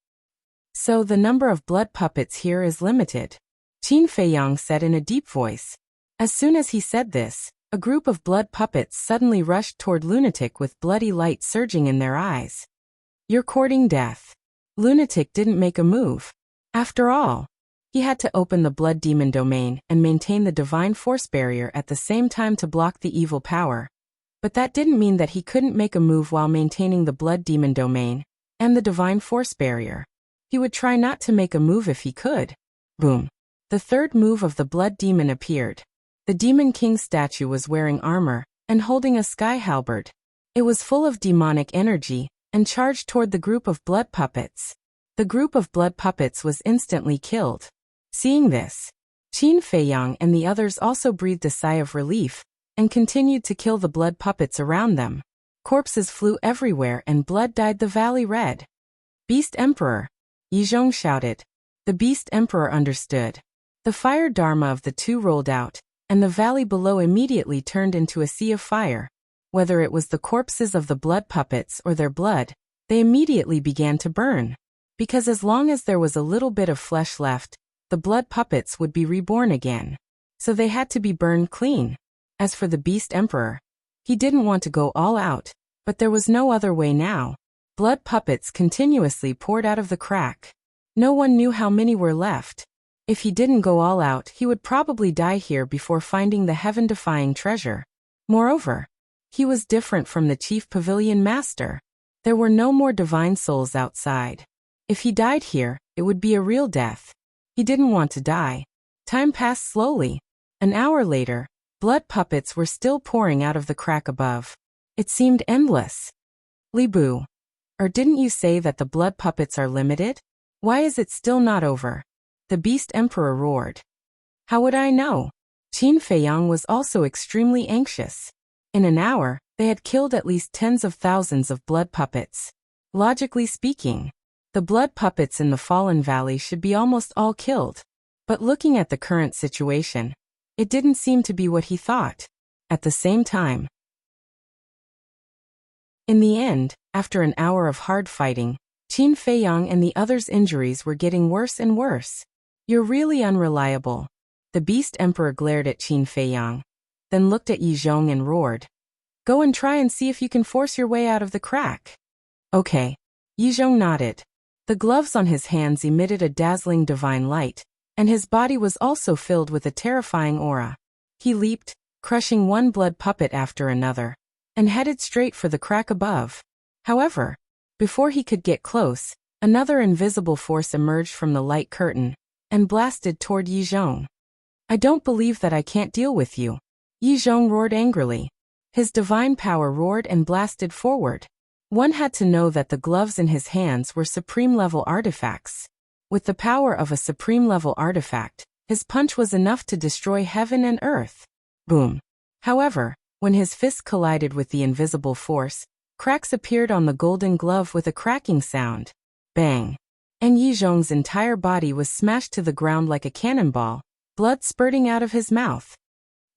So the number of blood puppets here is limited. Qin Feiyang said in a deep voice. As soon as he said this, a group of blood puppets suddenly rushed toward Lunatic with bloody light surging in their eyes. You're courting death. Lunatic didn't make a move. After all, he had to open the Blood Demon domain and maintain the Divine Force barrier at the same time to block the evil power. But that didn't mean that he couldn't make a move while maintaining the Blood Demon domain and the Divine Force barrier. He would try not to make a move if he could. Boom. The third move of the Blood Demon appeared. The Demon King's statue was wearing armor and holding a sky halberd. It was full of demonic energy and charged toward the group of blood puppets. The group of blood puppets was instantly killed. Seeing this, Qin Feiyang and the others also breathed a sigh of relief and continued to kill the blood puppets around them. Corpses flew everywhere and blood dyed the valley red. Beast Emperor! Yi Zhong shouted. The Beast Emperor understood. The fire dharma of the two rolled out, and the valley below immediately turned into a sea of fire. Whether it was the corpses of the blood puppets or their blood, they immediately began to burn. Because as long as there was a little bit of flesh left, the blood puppets would be reborn again. So they had to be burned clean. As for the Beast Emperor, he didn't want to go all out, but there was no other way now. Blood puppets continuously poured out of the crack. No one knew how many were left. If he didn't go all out, he would probably die here before finding the heaven-defying treasure. Moreover, he was different from the chief pavilion master. There were no more divine souls outside. If he died here, it would be a real death. He didn't want to die. Time passed slowly. An hour later, blood puppets were still pouring out of the crack above. It seemed endless. Li Bu. Or didn't you say that the blood puppets are limited? Why is it still not over? The Beast Emperor roared. How would I know? Qin Feiyang was also extremely anxious. In an hour, they had killed at least tens of thousands of blood puppets. Logically speaking, the blood puppets in the Fallen Valley should be almost all killed. But looking at the current situation, it didn't seem to be what he thought. At the same time, in the end, after an hour of hard fighting, Qin Feiyang and the others' injuries were getting worse and worse. You're really unreliable. The Beast Emperor glared at Qin Feiyang, then looked at Yi Zhong and roared. Go and try and see if you can force your way out of the crack. Okay. Yi Zhong nodded. The gloves on his hands emitted a dazzling divine light, and his body was also filled with a terrifying aura. He leaped, crushing one blood puppet after another, and headed straight for the crack above. However, before he could get close, another invisible force emerged from the light curtain and blasted toward Yi Zhong. I don't believe that I can't deal with you. Yi Zhong roared angrily. His divine power roared and blasted forward. One had to know that the gloves in his hands were supreme-level artifacts. With the power of a supreme-level artifact, his punch was enough to destroy heaven and earth. Boom. However, when his fist collided with the invisible force, cracks appeared on the golden glove with a cracking sound. Bang. and Yi Zhong's entire body was smashed to the ground like a cannonball, blood spurting out of his mouth.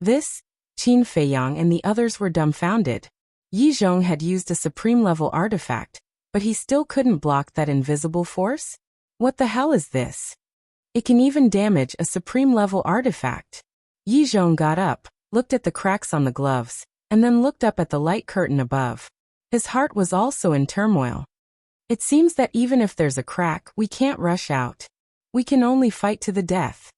This, Qin Feiyang and the others were dumbfounded. Yi Zhong had used a supreme-level artifact, but he still couldn't block that invisible force? What the hell is this? It can even damage a supreme-level artifact. Yi Zhong got up, looked at the cracks on the gloves, and then looked up at the light curtain above. His heart was also in turmoil. It seems that even if there's a crack, we can't rush out. We can only fight to the death.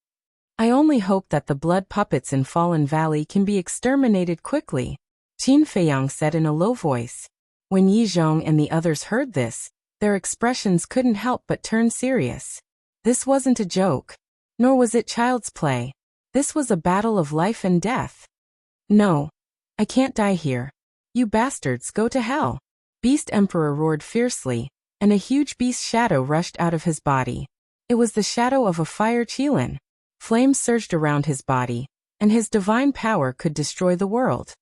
I only hope that the blood puppets in Fallen Valley can be exterminated quickly, Qin Feiyang said in a low voice. When Yi Zhong and the others heard this, their expressions couldn't help but turn serious. This wasn't a joke. Nor was it child's play. This was a battle of life and death. No. I can't die here. You bastards, go to hell. Beast Emperor roared fiercely, and a huge beast shadow rushed out of his body. It was the shadow of a fire Qilin. Flames surged around his body, and his divine power could destroy the world.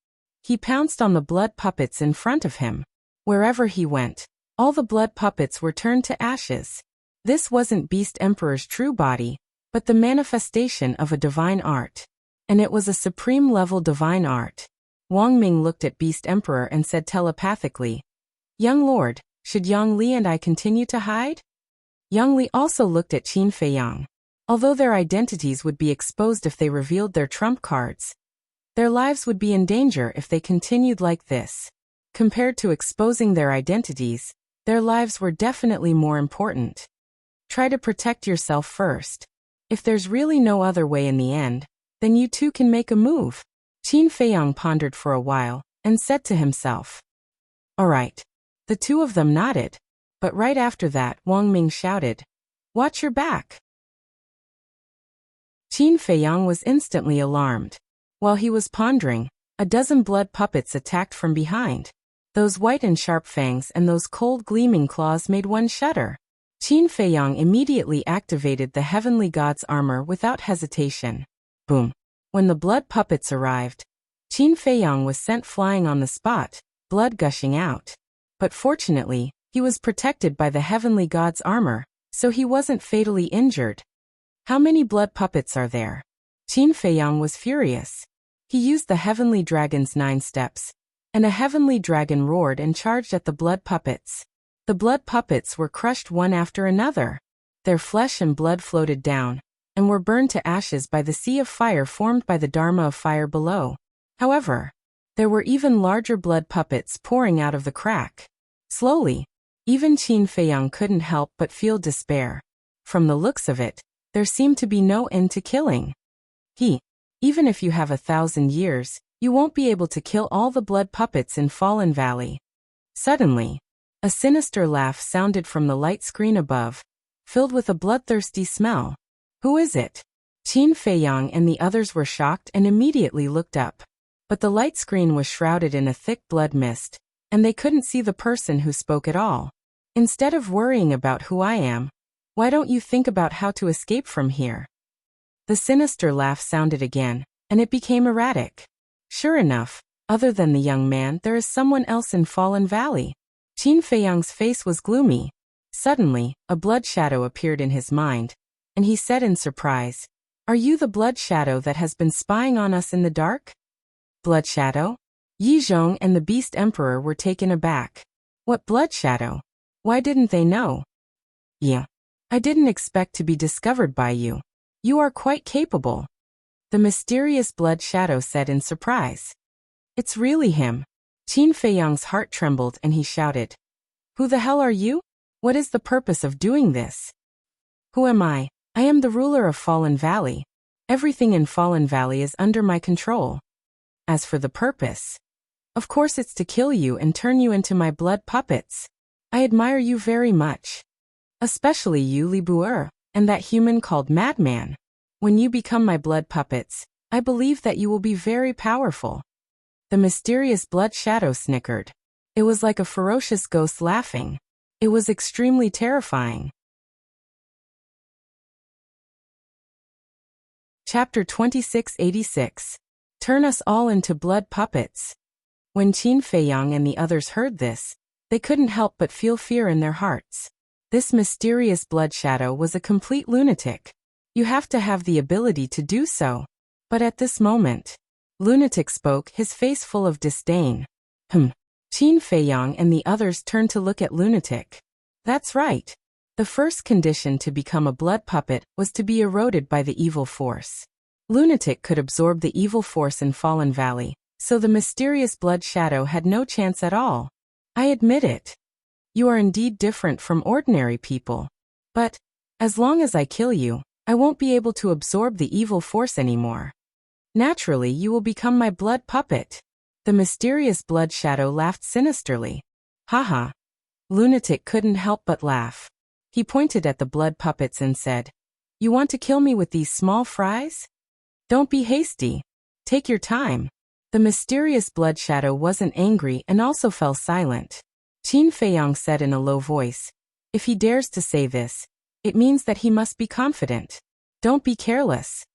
He pounced on the blood puppets in front of him. Wherever he went, all the blood puppets were turned to ashes. This wasn't Beast Emperor's true body, but the manifestation of a divine art. And it was a supreme-level divine art. Wang Ming looked at Beast Emperor and said telepathically, "Young Lord, should Yang Li and I continue to hide?" Yang Li also looked at Qin Feiyang. Although their identities would be exposed if they revealed their trump cards, their lives would be in danger if they continued like this. Compared to exposing their identities, their lives were definitely more important. Try to protect yourself first. If there's really no other way in the end, then you too can make a move. Qin Feiyang pondered for a while, and said to himself, "All right." The two of them nodded. But right after that, Wang Ming shouted, "Watch your back!" Qin Feiyang was instantly alarmed. While he was pondering, a dozen blood puppets attacked from behind. Those white and sharp fangs and those cold gleaming claws made one shudder. Qin Feiyang immediately activated the heavenly god's armor without hesitation. Boom! When the blood puppets arrived, Qin Feiyang was sent flying on the spot, blood gushing out. But fortunately, he was protected by the heavenly god's armor, so he wasn't fatally injured. How many blood puppets are there? Qin Feiyang was furious. He used the heavenly dragon's 9 steps, and a heavenly dragon roared and charged at the blood puppets. The blood puppets were crushed one after another. Their flesh and blood floated down, and were burned to ashes by the sea of fire formed by the Dharma of fire below. However, there were even larger blood puppets pouring out of the crack. Slowly, even Qin Feiyang couldn't help but feel despair. From the looks of it, there seemed to be no end to killing. Even if you have 1,000 years, you won't be able to kill all the blood puppets in Fallen Valley. Suddenly, a sinister laugh sounded from the light screen above, filled with a bloodthirsty smell. Who is it? Qin Feiyang and the others were shocked and immediately looked up. But the light screen was shrouded in a thick blood mist, and they couldn't see the person who spoke at all. Instead of worrying about who I am, why don't you think about how to escape from here? The sinister laugh sounded again, and it became erratic. Sure enough, other than the young man, there is someone else in Fallen Valley. Qin Feiyang's face was gloomy. Suddenly, a blood shadow appeared in his mind, and he said in surprise, "Are you the blood shadow that has been spying on us in the dark?" Blood shadow? Yi Zhong and the Beast Emperor were taken aback. What blood shadow? Why didn't they know? Yeah. I didn't expect to be discovered by you. You are quite capable. The mysterious blood shadow said in surprise. It's really him. Qin Feiyang's heart trembled and he shouted, "Who the hell are you? What is the purpose of doing this?" "Who am I? I am the ruler of Fallen Valley. Everything in Fallen Valley is under my control. As for the purpose, of course it's to kill you and turn you into my blood puppets. I admire you very much. Especially you, Li Buer, and that human called Madman. When you become my blood puppets, I believe that you will be very powerful." The mysterious blood shadow snickered. It was like a ferocious ghost laughing. It was extremely terrifying. Chapter 2686. Turn us all into blood puppets. When Qin Feiyang and the others heard this, they couldn't help but feel fear in their hearts. This mysterious blood shadow was a complete lunatic. You have to have the ability to do so. But at this moment, Lunatic spoke, his face full of disdain. Qin Feiyang and the others turned to look at Lunatic. That's right. The first condition to become a blood puppet was to be eroded by the evil force. Lunatic could absorb the evil force in Fallen Valley, so the mysterious blood shadow had no chance at all. I admit it. You are indeed different from ordinary people. But, as long as I kill you, I won't be able to absorb the evil force anymore. Naturally, you will become my blood puppet. The mysterious blood shadow laughed sinisterly. Haha. Lunatic couldn't help but laugh. He pointed at the blood puppets and said, "You want to kill me with these small fries? Don't be hasty. Take your time." The mysterious blood shadow wasn't angry and also fell silent. Qin Feiyang said in a low voice, "If he dares to say this, it means that he must be confident. Don't be careless."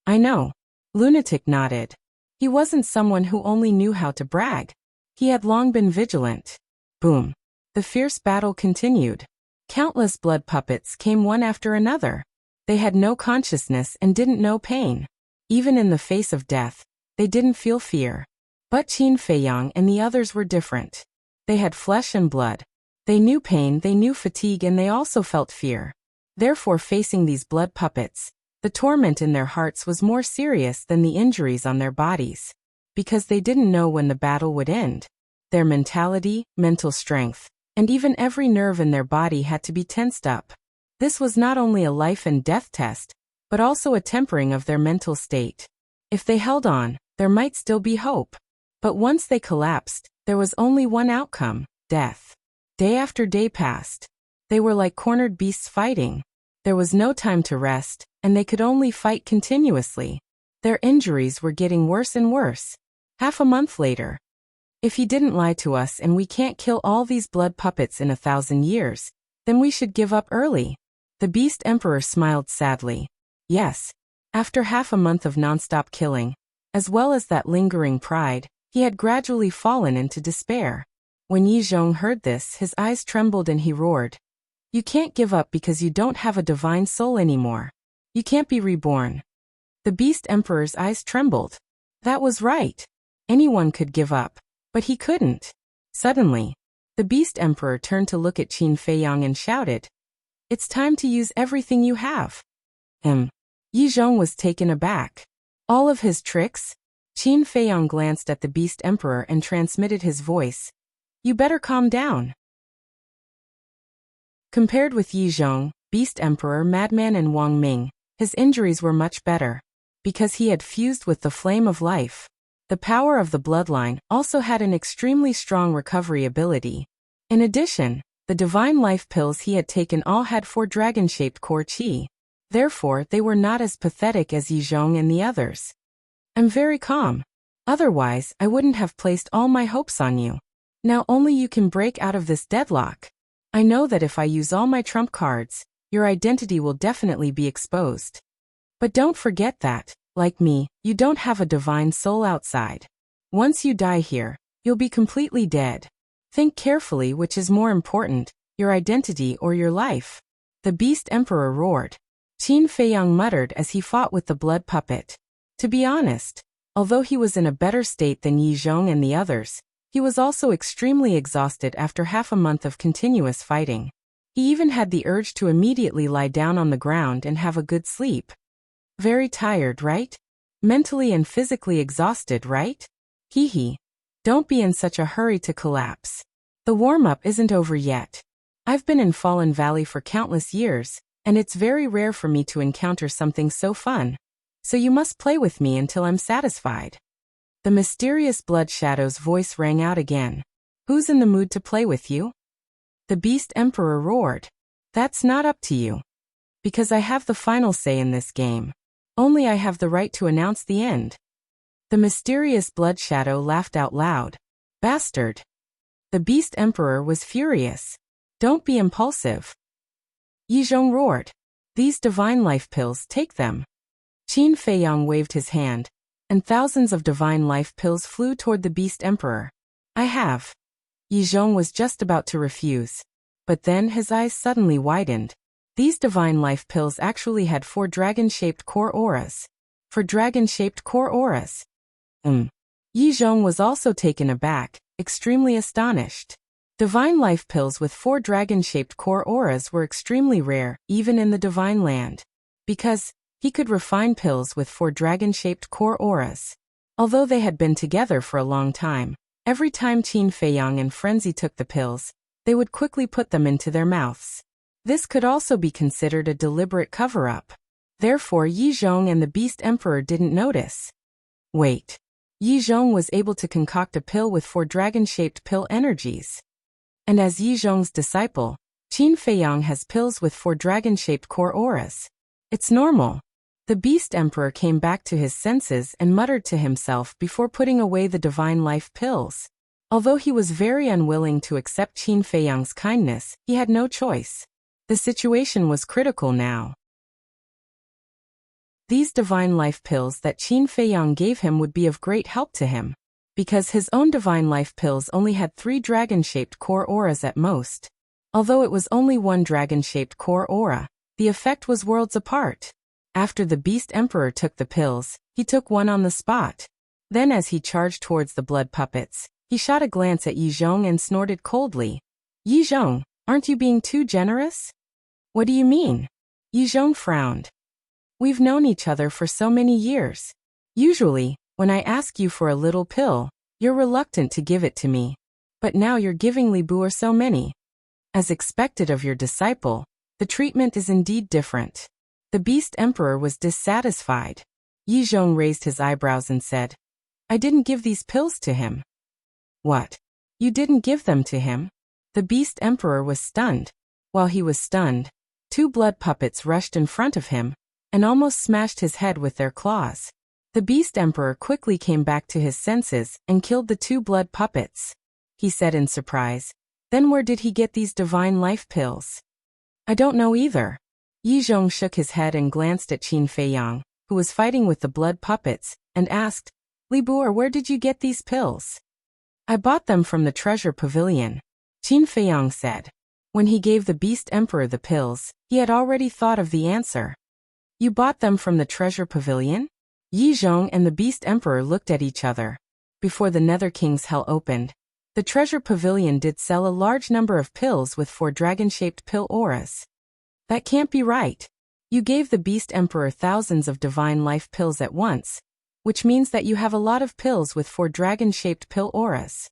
"I know." Lunatic nodded. He wasn't someone who only knew how to brag. He had long been vigilant. Boom. The fierce battle continued. Countless blood puppets came one after another. They had no consciousness and didn't know pain. Even in the face of death, they didn't feel fear. But Qin Feiyang and the others were different. They had flesh and blood. They knew pain, they knew fatigue, and they also felt fear. Therefore, facing these blood puppets, the torment in their hearts was more serious than the injuries on their bodies. Because they didn't know when the battle would end. Their mentality, mental strength, and even every nerve in their body had to be tensed up. This was not only a life and death test, but also a tempering of their mental state. If they held on, there might still be hope. But once they collapsed, there was only one outcome: death. Day after day passed. They were like cornered beasts fighting. There was no time to rest, and they could only fight continuously. Their injuries were getting worse and worse. Half a month later. If he didn't lie to us and we can't kill all these blood puppets in 1,000 years, then we should give up early. The Beast Emperor smiled sadly. Yes. After half a month of nonstop killing, as well as that lingering pride, he had gradually fallen into despair. When Yi Zhong heard this, his eyes trembled and he roared. You can't give up because you don't have a divine soul anymore. You can't be reborn. The Beast Emperor's eyes trembled. That was right. Anyone could give up, but he couldn't. Suddenly, the Beast Emperor turned to look at Qin Feiyang and shouted, "It's time to use everything you have." Yi Zhong was taken aback. All of his tricks? Qin Feiyang glanced at the Beast Emperor and transmitted his voice. You better calm down. Compared with Yi Zhong, Beast Emperor, Madman and Wang Ming, his injuries were much better. Because he had fused with the flame of life. The power of the bloodline also had an extremely strong recovery ability. In addition, the divine life pills he had taken all had 4 dragon-shaped core qi. Therefore, they were not as pathetic as Yi Zhong and the others. I'm very calm. Otherwise, I wouldn't have placed all my hopes on you. Now only you can break out of this deadlock. I know that if I use all my trump cards, your identity will definitely be exposed. But don't forget that, like me, you don't have a divine soul outside. Once you die here, you'll be completely dead. Think carefully which is more important, your identity or your life. The Beast Emperor roared. Qin Feiyang muttered as he fought with the blood puppet. To be honest, although he was in a better state than Yi Zhong and the others, he was also extremely exhausted after half a month of continuous fighting. He even had the urge to immediately lie down on the ground and have a good sleep. Very tired, right? Mentally and physically exhausted, right? Hee. Don't be in such a hurry to collapse. The warm-up isn't over yet. I've been in Fallen Valley for countless years, and it's very rare for me to encounter something so fun. So you must play with me until I'm satisfied. The mysterious blood shadow's voice rang out again. Who's in the mood to play with you? The Beast Emperor roared. That's not up to you. Because I have the final say in this game. Only I have the right to announce the end. The mysterious blood shadow laughed out loud. Bastard. The Beast Emperor was furious. Don't be impulsive. Yi Zhong roared. These divine life pills, take them. Qin Feiyang waved his hand, and thousands of divine life pills flew toward the Beast Emperor. I have. Yi Zhong was just about to refuse. But then his eyes suddenly widened. These divine life pills actually had 4 dragon-shaped core auras. 4 dragon-shaped core auras. Yi Zhong was also taken aback, extremely astonished. Divine life pills with 4 dragon-shaped core auras were extremely rare, even in the divine land. Because he could refine pills with 4 dragon-shaped core auras. Although they had been together for a long time, every time Qin Feiyang and Frenzy took the pills, they would quickly put them into their mouths. This could also be considered a deliberate cover-up. Therefore Yi Zhong and the Beast Emperor didn't notice. Wait. Yi Zhong was able to concoct a pill with 4 dragon-shaped pill energies. And as Yi Zhong's disciple, Qin Feiyang has pills with 4 dragon-shaped core auras. It's normal. The Beast Emperor came back to his senses and muttered to himself before putting away the divine life pills. Although he was very unwilling to accept Qin Feiyang's kindness, he had no choice. The situation was critical now. These divine life pills that Qin Feiyang gave him would be of great help to him, because his own divine life pills only had 3 dragon-shaped core auras at most. Although it was only 1 dragon-shaped core aura, the effect was worlds apart. After the Beast Emperor took the pills, he took one on the spot. Then as he charged towards the blood puppets, he shot a glance at Yi Zhong and snorted coldly. Yi Zhong, aren't you being too generous? What do you mean? Yi Zhong frowned. We've known each other for so many years. Usually, when I ask you for a little pill, you're reluctant to give it to me. But now you're giving Li Bu so many. As expected of your disciple, the treatment is indeed different. The Beast Emperor was dissatisfied. Yi Zhong raised his eyebrows and said, I didn't give these pills to him. What? You didn't give them to him? The Beast Emperor was stunned. While he was stunned, 2 blood puppets rushed in front of him and almost smashed his head with their claws. The Beast Emperor quickly came back to his senses and killed the 2 blood puppets. He said in surprise, Then where did he get these divine life pills? I don't know either. Yi Zhong shook his head and glanced at Qin Feiyang, who was fighting with the blood puppets, and asked, Li Bu, where did you get these pills? I bought them from the treasure pavilion, Qin Feiyang said. When he gave the Beast Emperor the pills, he had already thought of the answer. You bought them from the treasure pavilion? Yi Zhong and the Beast Emperor looked at each other. Before the Nether King's hell opened, the treasure pavilion did sell a large number of pills with 4 dragon-shaped pill auras. That can't be right. You gave the Beast Emperor thousands of divine life pills at once, which means that you have a lot of pills with 4 dragon-shaped pill auras.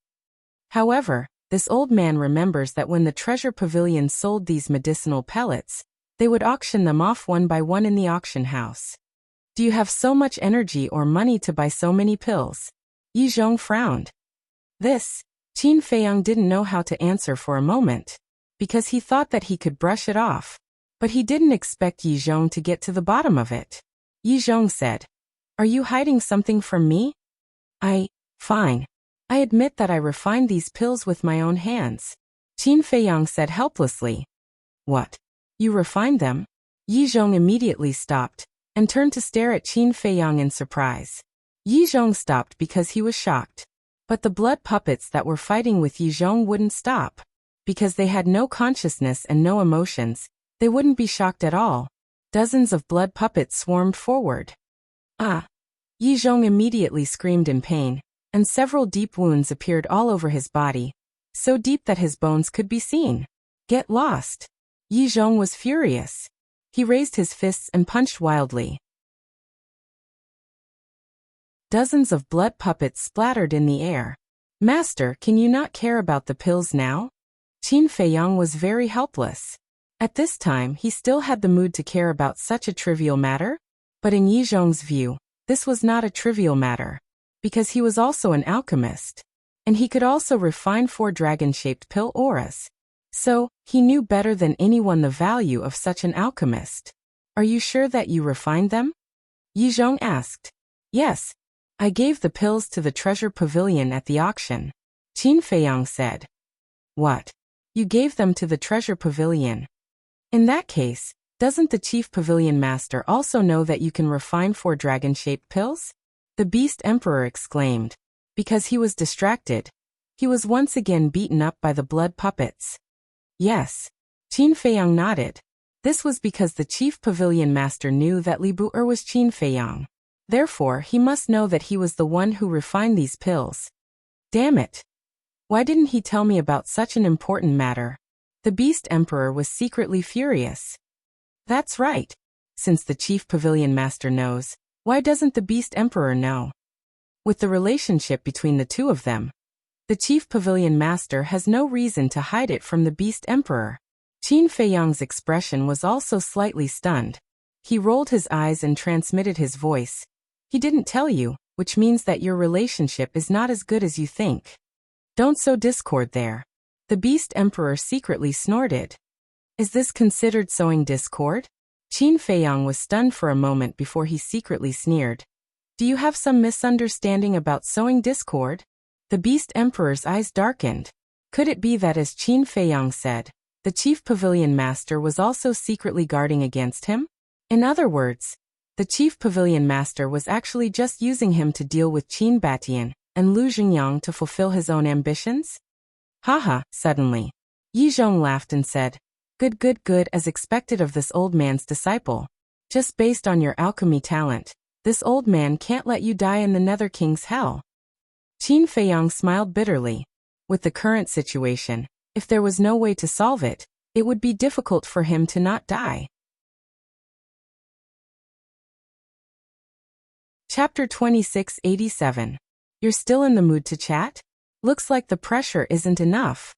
However, this old man remembers that when the treasure pavilion sold these medicinal pellets, they would auction them off one by one in the auction house. Do you have so much energy or money to buy so many pills? Yi Zhong frowned. This, Qin Feiyang didn't know how to answer for a moment, because he thought that he could brush it off. But he didn't expect Yi Zhong to get to the bottom of it. Yi Zhong said, Are you hiding something from me? Fine. I admit that I refined these pills with my own hands. Qin Feiyang said helplessly. What? You refined them? Yi Zhong immediately stopped and turned to stare at Qin Feiyang in surprise. Yi Zhong stopped because he was shocked. But the blood puppets that were fighting with Yi Zhong wouldn't stop. Because they had no consciousness and no emotions, they wouldn't be shocked at all. Dozens of blood puppets swarmed forward. Ah! Yi Zhong immediately screamed in pain, and several deep wounds appeared all over his body, so deep that his bones could be seen. Get lost! Yi Zhong was furious. He raised his fists and punched wildly. Dozens of blood puppets splattered in the air. Master, can you not care about the pills now? Qin Feiyang was very helpless. At this time he still had the mood to care about such a trivial matter, but in Yi Zhong's view, this was not a trivial matter, because he was also an alchemist, and he could also refine 4 dragon-shaped pill auras. So, he knew better than anyone the value of such an alchemist. Are you sure that you refined them? Yi Zhong asked. Yes. I gave the pills to the treasure pavilion at the auction, Qin Feiyang said. What? You gave them to the treasure pavilion? In that case, doesn't the chief pavilion master also know that you can refine 4 dragon-shaped pills? The Beast Emperor exclaimed. Because he was distracted. He was once again beaten up by the blood puppets. Yes. Qin Feiyang nodded. This was because the chief pavilion master knew that Li Bu'er was Qin Feiyang. Therefore, he must know that he was the one who refined these pills. Damn it. Why didn't he tell me about such an important matter? The Beast Emperor was secretly furious. That's right. Since the chief pavilion master knows, why doesn't the Beast Emperor know? With the relationship between the two of them, the chief pavilion master has no reason to hide it from the Beast Emperor. Qin Feiyang's expression was also slightly stunned. He rolled his eyes and transmitted his voice. He didn't tell you, which means that your relationship is not as good as you think. Don't sow discord there. The Beast Emperor secretly snorted. Is this considered sowing discord? Qin Feiyang was stunned for a moment before he secretly sneered. Do you have some misunderstanding about sowing discord? The Beast Emperor's eyes darkened. Could it be that, as Qin Feiyang said, the chief pavilion master was also secretly guarding against him? In other words, the chief pavilion master was actually just using him to deal with Qin Batian and Lu Xingyang to fulfill his own ambitions? Haha, suddenly. Yi Zhong laughed and said, Good, as expected of this old man's disciple. Just based on your alchemy talent, this old man can't let you die in the Nether King's hell. Qin Feiyang smiled bitterly. With the current situation, if there was no way to solve it, it would be difficult for him to not die. Chapter 2687. You're still in the mood to chat? Looks like the pressure isn't enough.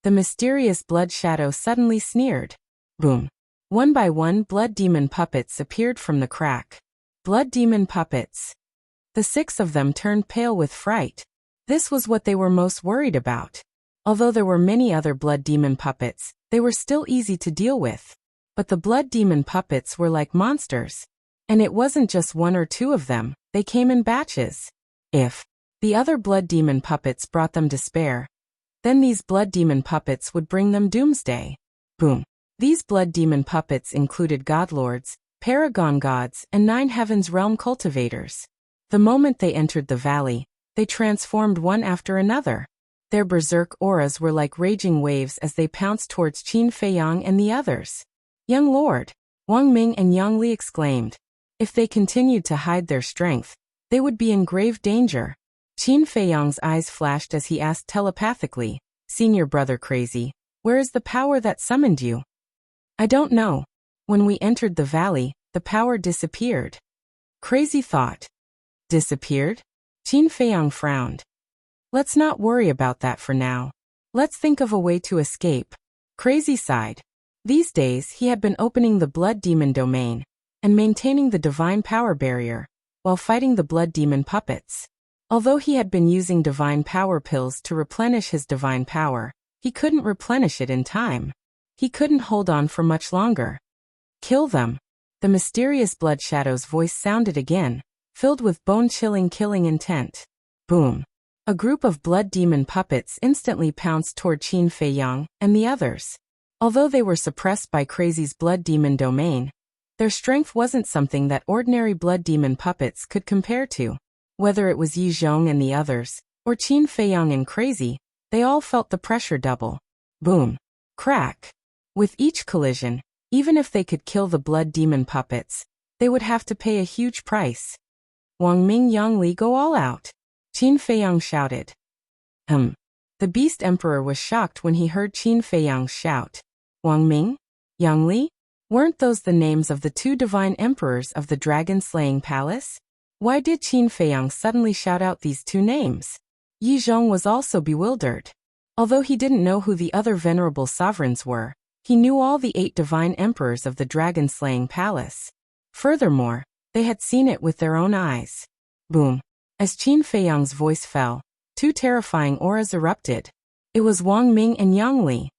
The mysterious blood shadow suddenly sneered. Boom. One by one, blood demon puppets appeared from the crack. Blood demon puppets. The 6 of them turned pale with fright. This was what they were most worried about. Although there were many other blood demon puppets, they were still easy to deal with. But the blood demon puppets were like monsters. And it wasn't just 1 or 2 of them, they came in batches. If the other blood demon puppets brought them despair, then these blood demon puppets would bring them doomsday. Boom. These blood demon puppets included godlords, paragon gods, and 9 heavens realm cultivators. The moment they entered the valley, they transformed one after another. Their berserk auras were like raging waves as they pounced towards Qin Feiyang and the others. Young Lord! Wang Ming and Yang Li exclaimed. If they continued to hide their strength, they would be in grave danger. Qin Feiyang's eyes flashed as he asked telepathically, Senior Brother Crazy, where is the power that summoned you? I don't know. When we entered the valley, the power disappeared. Crazy thought. Disappeared? Qin Feiyang frowned. Let's not worry about that for now. Let's think of a way to escape. Crazy sighed. These days he had been opening the blood demon domain and maintaining the divine power barrier while fighting the blood demon puppets. Although he had been using divine power pills to replenish his divine power, he couldn't replenish it in time. He couldn't hold on for much longer. Kill them. The mysterious blood shadow's voice sounded again, filled with bone-chilling killing intent. Boom. A group of blood demon puppets instantly pounced toward Qin Feiyang and the others. Although they were suppressed by Crazy's blood demon domain, their strength wasn't something that ordinary blood demon puppets could compare to. Whether it was Yi Zhong and the others, or Qin Feiyang and Crazy, they all felt the pressure double. Boom. Crack. With each collision, even if they could kill the blood demon puppets, they would have to pay a huge price. Wang Ming, Yang Li, go all out. Qin Feiyang shouted. The Beast Emperor was shocked when he heard Qin Feiyang shout. Wang Ming? Yang Li? Weren't those the names of the 2 divine emperors of the dragon-slaying palace? Why did Qin Feiyang suddenly shout out these 2 names? Yi Zhong was also bewildered. Although he didn't know who the other venerable sovereigns were, he knew all the 8 divine emperors of the dragon-slaying palace. Furthermore, they had seen it with their own eyes. Boom. As Qin Feiyang's voice fell, 2 terrifying auras erupted. It was Wang Ming and Yang Li.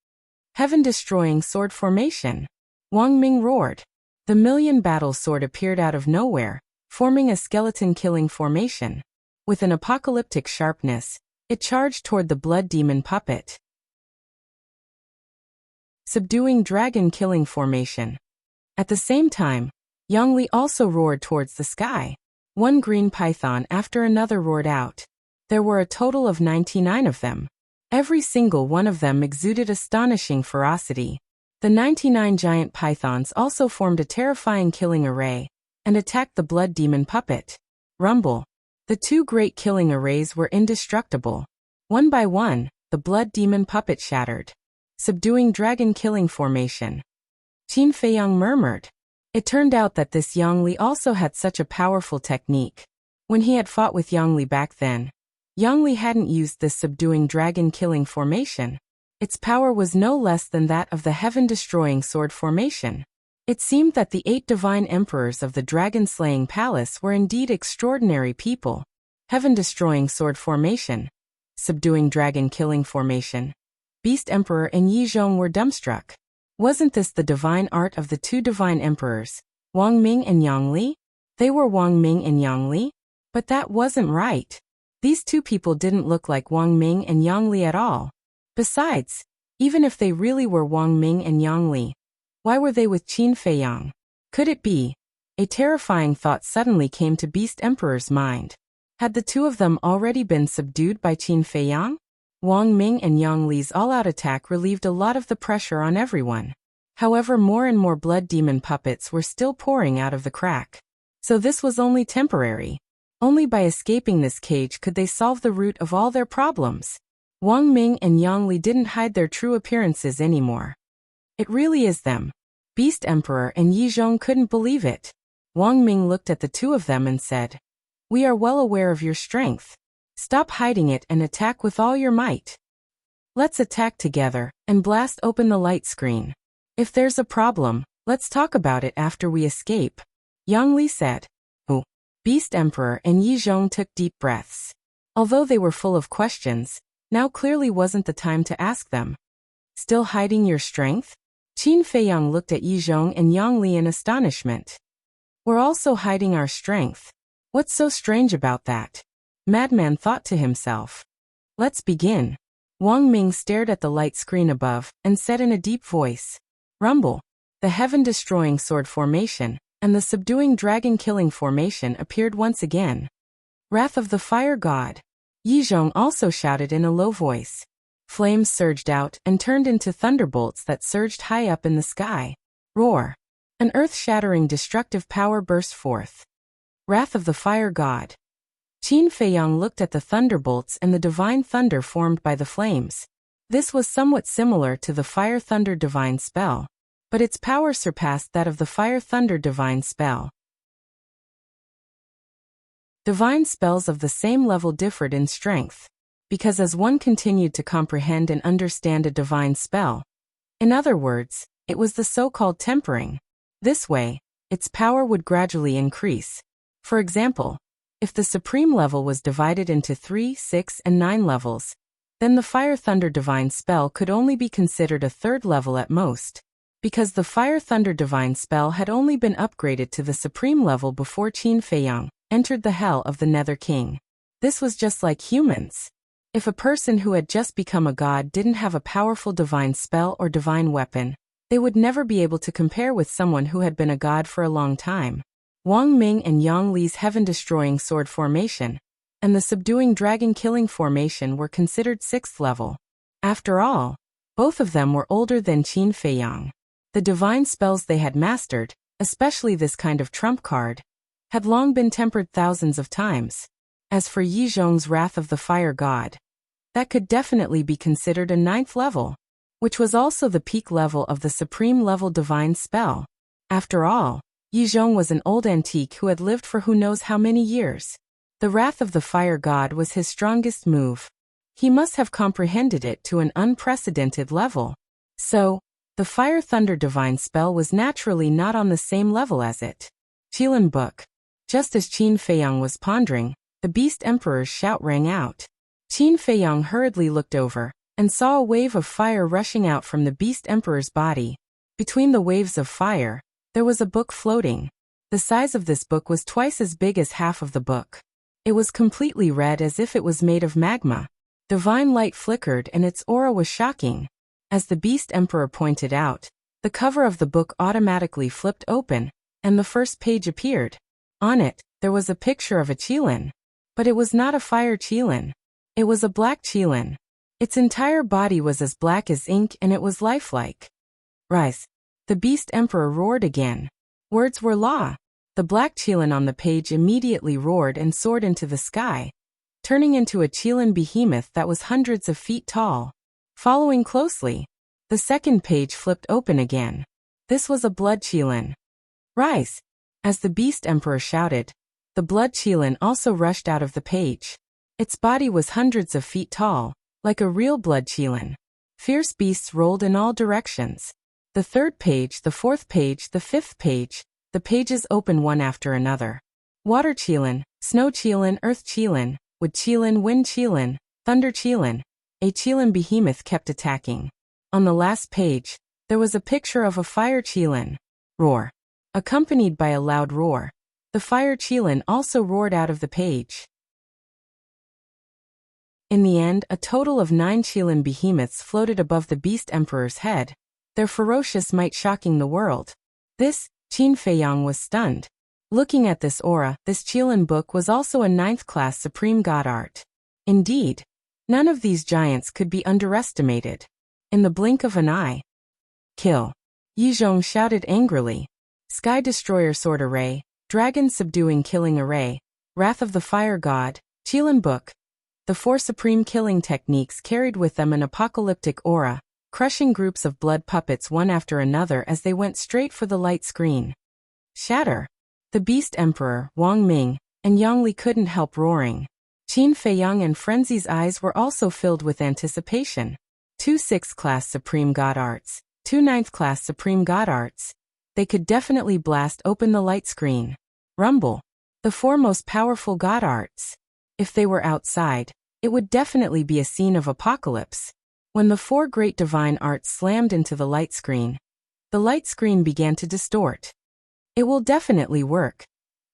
Heaven-destroying sword formation. Wang Ming roared. The million battle sword appeared out of nowhere, forming a skeleton-killing formation. With an apocalyptic sharpness, it charged toward the blood demon puppet. Subduing dragon-killing formation. At the same time, Yang Li also roared towards the sky. One green python after another roared out. There were a total of 99 of them. Every single one of them exuded astonishing ferocity. The 99 giant pythons also formed a terrifying killing array and attacked the blood demon puppet. Rumble. The two great killing arrays were indestructible. One by one, the blood demon puppet shattered. Subduing dragon killing formation. Qin Feiyang murmured. It turned out that this Yang Li also had such a powerful technique. When he had fought with Yang Li back then, Yang Li hadn't used this subduing dragon killing formation. Its power was no less than that of the heaven-destroying sword formation. It seemed that the 8 divine emperors of the dragon-slaying palace were indeed extraordinary people. Heaven-destroying sword formation. Subduing dragon killing formation. Beast Emperor and Yi Zhong were dumbstruck. Wasn't this the divine art of the 2 divine emperors, Wang Ming and Yang Li? They were Wang Ming and Yang Li? But that wasn't right. These 2 people didn't look like Wang Ming and Yang Li at all. Besides, even if they really were Wang Ming and Yang Li, why were they with Qin Feiyang? Could it be? A terrifying thought suddenly came to Beast Emperor's mind. Had the 2 of them already been subdued by Qin Feiyang? Wang Ming and Yang Li's all-out attack relieved a lot of the pressure on everyone. However, more and more blood demon puppets were still pouring out of the crack. So this was only temporary. Only by escaping this cage could they solve the root of all their problems. Wang Ming and Yang Li didn't hide their true appearances anymore. It really is them. Beast Emperor and Yi Zhong couldn't believe it. Wang Ming looked at the 2 of them and said, "We are well aware of your strength. Stop hiding it and attack with all your might. Let's attack together and blast open the light screen. If there's a problem, let's talk about it after we escape," Yang Li said. Oh. Beast Emperor and Yi Zhong took deep breaths. Although they were full of questions, now clearly wasn't the time to ask them. Still hiding your strength? Qin Feiyang looked at Yi Zhong and Yang Li in astonishment. We're also hiding our strength. What's so strange about that? Madman thought to himself. Let's begin. Wang Ming stared at the light screen above and said in a deep voice, "Rumble." The heaven-destroying sword formation and the subduing dragon-killing formation appeared once again. Wrath of the Fire God. Yi Zhong also shouted in a low voice. Flames surged out and turned into thunderbolts that surged high up in the sky. Roar. An earth-shattering destructive power burst forth. Wrath of the Fire God. Qin Feiyang looked at the thunderbolts and the divine thunder formed by the flames. This was somewhat similar to the Fire Thunder Divine Spell, but its power surpassed that of the Fire Thunder Divine Spell. Divine spells of the same level differed in strength, because as one continued to comprehend and understand a divine spell, in other words, it was the so-called tempering. This way, its power would gradually increase. For example, if the supreme level was divided into 3, 6, and 9 levels, then the Fire Thunder Divine Spell could only be considered a 3rd level at most, because the Fire Thunder Divine Spell had only been upgraded to the supreme level before Qin Feiyang entered the Hell of the Nether King. This was just like humans. If a person who had just become a god didn't have a powerful divine spell or divine weapon, they would never be able to compare with someone who had been a god for a long time. Wang Ming and Yang Li's heaven-destroying sword formation and the subduing dragon-killing formation were considered 6th level. After all, both of them were older than Qin Feiyang. The divine spells they had mastered, especially this kind of trump card, had long been tempered thousands of times. As for Yi Zhong's Wrath of the Fire God, that could definitely be considered a 9th level, which was also the peak level of the supreme level divine spell. After all, Yi Zhong was an old antique who had lived for who knows how many years. The Wrath of the Fire God was his strongest move. He must have comprehended it to an unprecedented level. So, the Fire Thunder Divine Spell was naturally not on the same level as it. Qilin Book. Just as Qin Feiyang was pondering, the Beast Emperor's shout rang out. Qin Feiyang hurriedly looked over and saw a wave of fire rushing out from the Beast Emperor's body. Between the waves of fire, there was a book floating. The size of this book was twice as big as half of the book. It was completely red as if it was made of magma. Divine light flickered and its aura was shocking. As the Beast Emperor pointed out, the cover of the book automatically flipped open, and the first page appeared. On it, there was a picture of a Qilin. But it was not a fire Qilin. It was a black Qilin. Its entire body was as black as ink and it was lifelike. Rise! The Beast Emperor roared again. Words were law. The black Qilin on the page immediately roared and soared into the sky, turning into a Qilin behemoth that was hundreds of feet tall. Following closely, the second page flipped open again. This was a blood Qilin. Rise! As the Beast Emperor shouted, the blood Qilin also rushed out of the page. Its body was hundreds of feet tall, like a real blood Qilin. Fierce beasts rolled in all directions. The third page, the fourth page, the fifth page, the pages open one after another. Water Qilin, Snow Qilin, Earth Qilin, Wood Qilin, Wind Qilin, Thunder Qilin. A Qilin behemoth kept attacking. On the last page, there was a picture of a fire Qilin. Roar. Accompanied by a loud roar, the fire Qilin also roared out of the page. In the end, a total of 9 Qilin behemoths floated above the Beast Emperor's head, their ferocious might shocking the world. This, Qin Feiyang was stunned. Looking at this aura, this Qilin book was also a 9th-class supreme god art. Indeed, none of these giants could be underestimated. In the blink of an eye. Kill! Yizhong shouted angrily. Sky Destroyer Sword Array, Dragon Subduing Killing Array, Wrath of the Fire God, Qilin Book. The 4 supreme killing techniques carried with them an apocalyptic aura, crushing groups of blood puppets one after another as they went straight for the light screen. Shatter! The Beast Emperor, Wang Ming, and Yang Li couldn't help roaring. Qin Feiyang and Frenzy's eyes were also filled with anticipation. 2 6th-class supreme god arts, 2 9th-class supreme god arts. They could definitely blast open the light screen. Rumble! The 4 most powerful god arts. If they were outside, it would definitely be a scene of apocalypse. When the 4 great divine arts slammed into the light screen began to distort. It will definitely work.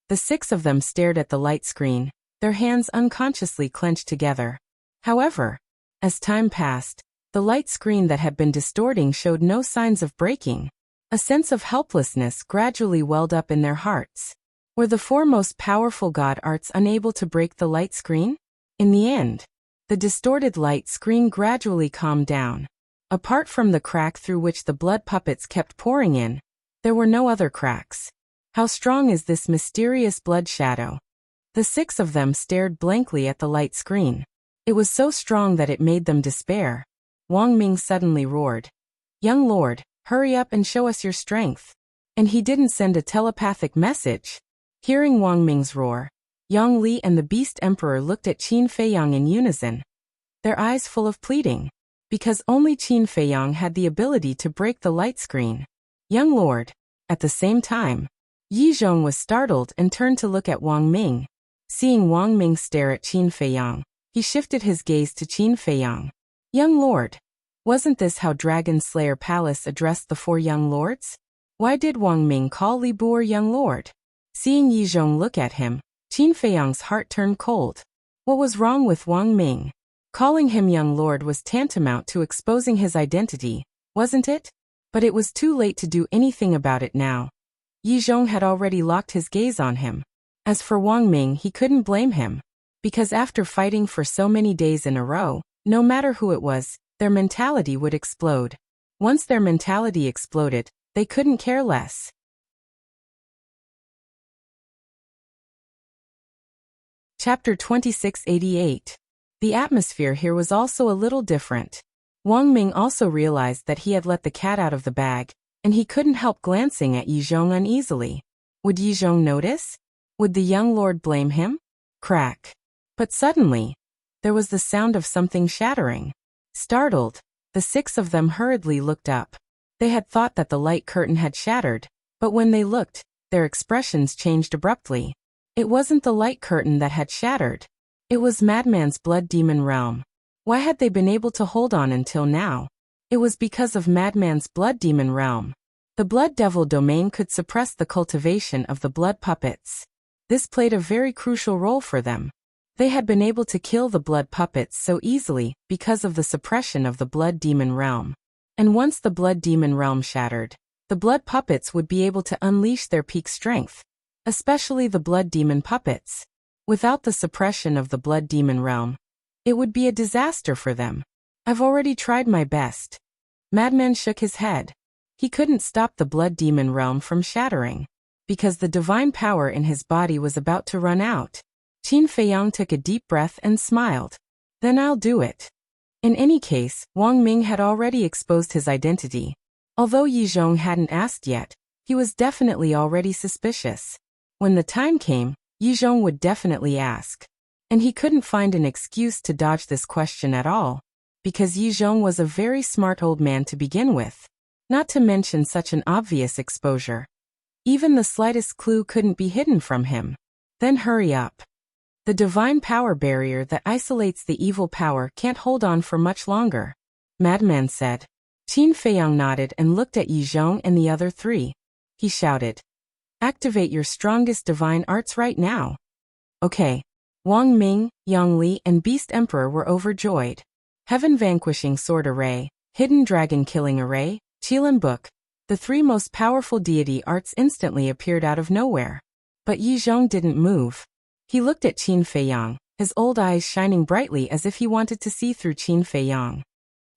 The 6 of them stared at the light screen, their hands unconsciously clenched together. However, as time passed, the light screen that had been distorting showed no signs of breaking. A sense of helplessness gradually welled up in their hearts. Were the 4 most powerful god arts unable to break the light screen? In the end, the distorted light screen gradually calmed down. Apart from the crack through which the blood puppets kept pouring in, there were no other cracks. How strong is this mysterious blood shadow? The 6 of them stared blankly at the light screen. It was so strong that it made them despair. Wang Ming suddenly roared. Young Lord, hurry up and show us your strength. And he didn't send a telepathic message. Hearing Wang Ming's roar, Yang Li and the Beast Emperor looked at Qin Feiyang in unison, their eyes full of pleading, because only Qin Feiyang had the ability to break the light screen. Young Lord. At the same time, Yizhong was startled and turned to look at Wang Ming. Seeing Wang Ming stare at Qin Feiyang, he shifted his gaze to Qin Feiyang. Young Lord. Wasn't this how Dragon Slayer Palace addressed the 4 young lords? Why did Wang Ming call Li Buer young lord? Seeing Yizhong look at him, Qin Feiyang's heart turned cold. What was wrong with Wang Ming? Calling him young lord was tantamount to exposing his identity, wasn't it? But it was too late to do anything about it now. Yizhong had already locked his gaze on him. As for Wang Ming, he couldn't blame him. Because after fighting for so many days in a row, no matter who it was, their mentality would explode. Once their mentality exploded, they couldn't care less. Chapter 2688. The atmosphere here was also a little different. Wang Ming also realized that he had let the cat out of the bag, and he couldn't help glancing at Yizhong uneasily. Would Yizhong notice? Would the young lord blame him? Crack. But suddenly, there was the sound of something shattering. Startled, the 6 of them hurriedly looked up. They had thought that the light curtain had shattered, but when they looked, their expressions changed abruptly. It wasn't the light curtain that had shattered. It was Madman's blood demon realm. Why had they been able to hold on until now? It was because of Madman's blood demon realm. The blood devil domain could suppress the cultivation of the blood puppets. This played a very crucial role for them. They had been able to kill the blood puppets so easily because of the suppression of the blood demon realm. And once the blood demon realm shattered, the blood puppets would be able to unleash their peak strength, especially the blood demon puppets. Without the suppression of the blood demon realm, it would be a disaster for them. I've already tried my best. Madman shook his head. He couldn't stop the blood demon realm from shattering, because the divine power in his body was about to run out. Qin Feiyang took a deep breath and smiled. Then I'll do it. In any case, Wang Ming had already exposed his identity. Although Yi Zhong hadn't asked yet, he was definitely already suspicious. When the time came, Yi Zhong would definitely ask. And he couldn't find an excuse to dodge this question at all, because Yi Zhong was a very smart old man to begin with, not to mention such an obvious exposure. Even the slightest clue couldn't be hidden from him. Then hurry up. The divine power barrier that isolates the evil power can't hold on for much longer, Madman said. Qin Feiyang nodded and looked at Yi Zhong and the other three. He shouted, "Activate your strongest divine arts right now." Okay. Wang Ming, Yang Li, and Beast Emperor were overjoyed. Heaven Vanquishing Sword Array, Hidden Dragon Killing Array, Qilin Book. The three most powerful deity arts instantly appeared out of nowhere. But Yi Zhong didn't move. He looked at Qin Feiyang, his old eyes shining brightly as if he wanted to see through Qin Feiyang.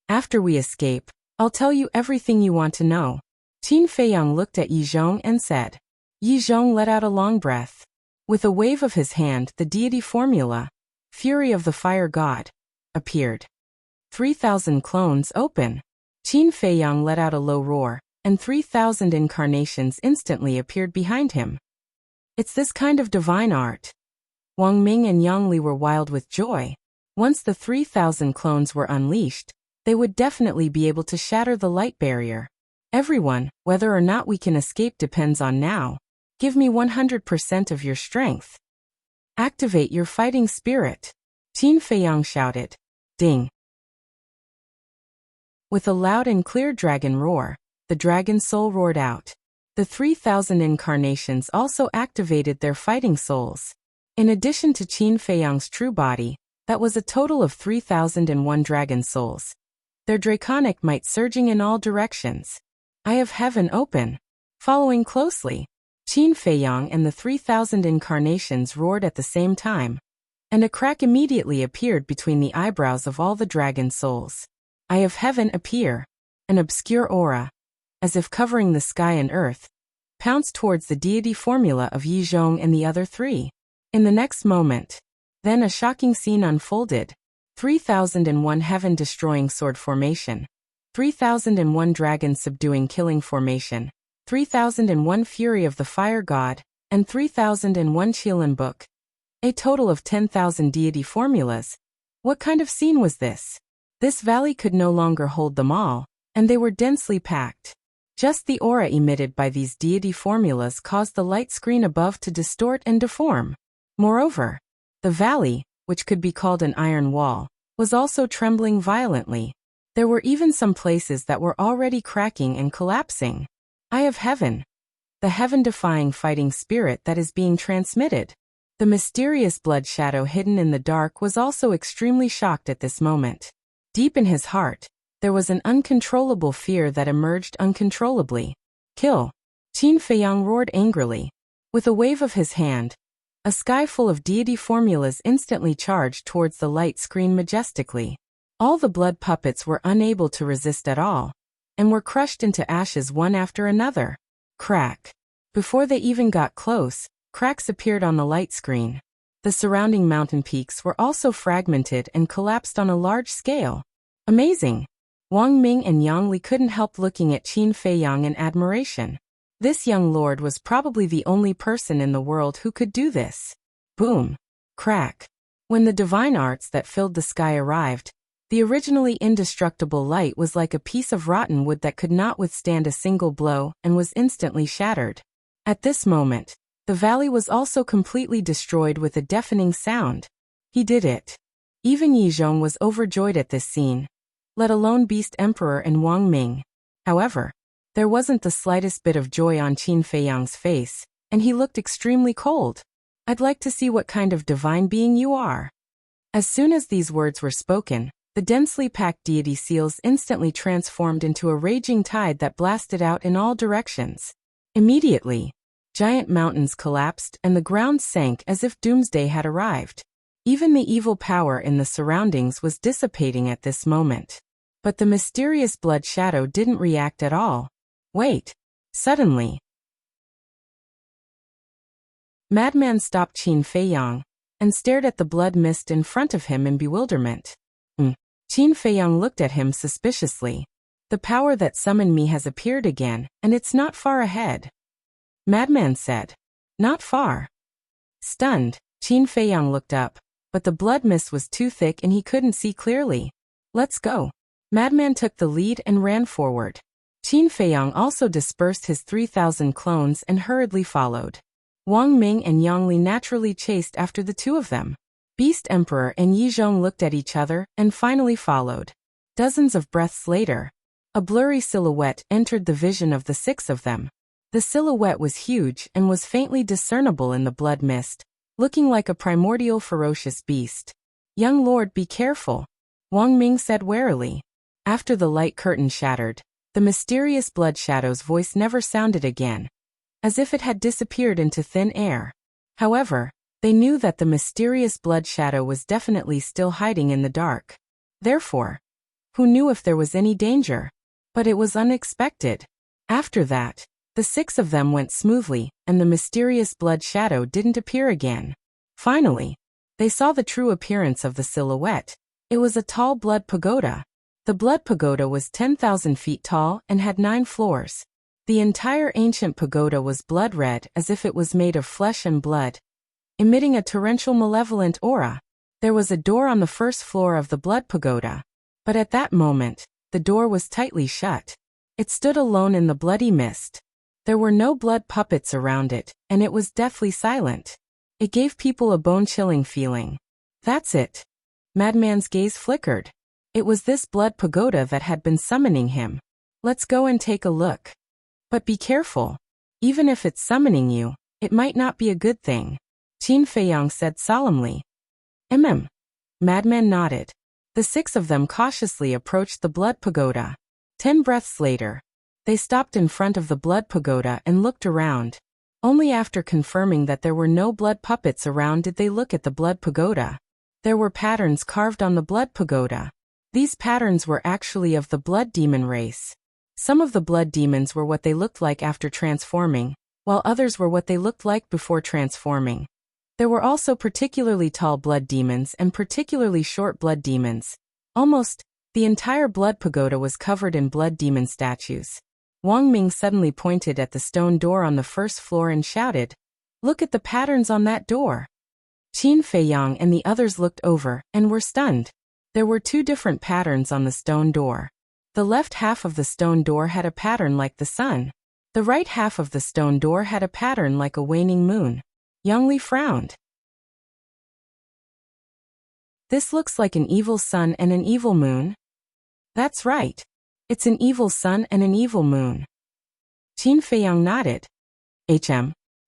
After we escape, I'll tell you everything you want to know. Qin Feiyang looked at Yi Zhong and said. Yi Zhong let out a long breath. With a wave of his hand, the deity formula, Fury of the Fire God, appeared. 3,000 clones open. Qin Feiyang let out a low roar, and 3,000 incarnations instantly appeared behind him. It's this kind of divine art. Wang Ming and Yang Li were wild with joy. Once the 3,000 clones were unleashed, they would definitely be able to shatter the light barrier. Everyone, whether or not we can escape depends on now. Give me 100% of your strength. Activate your fighting spirit. Qin Feiyang shouted. Ding. With a loud and clear dragon roar, the dragon soul roared out. The 3,000 incarnations also activated their fighting souls. In addition to Qin Feiyang's true body, that was a total of 3,001 dragon souls. Their draconic might surging in all directions. Eye of Heaven open. Following closely, Qin Feiyang and the 3,000 incarnations roared at the same time, and a crack immediately appeared between the eyebrows of all the dragon souls. Eye of Heaven appear. An obscure aura, as if covering the sky and earth, pounced towards the deity formula of Yi Zhong and the other three. In the next moment, then a shocking scene unfolded. 3,001 heaven-destroying sword formation, 3,001 dragon subduing killing formation, 3,001 fury of the fire god, and 3,001 Qilin book. A total of 10,000 deity formulas. What kind of scene was this? This valley could no longer hold them all, and they were densely packed. Just the aura emitted by these deity formulas caused the light screen above to distort and deform. Moreover, the valley, which could be called an iron wall, was also trembling violently. There were even some places that were already cracking and collapsing. Eye of Heaven. The heaven-defying fighting spirit that is being transmitted. The mysterious blood shadow hidden in the dark was also extremely shocked at this moment. Deep in his heart, there was an uncontrollable fear that emerged uncontrollably. Kill. Qin Feiyang roared angrily. With a wave of his hand, a sky full of deity formulas instantly charged towards the light screen majestically. All the blood puppets were unable to resist at all, and were crushed into ashes one after another. Crack. Before they even got close, cracks appeared on the light screen. The surrounding mountain peaks were also fragmented and collapsed on a large scale. Amazing. Wang Ming and Yang Li couldn't help looking at Qin Feiyang in admiration. This young lord was probably the only person in the world who could do this. Boom. Crack. When the divine arts that filled the sky arrived, the originally indestructible light was like a piece of rotten wood that could not withstand a single blow and was instantly shattered. At this moment, the valley was also completely destroyed with a deafening sound. He did it. Even Yi Zhong was overjoyed at this scene, let alone Beast Emperor and Wang Ming. However, there wasn't the slightest bit of joy on Qin Feiyang's face, and he looked extremely cold. I'd like to see what kind of divine being you are. As soon as these words were spoken, the densely packed deity seals instantly transformed into a raging tide that blasted out in all directions. Immediately, giant mountains collapsed and the ground sank as if doomsday had arrived. Even the evil power in the surroundings was dissipating at this moment. But the mysterious blood shadow didn't react at all. Wait. Suddenly, Madman stopped Qin Feiyang and stared at the blood mist in front of him in bewilderment. Qin Feiyang looked at him suspiciously. The power that summoned me has appeared again, and it's not far ahead. Madman said. Not far. Stunned, Qin Feiyang looked up, but the blood mist was too thick and he couldn't see clearly. Let's go. Madman took the lead and ran forward. Qin Feiyang also dispersed his 3,000 clones and hurriedly followed. Wang Ming and Yang Li naturally chased after the two of them. Beast Emperor and Yi Zhong looked at each other and finally followed. Dozens of breaths later, a blurry silhouette entered the vision of the six of them. The silhouette was huge and was faintly discernible in the blood mist, looking like a primordial ferocious beast. Young lord, be careful, Wang Ming said warily. After the light curtain shattered, the mysterious blood shadow's voice never sounded again, as if it had disappeared into thin air. However, they knew that the mysterious blood shadow was definitely still hiding in the dark. Therefore, who knew if there was any danger? But it was unexpected. After that, the six of them went smoothly, and the mysterious blood shadow didn't appear again. Finally, they saw the true appearance of the silhouette. It was a tall blood pagoda. The blood pagoda was 10,000 feet tall and had 9 floors. The entire ancient pagoda was blood red as if it was made of flesh and blood, emitting a torrential malevolent aura. There was a door on the first floor of the blood pagoda, but at that moment, the door was tightly shut. It stood alone in the bloody mist. There were no blood puppets around it, and it was deathly silent. It gave people a bone-chilling feeling. That's it. Madman's gaze flickered. It was this blood pagoda that had been summoning him. Let's go and take a look. But be careful. Even if it's summoning you, it might not be a good thing, Qin Feiyang said solemnly. Madman nodded. The six of them cautiously approached the blood pagoda. 10 breaths later, they stopped in front of the blood pagoda and looked around. Only after confirming that there were no blood puppets around did they look at the blood pagoda. There were patterns carved on the blood pagoda. These patterns were actually of the blood demon race. Some of the blood demons were what they looked like after transforming, while others were what they looked like before transforming. There were also particularly tall blood demons and particularly short blood demons. Almost, the entire blood pagoda was covered in blood demon statues. Wang Ming suddenly pointed at the stone door on the first floor and shouted, "Look at the patterns on that door." Qin Feiyang and the others looked over and were stunned. There were 2 different patterns on the stone door. The left half of the stone door had a pattern like the sun. The right half of the stone door had a pattern like a waning moon. Yang Li frowned. This looks like an evil sun and an evil moon. That's right. It's an evil sun and an evil moon. Qin Feiyang nodded.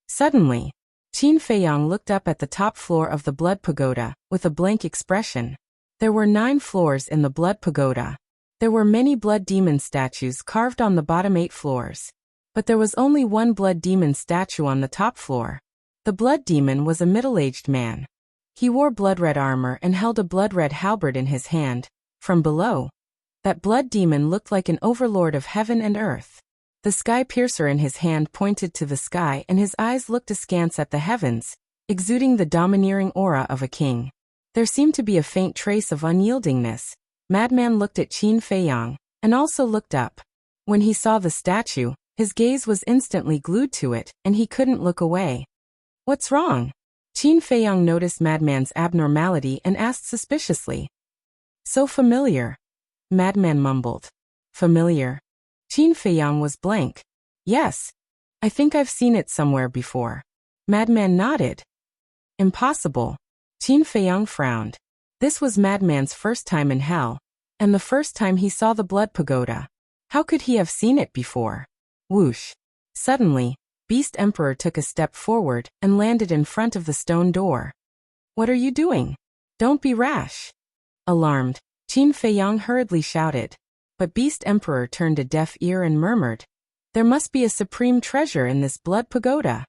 Suddenly, Qin Feiyang looked up at the top floor of the blood pagoda, with a blank expression. There were 9 floors in the blood pagoda. There were many blood demon statues carved on the bottom 8 floors. But there was only one blood demon statue on the top floor. The blood demon was a middle-aged man. He wore blood-red armor and held a blood-red halberd in his hand. From below, that blood demon looked like an overlord of heaven and earth. The sky piercer in his hand pointed to the sky and his eyes looked askance at the heavens, exuding the domineering aura of a king. There seemed to be a faint trace of unyieldingness. Madman looked at Qin Feiyang, and also looked up. When he saw the statue, his gaze was instantly glued to it, and he couldn't look away. What's wrong? Qin Feiyang noticed Madman's abnormality and asked suspiciously. So familiar. Madman mumbled. Familiar? Qin Feiyang was blank. Yes. I think I've seen it somewhere before. Madman nodded. Impossible. Qin Feiyang frowned. This was Madman's first time in hell, and the first time he saw the blood pagoda. How could he have seen it before? Whoosh. Suddenly, Beast Emperor took a step forward and landed in front of the stone door. What are you doing? Don't be rash. Alarmed, Qin Feiyang hurriedly shouted. But Beast Emperor turned a deaf ear and murmured, "There must be a supreme treasure in this blood pagoda."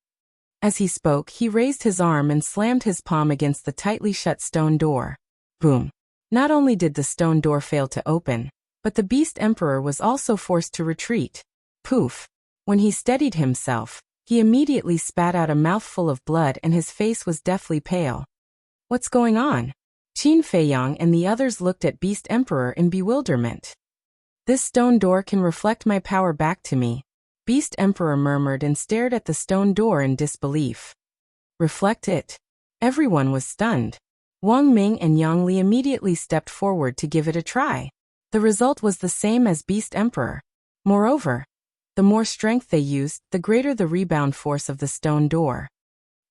As he spoke, he raised his arm and slammed his palm against the tightly shut stone door. Boom. Not only did the stone door fail to open, but the Beast Emperor was also forced to retreat. Poof. When he steadied himself, he immediately spat out a mouthful of blood and his face was deathly pale. What's going on? Qin Feiyang and the others looked at Beast Emperor in bewilderment. This stone door can reflect my power back to me, Beast Emperor murmured and stared at the stone door in disbelief. Reflect it? Everyone was stunned. Wang Ming and Yang Li immediately stepped forward to give it a try. The result was the same as Beast Emperor. Moreover, the more strength they used, the greater the rebound force of the stone door.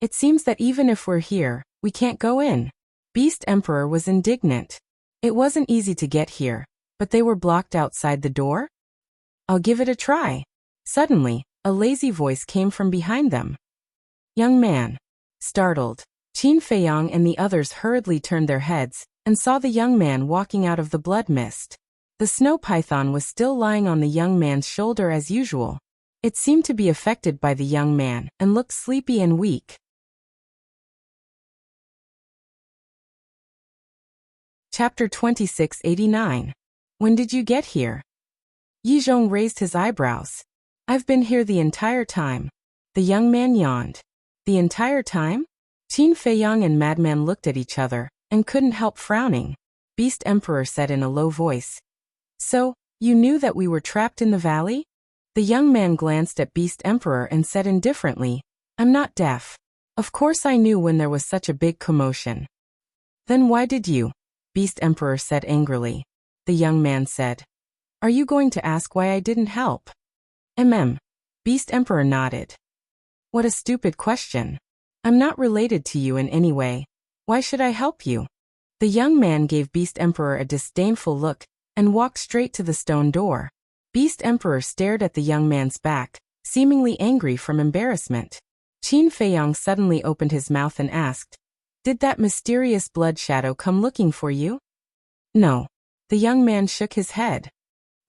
It seems that even if we're here, we can't go in. Beast Emperor was indignant. It wasn't easy to get here, but they were blocked outside the door? I'll give it a try. Suddenly, a lazy voice came from behind them. Young man. Startled, Qin Feiyang and the others hurriedly turned their heads and saw the young man walking out of the blood mist. The snow python was still lying on the young man's shoulder as usual. It seemed to be affected by the young man and looked sleepy and weak. Chapter 2689. When did you get here? Yizhong raised his eyebrows. I've been here the entire time. The young man yawned. The entire time? Qin Feiyang and Madman looked at each other and couldn't help frowning. Beast Emperor said in a low voice. So, you knew that we were trapped in the valley? The young man glanced at Beast Emperor and said indifferently, I'm not deaf. Of course I knew when there was such a big commotion. Then why did you? Beast Emperor said angrily. The young man said. Are you going to ask why I didn't help? Beast Emperor nodded. What a stupid question. I'm not related to you in any way. Why should I help you? The young man gave Beast Emperor a disdainful look and walked straight to the stone door. Beast Emperor stared at the young man's back, seemingly angry from embarrassment. Qin Feiyang suddenly opened his mouth and asked, Did that mysterious blood shadow come looking for you? No. The young man shook his head.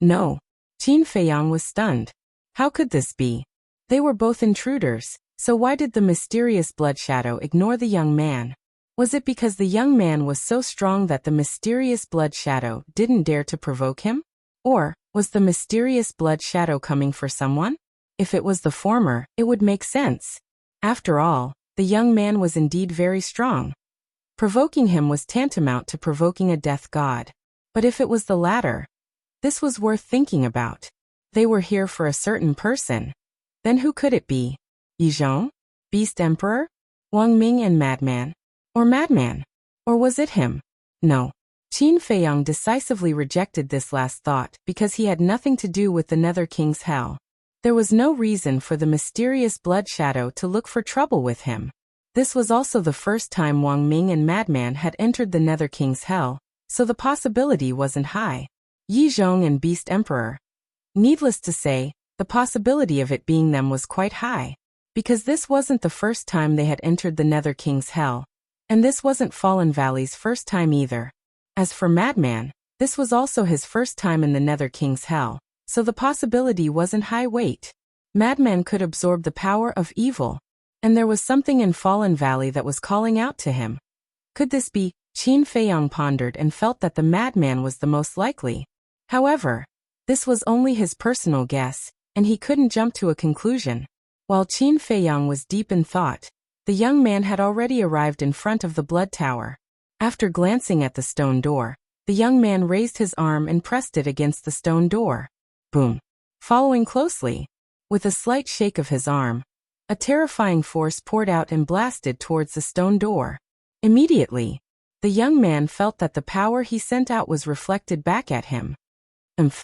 No. Qin Feiyang was stunned. How could this be? They were both intruders, so why did the mysterious blood shadow ignore the young man? Was it because the young man was so strong that the mysterious blood shadow didn't dare to provoke him? Or, was the mysterious blood shadow coming for someone? If it was the former, it would make sense. After all, the young man was indeed very strong. Provoking him was tantamount to provoking a death god. But if it was the latter, this was worth thinking about. They were here for a certain person. Then who could it be? Yizhong? Beast Emperor? Wang Ming and Madman? Or Madman? Or was it him? No. Qin Feiyang decisively rejected this last thought because he had nothing to do with the Nether King's hell. There was no reason for the mysterious blood shadow to look for trouble with him. This was also the first time Wang Ming and Madman had entered the Nether King's hell, so the possibility wasn't high. Yizhong and Beast Emperor. Needless to say, the possibility of it being them was quite high, because this wasn't the first time they had entered the Nether King's hell, and this wasn't Fallen Valley's first time either. As for Madman, this was also his first time in the Nether King's hell, so the possibility wasn't high weight. Madman could absorb the power of evil, and there was something in Fallen Valley that was calling out to him. Could this be? Qin Feiyang pondered and felt that the Madman was the most likely. However, this was only his personal guess, and he couldn't jump to a conclusion. While Qin Feiyang was deep in thought, the young man had already arrived in front of the blood tower. After glancing at the stone door, the young man raised his arm and pressed it against the stone door. Boom. Following closely, with a slight shake of his arm, a terrifying force poured out and blasted towards the stone door. Immediately, the young man felt that the power he sent out was reflected back at him. Umph.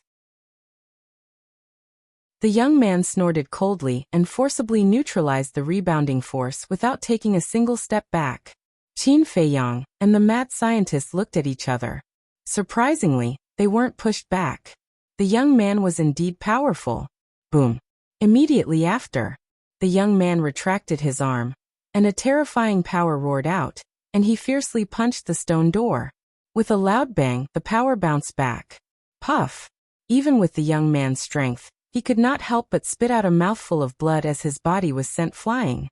The young man snorted coldly and forcibly neutralized the rebounding force without taking a single step back. Qin Feiyang and the mad scientist looked at each other. Surprisingly, they weren't pushed back. The young man was indeed powerful. Boom. Immediately after, the young man retracted his arm, and a terrifying power roared out, and he fiercely punched the stone door. With a loud bang, the power bounced back. Puff! Even with the young man's strength, he could not help but spit out a mouthful of blood as his body was sent flying.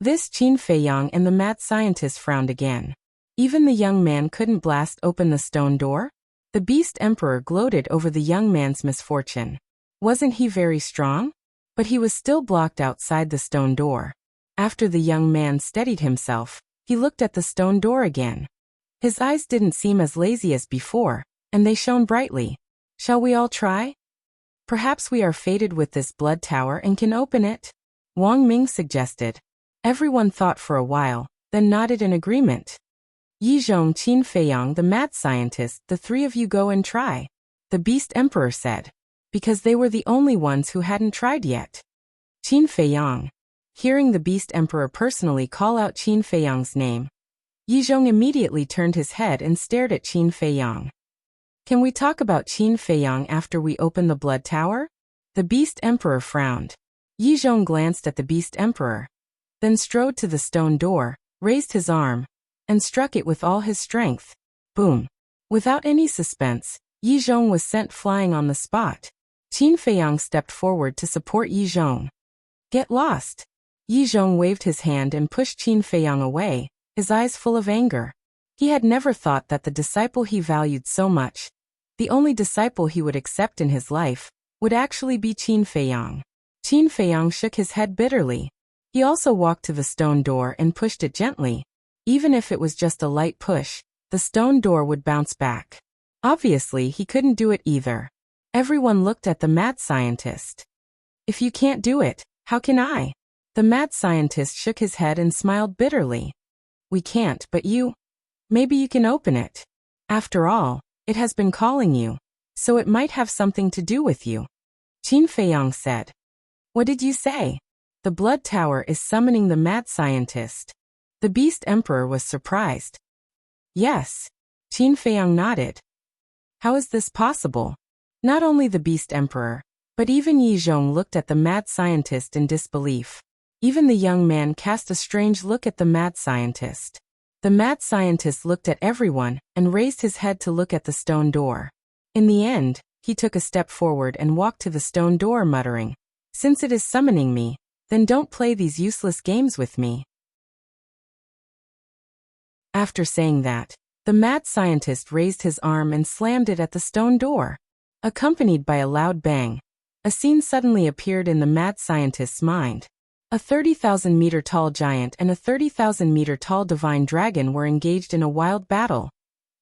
This Qin Feiyang and the mad scientist frowned again. Even the young man couldn't blast open the stone door? The Beast Emperor gloated over the young man's misfortune. Wasn't he very strong? But he was still blocked outside the stone door. After the young man steadied himself, he looked at the stone door again. His eyes didn't seem as lazy as before, and they shone brightly. Shall we all try? Perhaps we are fated with this blood tower and can open it? Wang Ming suggested. Everyone thought for a while, then nodded in agreement. Yizhong, Qin Feiyang, the mad scientist, the three of you go and try, the Beast Emperor said, because they were the only ones who hadn't tried yet. Qin Feiyang. Hearing the Beast Emperor personally call out Qin Feiyang's name, Yizhong immediately turned his head and stared at Qin Feiyang. Can we talk about Qin Feiyang after we open the blood tower? The Beast Emperor frowned. Yizhong glanced at the Beast Emperor, then strode to the stone door, raised his arm, and struck it with all his strength. Boom. Without any suspense, Yizhong was sent flying on the spot. Qin Feiyang stepped forward to support Yizhong. Get lost. Yizhong waved his hand and pushed Qin Feiyang away, his eyes full of anger. He had never thought that the disciple he valued so much, the only disciple he would accept in his life, would actually be Qin Feiyang. Qin Feiyang shook his head bitterly. He also walked to the stone door and pushed it gently. Even if it was just a light push, the stone door would bounce back. Obviously, he couldn't do it either. Everyone looked at the mad scientist. If you can't do it, how can I? The mad scientist shook his head and smiled bitterly. We can't, but you. Maybe you can open it. After all, it has been calling you, so it might have something to do with you. Qin Feiyang said. What did you say? The blood tower is summoning the mad scientist. The Beast Emperor was surprised. Yes. Qin Feiyang nodded. How is this possible? Not only the Beast Emperor, but even Yizhong looked at the mad scientist in disbelief. Even the young man cast a strange look at the mad scientist. The mad scientist looked at everyone and raised his head to look at the stone door. In the end, he took a step forward and walked to the stone door muttering, Since it is summoning me, then don't play these useless games with me. After saying that, the mad scientist raised his arm and slammed it at the stone door. Accompanied by a loud bang, a scene suddenly appeared in the mad scientist's mind. A 30,000-meter tall giant and a 30,000-meter tall divine dragon were engaged in a wild battle.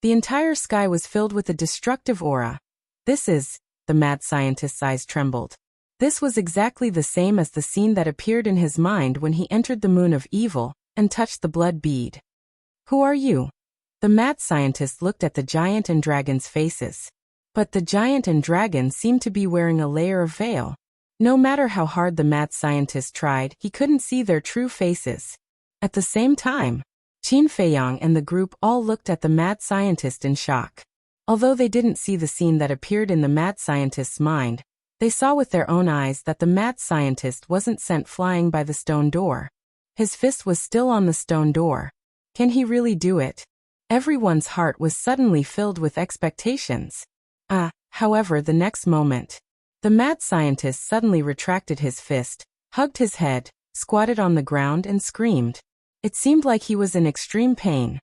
The entire sky was filled with a destructive aura. The mad scientist's eyes trembled. This was exactly the same as the scene that appeared in his mind when he entered the moon of evil and touched the blood bead. Who are you? The mad scientist looked at the giant and dragon's faces. But the giant and dragon seemed to be wearing a layer of veil. No matter how hard the mad scientist tried, he couldn't see their true faces. At the same time, Qin Feiyang and the group all looked at the mad scientist in shock. Although they didn't see the scene that appeared in the mad scientist's mind, they saw with their own eyes that the mad scientist wasn't sent flying by the stone door. His fist was still on the stone door. Can he really do it? Everyone's heart was suddenly filled with expectations. However, the next moment, the mad scientist suddenly retracted his fist, hugged his head, squatted on the ground and screamed. It seemed like he was in extreme pain.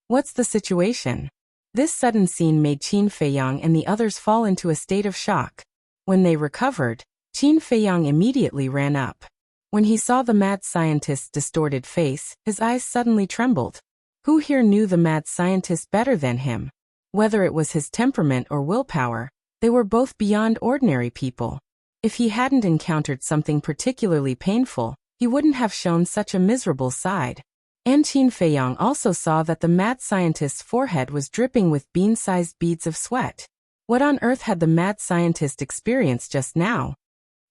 What's the situation? This sudden scene made Qin Feiyang and the others fall into a state of shock. When they recovered, Qin Feiyang immediately ran up. When he saw the mad scientist's distorted face, his eyes suddenly trembled. Who here knew the mad scientist better than him? Whether it was his temperament or willpower, they were both beyond ordinary people. If he hadn't encountered something particularly painful, he wouldn't have shown such a miserable side. And Qin Feiyang also saw that the mad scientist's forehead was dripping with bean-sized beads of sweat. What on earth had the mad scientist experienced just now?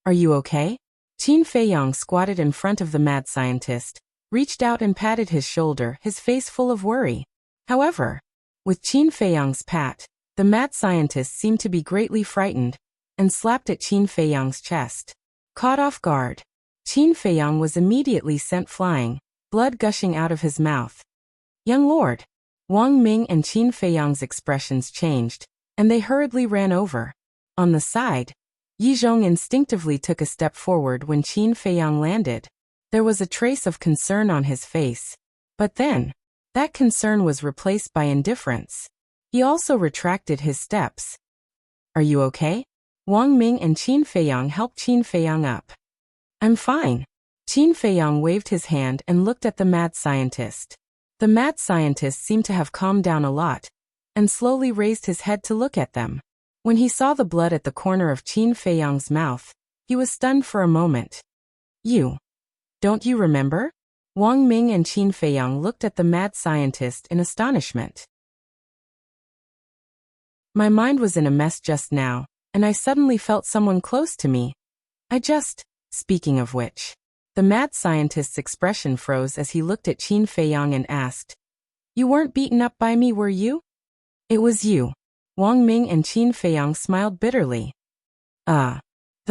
Are you okay? Qin Feiyang squatted in front of the mad scientist, reached out and patted his shoulder, his face full of worry. However, with Qin Feiyang's pat, the mad scientist seemed to be greatly frightened, and slapped at Qin Feiyang's chest. Caught off guard, Qin Feiyang was immediately sent flying, blood gushing out of his mouth. Young lord! Wang Ming and Qin Feiyang's expressions changed, and they hurriedly ran over. On the side, Yizhong instinctively took a step forward when Qin Feiyang landed. There was a trace of concern on his face. But then, that concern was replaced by indifference. He also retracted his steps. Are you okay? Wang Ming and Qin Feiyang helped Qin Feiyang up. I'm fine. Qin Feiyang waved his hand and looked at the mad scientist. The mad scientist seemed to have calmed down a lot, and slowly raised his head to look at them. When he saw the blood at the corner of Qin Feiyang's mouth, he was stunned for a moment. Don't you remember? Wang Ming and Qin Feiyang looked at the mad scientist in astonishment. My mind was in a mess just now, and I suddenly felt someone close to me. Speaking of which. The mad scientist's expression froze as he looked at Qin Feiyang and asked, You weren't beaten up by me, were you? It was you. Wang Ming and Qin Feiyang smiled bitterly. The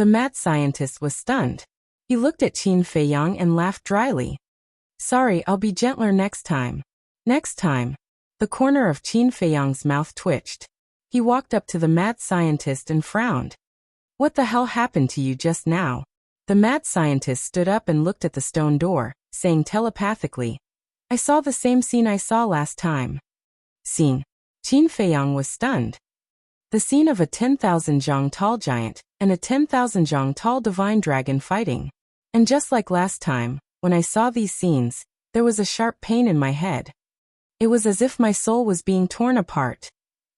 mad scientist was stunned. He looked at Qin Feiyang and laughed dryly. Sorry, I'll be gentler next time. Next time. The corner of Qin Feiyang's mouth twitched. He walked up to the mad scientist and frowned. What the hell happened to you just now? The mad scientist stood up and looked at the stone door, saying telepathically, I saw the same scene I saw last time. Scene. Qin Feiyang was stunned. The scene of a 10,000 zhang tall giant and a 10,000 zhang tall divine dragon fighting. And just like last time, when I saw these scenes, there was a sharp pain in my head. It was as if my soul was being torn apart,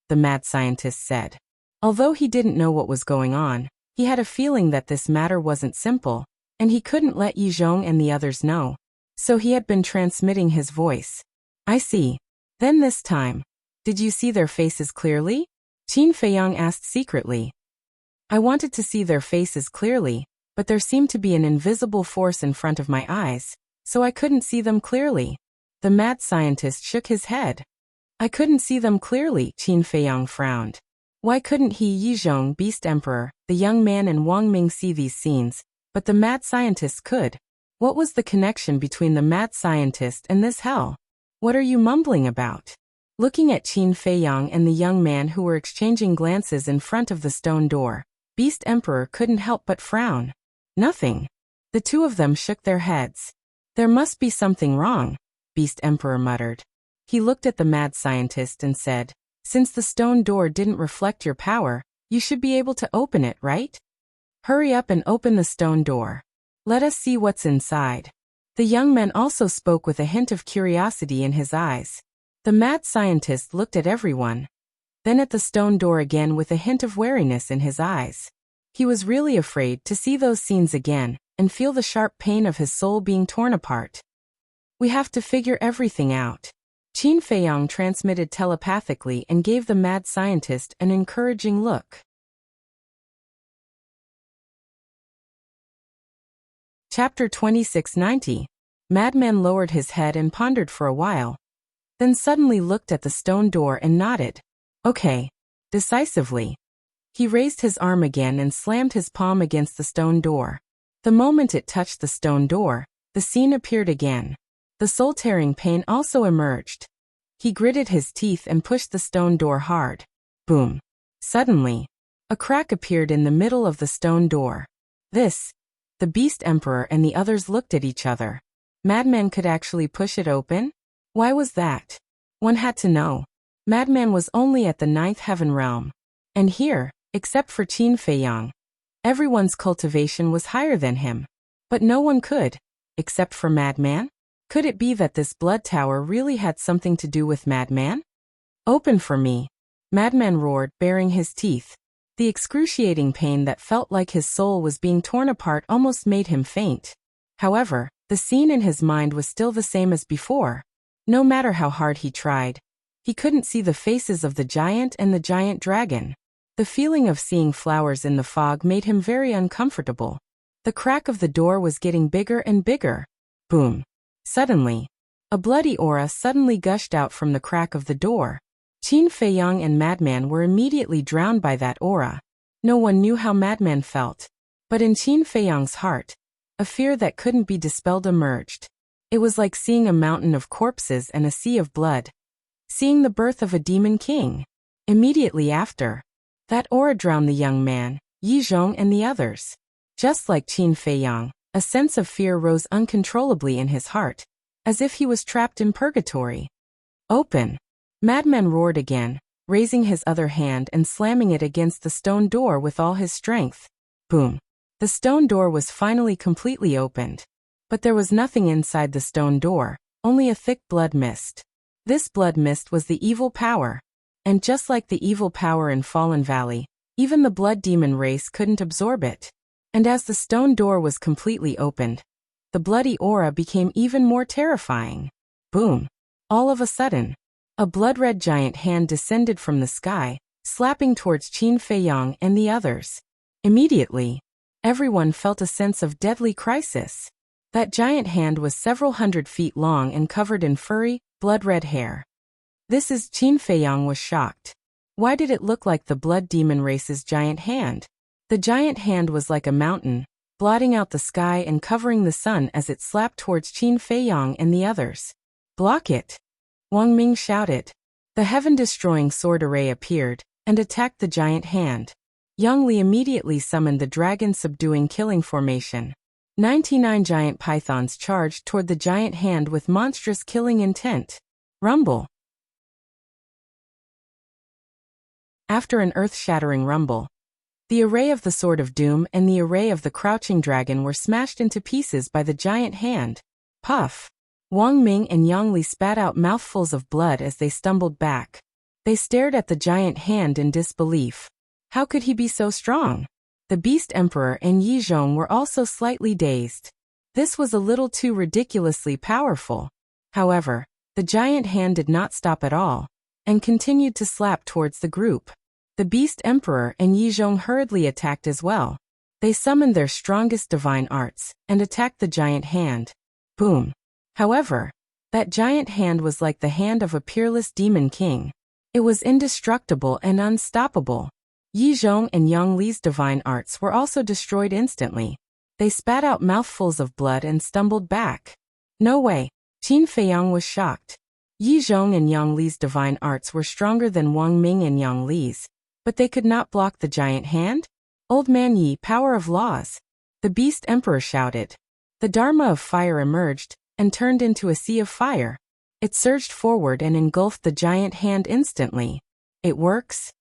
the mad scientist said. Although he didn't know what was going on, he had a feeling that this matter wasn't simple, and he couldn't let Yi Zhong and the others know. So he had been transmitting his voice. I see. Then this time, did you see their faces clearly? Qin Feiyang asked secretly. I wanted to see their faces clearly, but there seemed to be an invisible force in front of my eyes, so I couldn't see them clearly. The mad scientist shook his head. I couldn't see them clearly, Qin Feiyang frowned. Why couldn't he, Yi Zhong, Beast Emperor, the young man and Wang Ming see these scenes, but the mad scientist could? What was the connection between the mad scientist and this hell? What are you mumbling about? Looking at Qin Feiyang and the young man who were exchanging glances in front of the stone door, Beast Emperor couldn't help but frown. Nothing. The two of them shook their heads. There must be something wrong, Beast Emperor muttered. He looked at the mad scientist and said, Since the stone door didn't reflect your power, you should be able to open it, right? Hurry up and open the stone door. Let us see what's inside. The young man also spoke with a hint of curiosity in his eyes. The mad scientist looked at everyone, then at the stone door again with a hint of wariness in his eyes. He was really afraid to see those scenes again and feel the sharp pain of his soul being torn apart. We have to figure everything out. Qin Feiyang transmitted telepathically and gave the mad scientist an encouraging look. Chapter 2690. Madman lowered his head and pondered for a while, then suddenly looked at the stone door and nodded. Okay. Decisively. He raised his arm again and slammed his palm against the stone door. The moment it touched the stone door, the scene appeared again. The soul-tearing pain also emerged. He gritted his teeth and pushed the stone door hard. Boom. Suddenly, a crack appeared in the middle of the stone door. The Beast Emperor and the others looked at each other. Madman could actually push it open? Why was that? One had to know. Madman was only at the 9th heaven realm. And here, except for Qin Feiyang, everyone's cultivation was higher than him. But no one could, except for Madman? Could it be that this blood tower really had something to do with Madman? Open for me. Madman roared, baring his teeth. The excruciating pain that felt like his soul was being torn apart almost made him faint. However, the scene in his mind was still the same as before. No matter how hard he tried, he couldn't see the faces of the giant and the giant dragon. The feeling of seeing flowers in the fog made him very uncomfortable. The crack of the door was getting bigger and bigger. Boom. Suddenly, a bloody aura suddenly gushed out from the crack of the door. Qin Feiyang and Madman were immediately drowned by that aura. No one knew how Madman felt. But in Qin Feiyang's heart, a fear that couldn't be dispelled emerged. It was like seeing a mountain of corpses and a sea of blood. Seeing the birth of a demon king. Immediately after, that aura drowned the young man, Yi Zhong and the others. Just like Qin Feiyang, A sense of fear rose uncontrollably in his heart, as if he was trapped in purgatory. Open! Madman roared again, raising his other hand and slamming it against the stone door with all his strength. Boom! The stone door was finally completely opened. But there was nothing inside the stone door, only a thick blood mist. This blood mist was the evil power. And just like the evil power in Fallen Valley, even the blood demon race couldn't absorb it. And as the stone door was completely opened, the bloody aura became even more terrifying. Boom! All of a sudden, a blood-red giant hand descended from the sky, slapping towards Qin Feiyang and the others. Immediately, everyone felt a sense of deadly crisis. That giant hand was several hundred feet long and covered in furry, blood-red hair. This is Qin Feiyang was shocked. Why did it look like the blood demon race's giant hand? The giant hand was like a mountain, blotting out the sky and covering the sun as it slapped towards Qin Feiyang and the others. Block it! Wang Ming shouted. The heaven-destroying sword array appeared and attacked the giant hand. Yang Li immediately summoned the dragon-subduing killing formation. 99 giant pythons charged toward the giant hand with monstrous killing intent. Rumble! After an earth-shattering rumble, the array of the Sword of Doom and the array of the Crouching Dragon were smashed into pieces by the giant hand. Puff! Wang Ming and Yang Li spat out mouthfuls of blood as they stumbled back. They stared at the giant hand in disbelief. How could he be so strong? The Beast Emperor and Yi Zhong were also slightly dazed. This was a little too ridiculously powerful. However, the giant hand did not stop at all, and continued to slap towards the group. The Beast Emperor and Yi Zhong hurriedly attacked as well. They summoned their strongest divine arts, and attacked the giant hand. Boom! However, that giant hand was like the hand of a peerless demon king. It was indestructible and unstoppable. Yi Zhong and Yang Li's divine arts were also destroyed instantly. They spat out mouthfuls of blood and stumbled back. No way! Qin Feiyang was shocked. Yi Zhong and Yang Li's divine arts were stronger than Wang Ming and Yang Li's, but they could not block the giant hand? Old Man Yi, power of laws! The Beast Emperor shouted. The Dharma of fire emerged, and turned into a sea of fire. It surged forward and engulfed the giant hand instantly. It works?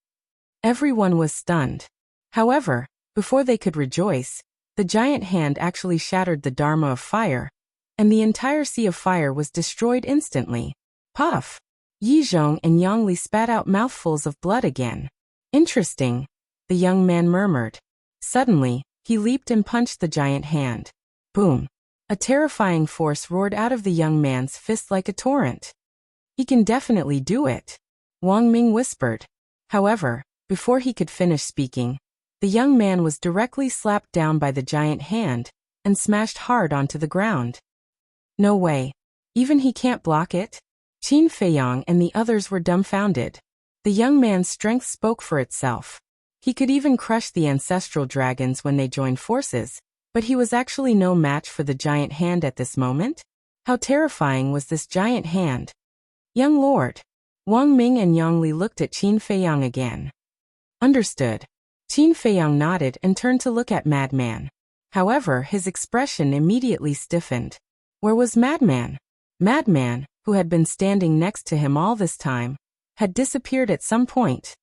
Everyone was stunned. However, before they could rejoice, the giant hand actually shattered the Dharma of fire, and the entire sea of fire was destroyed instantly. Puff! Yi Zhong and Yang Li spat out mouthfuls of blood again. Interesting, the young man murmured. Suddenly, he leaped and punched the giant hand. Boom! A terrifying force roared out of the young man's fist like a torrent. He can definitely do it, Wang Ming whispered. However, before he could finish speaking, the young man was directly slapped down by the giant hand and smashed hard onto the ground. No way. Even he can't block it? Qin Feiyang and the others were dumbfounded. The young man's strength spoke for itself. He could even crush the ancestral dragons when they joined forces, but he was actually no match for the giant hand at this moment? How terrifying was this giant hand? Young Lord. Wang Ming and Yang Li looked at Qin Feiyang again. Understood. Qin Feiyang nodded and turned to look at Madman. However, his expression immediately stiffened. Where was Madman? Madman, who had been standing next to him all this time, had disappeared at some point.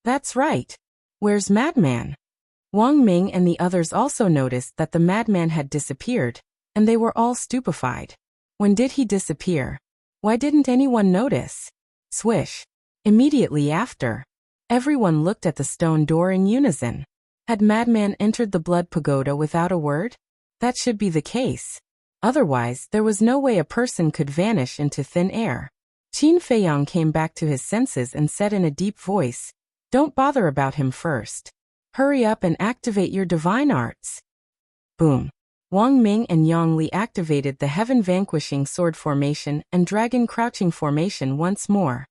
That's right. Where's Madman? Wang Ming and the others also noticed that the madman had disappeared, and they were all stupefied. When did he disappear? Why didn't anyone notice? Swish. Immediately after, everyone looked at the stone door in unison. Had Madman entered the Blood Pagoda without a word? That should be the case. Otherwise, there was no way a person could vanish into thin air. Qin Feiyang came back to his senses and said in a deep voice, "Don't bother about him first. Hurry up and activate your divine arts." Boom. Wang Ming and Yang Li activated the Heaven Vanquishing Sword Formation and Dragon Crouching Formation once more.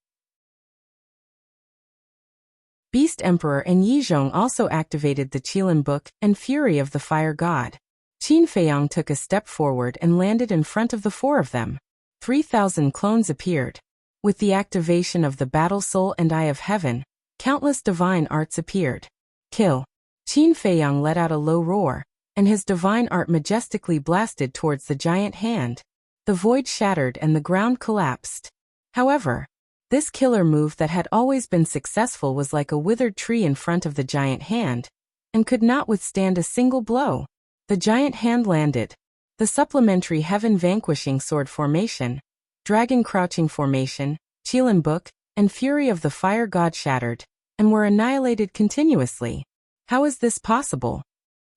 Beast Emperor and Yi Zhong also activated the Qilin Book and Fury of the Fire God. Qin Feiyang took a step forward and landed in front of the four of them. 3,000 clones appeared. With the activation of the Battle Soul and Eye of Heaven, countless divine arts appeared. Kill. Qin Feiyang let out a low roar, and his divine art majestically blasted towards the giant hand. The void shattered and the ground collapsed. However, this killer move that had always been successful was like a withered tree in front of the giant hand, and could not withstand a single blow. The giant hand landed. The supplementary heaven vanquishing sword formation, dragon crouching formation, Qilin book, and fury of the fire god shattered, and were annihilated continuously. How is this possible?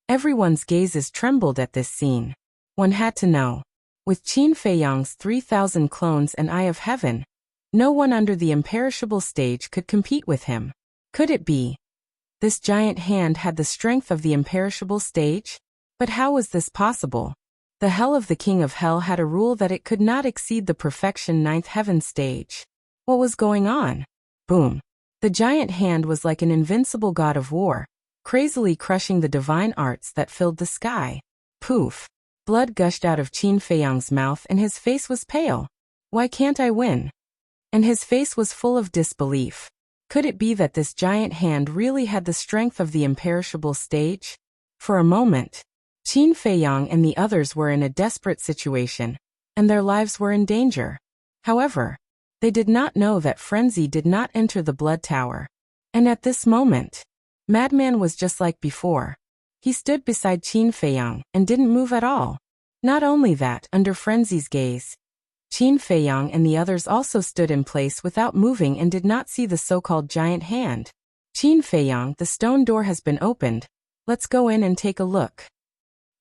Everyone's gazes trembled at this scene. One had to know. With Qin Feiyang's 3,000 clones and Eye of Heaven, no one under the imperishable stage could compete with him. Could it be? This giant hand had the strength of the imperishable stage? But how was this possible? The Hell of the King of Hell had a rule that it could not exceed the perfection 9th heaven stage. What was going on? Boom. The giant hand was like an invincible god of war, crazily crushing the divine arts that filled the sky. Poof. Blood gushed out of Qin Feiyang's mouth and his face was pale. Why can't I win? And his face was full of disbelief. Could it be that this giant hand really had the strength of the imperishable stage? For a moment, Qin Feiyang and the others were in a desperate situation, and their lives were in danger. However, they did not know that frenzy did not enter the blood tower. And at this moment, Madman was just like before. He stood beside Qin Feiyang and didn't move at all. Not only that, under frenzy's gaze, Qin Feiyang and the others also stood in place without moving and did not see the so-called giant hand. Qin Feiyang, the stone door has been opened. Let's go in and take a look.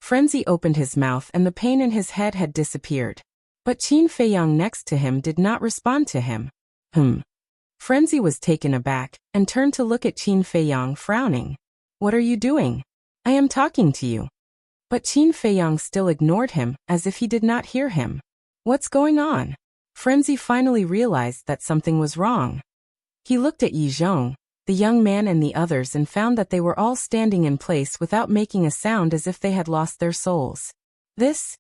Frenzy opened his mouth and the pain in his head had disappeared. But Qin Feiyang next to him did not respond to him. Frenzy was taken aback and turned to look at Qin Feiyang, frowning. What are you doing? I am talking to you. But Qin Feiyang still ignored him, as if he did not hear him. What's going on? Frenzy finally realized that something was wrong. He looked at Yi Zhong, the young man and the others, and found that they were all standing in place without making a sound, as if they had lost their souls. This?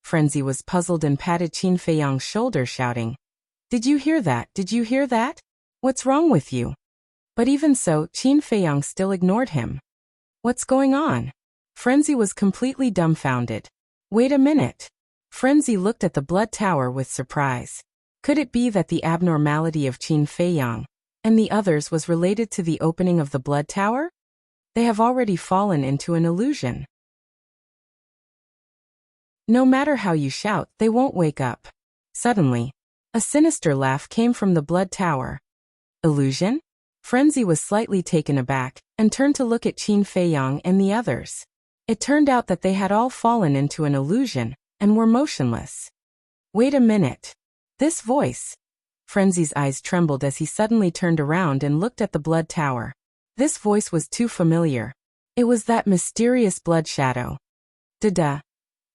Frenzy was puzzled and patted Qin Feiyang's shoulder, shouting, Did you hear that? Did you hear that? What's wrong with you? But even so, Qin Feiyang still ignored him. What's going on? Frenzy was completely dumbfounded. Wait a minute. Frenzy looked at the blood tower with surprise. Could it be that the abnormality of Qin Feiyang and the others was related to the opening of the blood tower? They have already fallen into an illusion. No matter how you shout, they won't wake up. Suddenly, a sinister laugh came from the blood tower. Illusion? Frenzy was slightly taken aback and turned to look at Qin Feiyang and the others. It turned out that they had all fallen into an illusion and were motionless. Wait a minute. This voice. Frenzy's eyes trembled as he suddenly turned around and looked at the blood tower. This voice was too familiar. It was that mysterious blood shadow. Da-da.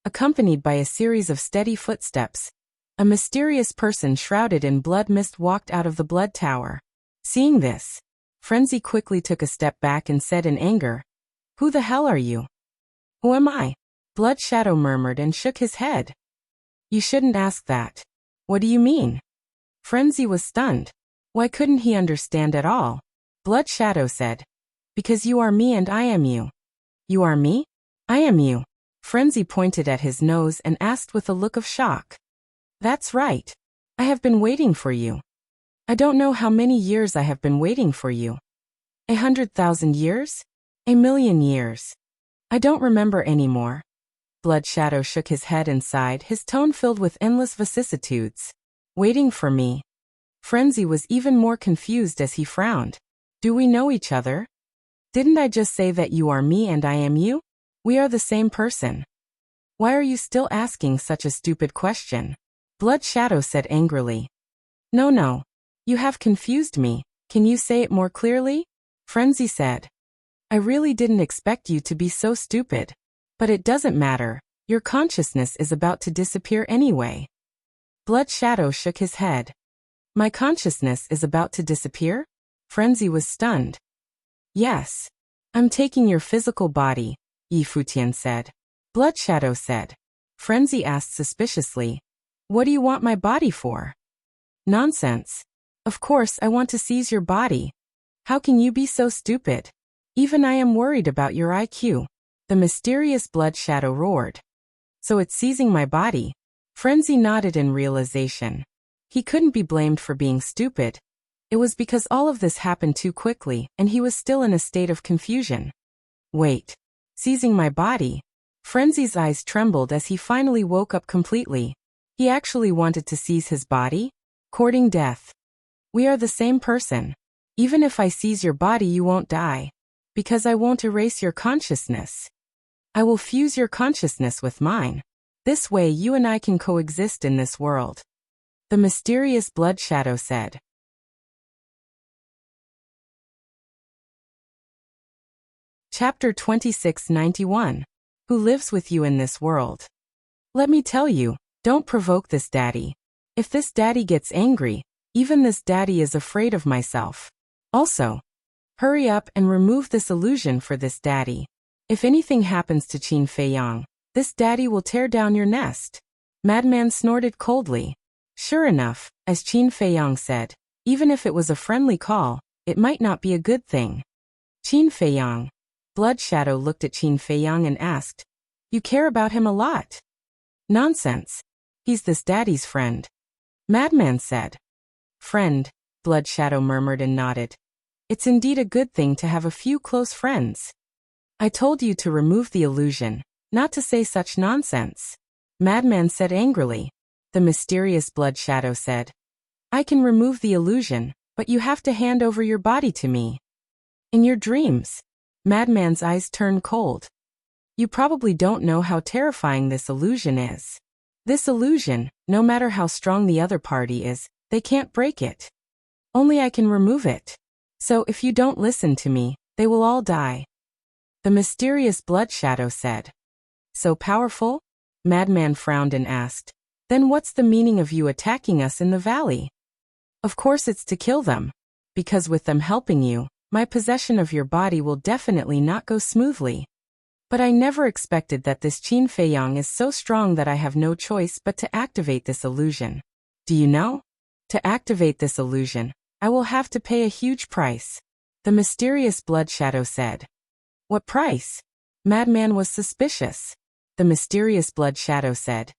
Accompanied by a series of steady footsteps, a mysterious person shrouded in blood mist walked out of the blood tower. Seeing this, Frenzy quickly took a step back and said in anger, Who the hell are you? Who am I? Blood Shadow murmured and shook his head. You shouldn't ask that. What do you mean? Frenzy was stunned. Why couldn't he understand at all? Blood Shadow said, Because you are me and I am you. You are me? I am you. Frenzy pointed at his nose and asked with a look of shock. That's right. I have been waiting for you. I don't know how many years I have been waiting for you. 100,000 years? 1,000,000 years. I don't remember anymore. Blood Shadow shook his head and sighed, his tone filled with endless vicissitudes. Waiting for me. Frenzy was even more confused as he frowned. Do we know each other? Didn't I just say that you are me and I am you? We are the same person. Why are you still asking such a stupid question? Blood Shadow said angrily. No. You have confused me. Can you say it more clearly? Frenzy said. I really didn't expect you to be so stupid. But it doesn't matter. Your consciousness is about to disappear anyway. Blood Shadow shook his head. My consciousness is about to disappear? Frenzy was stunned. Yes. I'm taking your physical body, Yi Futian said. Blood Shadow said. Frenzy asked suspiciously. What do you want my body for? Nonsense. Of course I want to seize your body. How can you be so stupid? Even I am worried about your IQ. The mysterious blood shadow roared. So it's seizing my body? Frenzy nodded in realization. He couldn't be blamed for being stupid. It was because all of this happened too quickly, and he was still in a state of confusion. Wait. Seizing my body? Frenzy's eyes trembled as he finally woke up completely. He actually wanted to seize his body? Courting death. We are the same person. Even if I seize your body, you won't die. Because I won't erase your consciousness. I will fuse your consciousness with mine. This way you and I can coexist in this world. The mysterious blood shadow said. Chapter 2691. Who lives with you in this world? Let me tell you, don't provoke this daddy. If this daddy gets angry, even this daddy is afraid of myself. Also, hurry up and remove this illusion for this daddy. If anything happens to Qin Feiyang, this daddy will tear down your nest. Madman snorted coldly. Sure enough, as Qin Feiyang said, even if it was a friendly call, it might not be a good thing. Qin Feiyang. Blood Shadow looked at Qin Feiyang and asked, You care about him a lot? Nonsense. He's this daddy's friend. Madman said. Friend, Blood Shadow murmured and nodded. It's indeed a good thing to have a few close friends. I told you to remove the illusion, not to say such nonsense. Madman said angrily. The mysterious Blood Shadow said. I can remove the illusion, but you have to hand over your body to me. In your dreams. Madman's eyes turned cold. You probably don't know how terrifying this illusion is. This illusion, no matter how strong the other party is, they can't break it. Only I can remove it. So if you don't listen to me, they will all die. The mysterious Blood Shadow said. So powerful? Madman frowned and asked. Then what's the meaning of you attacking us in the valley? Of course it's to kill them. Because with them helping you, my possession of your body will definitely not go smoothly. But I never expected that this Qin Feiyang is so strong that I have no choice but to activate this illusion. Do you know? To activate this illusion, I will have to pay a huge price. The mysterious Blood Shadow said. What price? Madman was suspicious. The mysterious Blood Shadow said.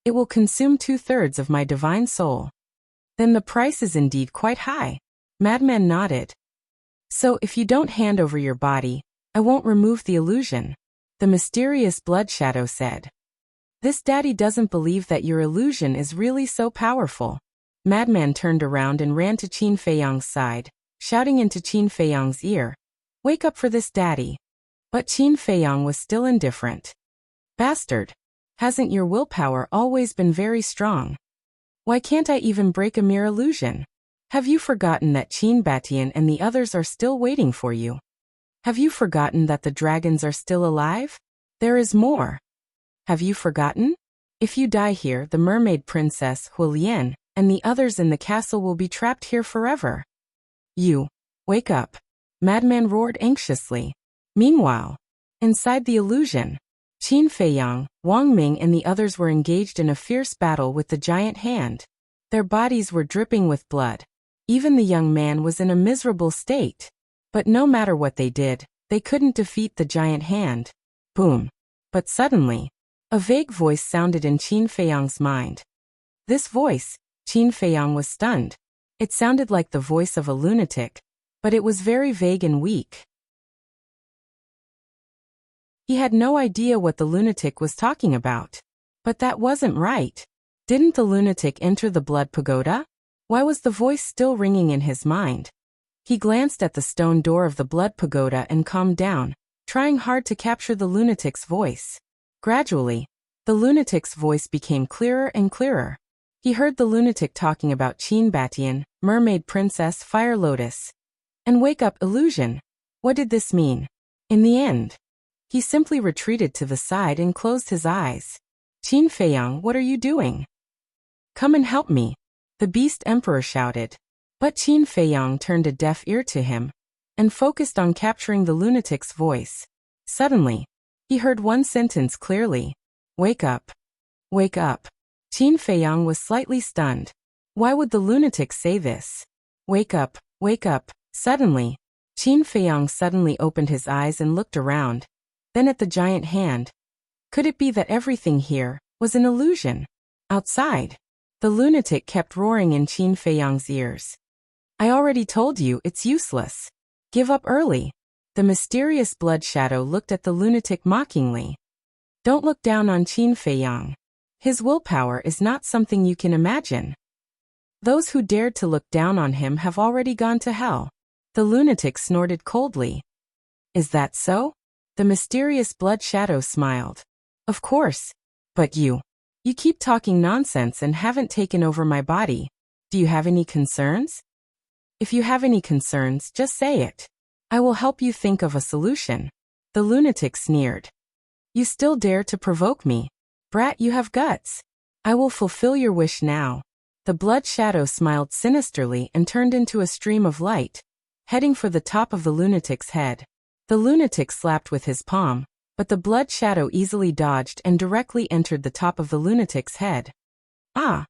It will consume 2/3 of my divine soul. Then the price is indeed quite high. Madman nodded. So if you don't hand over your body, I won't remove the illusion. The mysterious Blood Shadow said. This daddy doesn't believe that your illusion is really so powerful. Madman turned around and ran to Qin Feiyang's side, shouting into Qin Feiyang's ear. Wake up for this daddy. But Qin Feiyang was still indifferent. Bastard. Hasn't your willpower always been very strong? Why can't I even break a mere illusion? Have you forgotten that Qin Batian and the others are still waiting for you? Have you forgotten that the dragons are still alive? There is more. Have you forgotten? If you die here, the mermaid princess Hulian and the others in the castle will be trapped here forever. You, wake up. Madman roared anxiously. Meanwhile, inside the illusion, Qin Feiyang, Wang Ming and the others were engaged in a fierce battle with the giant hand. Their bodies were dripping with blood. Even the young man was in a miserable state. But no matter what they did, they couldn't defeat the giant hand. Boom. But suddenly, a vague voice sounded in Qin Feiyang's mind. This voice, Qin Feiyang was stunned. It sounded like the voice of a lunatic, but it was very vague and weak. He had no idea what the lunatic was talking about. But that wasn't right. Didn't the lunatic enter the blood pagoda? Why was the voice still ringing in his mind? He glanced at the stone door of the blood pagoda and calmed down, trying hard to capture the lunatic's voice. Gradually, the lunatic's voice became clearer and clearer. He heard the lunatic talking about Qin Batian, Mermaid Princess Fire Lotus, and Wake Up Illusion. What did this mean? In the end, he simply retreated to the side and closed his eyes. Qin Feiyang, what are you doing? Come and help me, the Beast Emperor shouted. But Qin Feiyang turned a deaf ear to him and focused on capturing the lunatic's voice. Suddenly, he heard one sentence clearly. Wake up. Wake up. Qin Feiyang was slightly stunned. Why would the lunatic say this? Wake up, wake up. Suddenly, Qin Feiyang suddenly opened his eyes and looked around. then at the giant hand. Could it be that everything here was an illusion? Outside, the lunatic kept roaring in Qin Feiyang's ears. I already told you it's useless. Give up early. The mysterious blood shadow looked at the lunatic mockingly. Don't look down on Qin Feiyang. His willpower is not something you can imagine. Those who dared to look down on him have already gone to hell. The lunatic snorted coldly. Is that so? The mysterious blood shadow smiled. Of course. But you keep talking nonsense and haven't taken over my body. Do you have any concerns? If you have any concerns, just say it. I will help you think of a solution. The lunatic sneered. You still dare to provoke me? Brat, you have guts. I will fulfill your wish now. The blood shadow smiled sinisterly and turned into a stream of light, heading for the top of the lunatic's head. The lunatic slapped with his palm, but the blood shadow easily dodged and directly entered the top of the lunatic's head. Ah!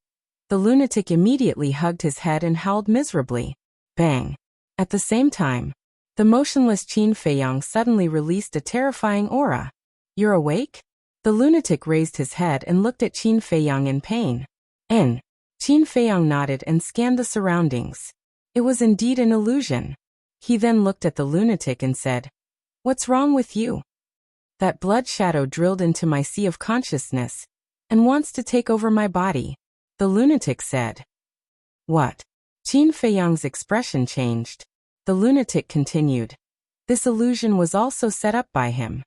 The lunatic immediately hugged his head and howled miserably. Bang! At the same time, the motionless Qin Feiyang suddenly released a terrifying aura. You're awake? The lunatic raised his head and looked at Qin Feiyang in pain. Qin Feiyang nodded and scanned the surroundings. It was indeed an illusion. He then looked at the lunatic and said, What's wrong with you? That blood shadow drilled into my sea of consciousness and wants to take over my body. The lunatic said. What? Qin Feiyang's expression changed. The lunatic continued. This illusion was also set up by him.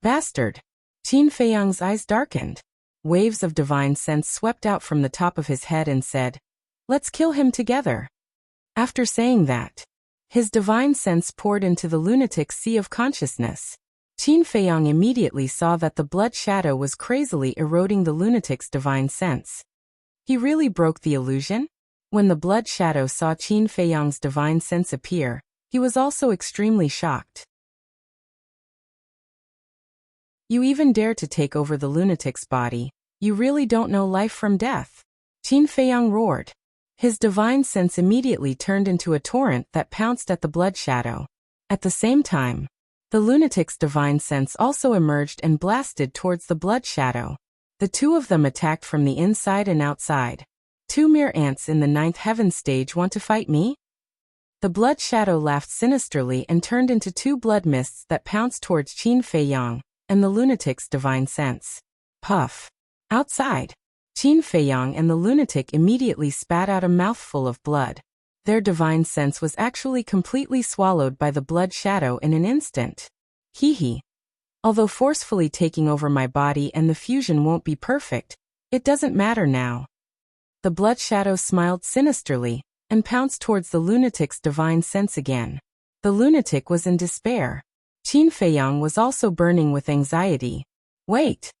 Bastard! Qin Feiyang's eyes darkened. Waves of divine sense swept out from the top of his head and said, Let's kill him together. After saying that, his divine sense poured into the lunatic's sea of consciousness. Qin Feiyang immediately saw that the blood shadow was crazily eroding the lunatic's divine sense. He really broke the illusion? When the blood shadow saw Qin Feiyang's divine sense appear, he was also extremely shocked. You even dare to take over the lunatic's body. You really don't know life from death. Qin Feiyang roared. His divine sense immediately turned into a torrent that pounced at the blood shadow. At the same time, the lunatic's divine sense also emerged and blasted towards the blood shadow. The two of them attacked from the inside and outside. Two mere ants in the ninth heaven stage want to fight me? The blood shadow laughed sinisterly and turned into two blood mists that pounced towards Qin Feiyang and the lunatic's divine sense. Puff. Outside, Qin Feiyang and the lunatic immediately spat out a mouthful of blood. Their divine sense was actually completely swallowed by the blood shadow in an instant. Hee. Although forcefully taking over my body and the fusion won't be perfect, it doesn't matter now. The blood shadow smiled sinisterly and pounced towards the lunatic's divine sense again. The lunatic was in despair. Qin Feiyang was also burning with anxiety. Wait!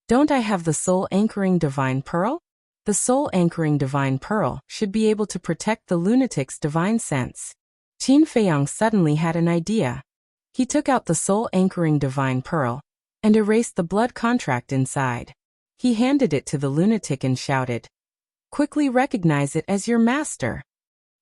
Don't I have the soul-anchoring divine pearl? The soul-anchoring divine pearl should be able to protect the lunatic's divine sense. Qin Feiyang suddenly had an idea. He took out the soul-anchoring divine pearl and erased the blood contract inside. He handed it to the lunatic and shouted, Quickly recognize it as your master.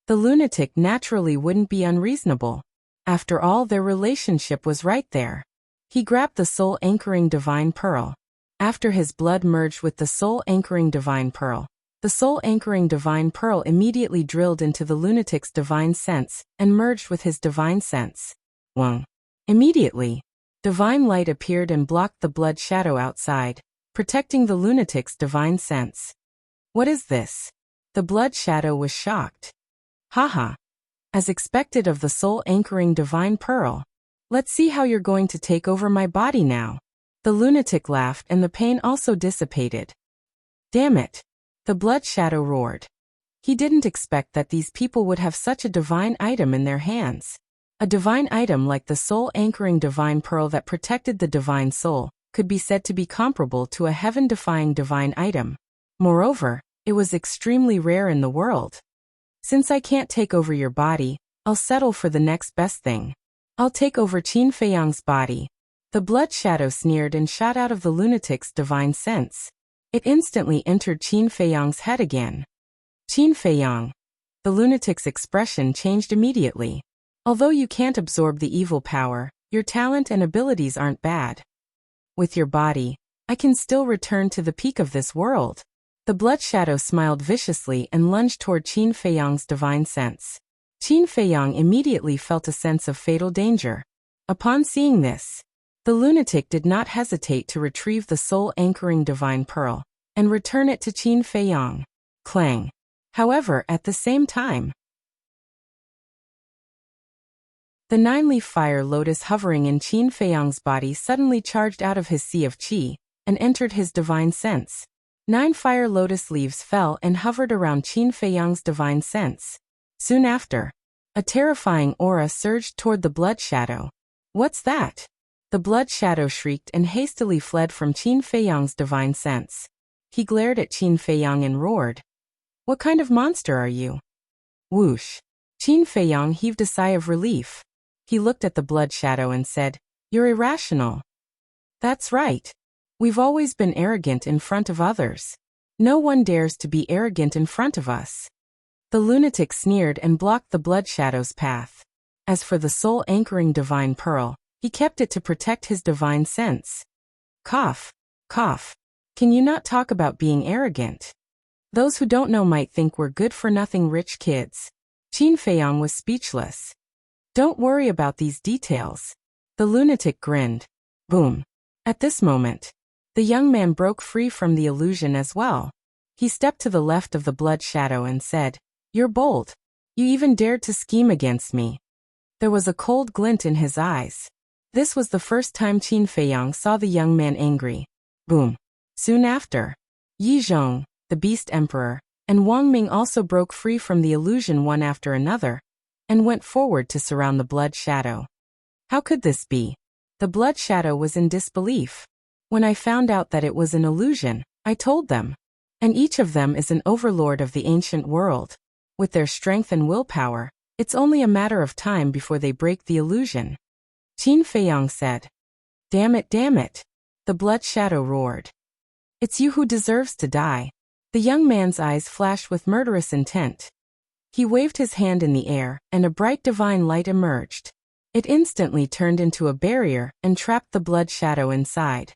The lunatic naturally wouldn't be unreasonable. After all, their relationship was right there. He grabbed the soul-anchoring divine pearl. After his blood merged with the soul-anchoring divine pearl, the soul-anchoring divine pearl immediately drilled into the lunatic's divine sense and merged with his divine sense. Wang. Immediately, divine light appeared and blocked the blood shadow outside, protecting the lunatic's divine sense. What is this? The blood shadow was shocked. Haha. As expected of the soul-anchoring divine pearl. Let's see how you're going to take over my body now. The lunatic laughed and the pain also dissipated. Damn it. The blood shadow roared. He didn't expect that these people would have such a divine item in their hands. A divine item like the soul-anchoring divine pearl that protected the divine soul could be said to be comparable to a heaven-defying divine item. Moreover, it was extremely rare in the world. Since I can't take over your body, I'll settle for the next best thing. I'll take over Qin Feiyang's body. The blood shadow sneered and shot out of the lunatic's divine sense. It instantly entered Qin Feiyang's head again. Qin Feiyang. The lunatic's expression changed immediately. Although you can't absorb the evil power, Your talent and abilities aren't bad. With your body, I can still return to the peak of this world. The blood shadow smiled viciously and lunged toward Qin Feiyang's divine sense. Qin Feiyang immediately felt a sense of fatal danger. Upon seeing this, the lunatic did not hesitate to retrieve the soul-anchoring divine pearl and return it to Qin Feiyang. Clang. However, at the same time, the nine-leaf fire lotus hovering in Qin Feiyang's body suddenly charged out of his sea of qi and entered his divine sense. 9 fire lotus leaves fell and hovered around Qin Feiyang's divine sense. Soon after, a terrifying aura surged toward the blood shadow. What's that? The blood shadow shrieked and hastily fled from Qin Feiyang's divine sense. He glared at Qin Feiyang and roared, "What kind of monster are you?" Whoosh. Qin Feiyang heaved a sigh of relief. He looked at the blood shadow and said, "You're irrational." "That's right. We've always been arrogant in front of others. No one dares to be arrogant in front of us." The lunatic sneered and blocked the blood shadow's path. As for the soul-anchoring divine pearl, he kept it to protect his divine sense. Cough. Cough. Can you not talk about being arrogant? Those who don't know might think we're good-for-nothing rich kids. Qin Feiyang was speechless. Don't worry about these details. The lunatic grinned. Boom. At this moment, the young man broke free from the illusion as well. He stepped to the left of the blood shadow and said, "You're bold. You even dared to scheme against me." There was a cold glint in his eyes. This was the first time Qin Feiyang saw the young man angry. Boom. Soon after, Yi Zhong, the Beast Emperor, and Wang Ming also broke free from the illusion one after another, and went forward to surround the blood shadow. How could this be? The blood shadow was in disbelief. When I found out that it was an illusion, I told them. And each of them is an overlord of the ancient world. With their strength and willpower, it's only a matter of time before they break the illusion. Qin Feiyang said. Damn it, damn it. The blood shadow roared. It's you who deserves to die. The young man's eyes flashed with murderous intent. He waved his hand in the air, and a bright divine light emerged. It instantly turned into a barrier and trapped the blood shadow inside.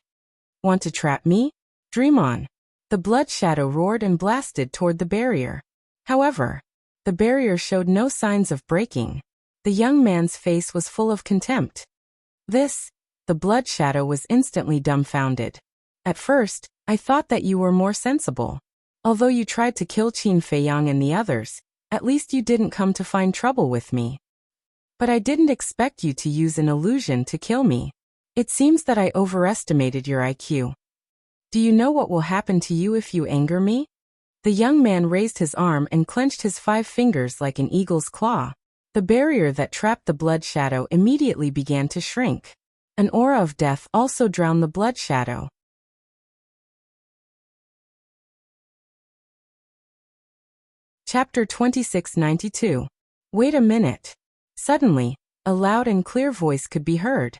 Want to trap me? Dream on. The blood shadow roared and blasted toward the barrier. However, the barrier showed no signs of breaking. The young man's face was full of contempt. The blood shadow was instantly dumbfounded. At first, I thought that you were more sensible. Although you tried to kill Qin Feiyang and the others, at least you didn't come to find trouble with me. But I didn't expect you to use an illusion to kill me. It seems that I overestimated your IQ. Do you know what will happen to you if you anger me? The young man raised his arm and clenched his 5 fingers like an eagle's claw. The barrier that trapped the blood shadow immediately began to shrink. An aura of death also drowned the blood shadow. Chapter 2692. Wait a minute. Suddenly, a loud and clear voice could be heard.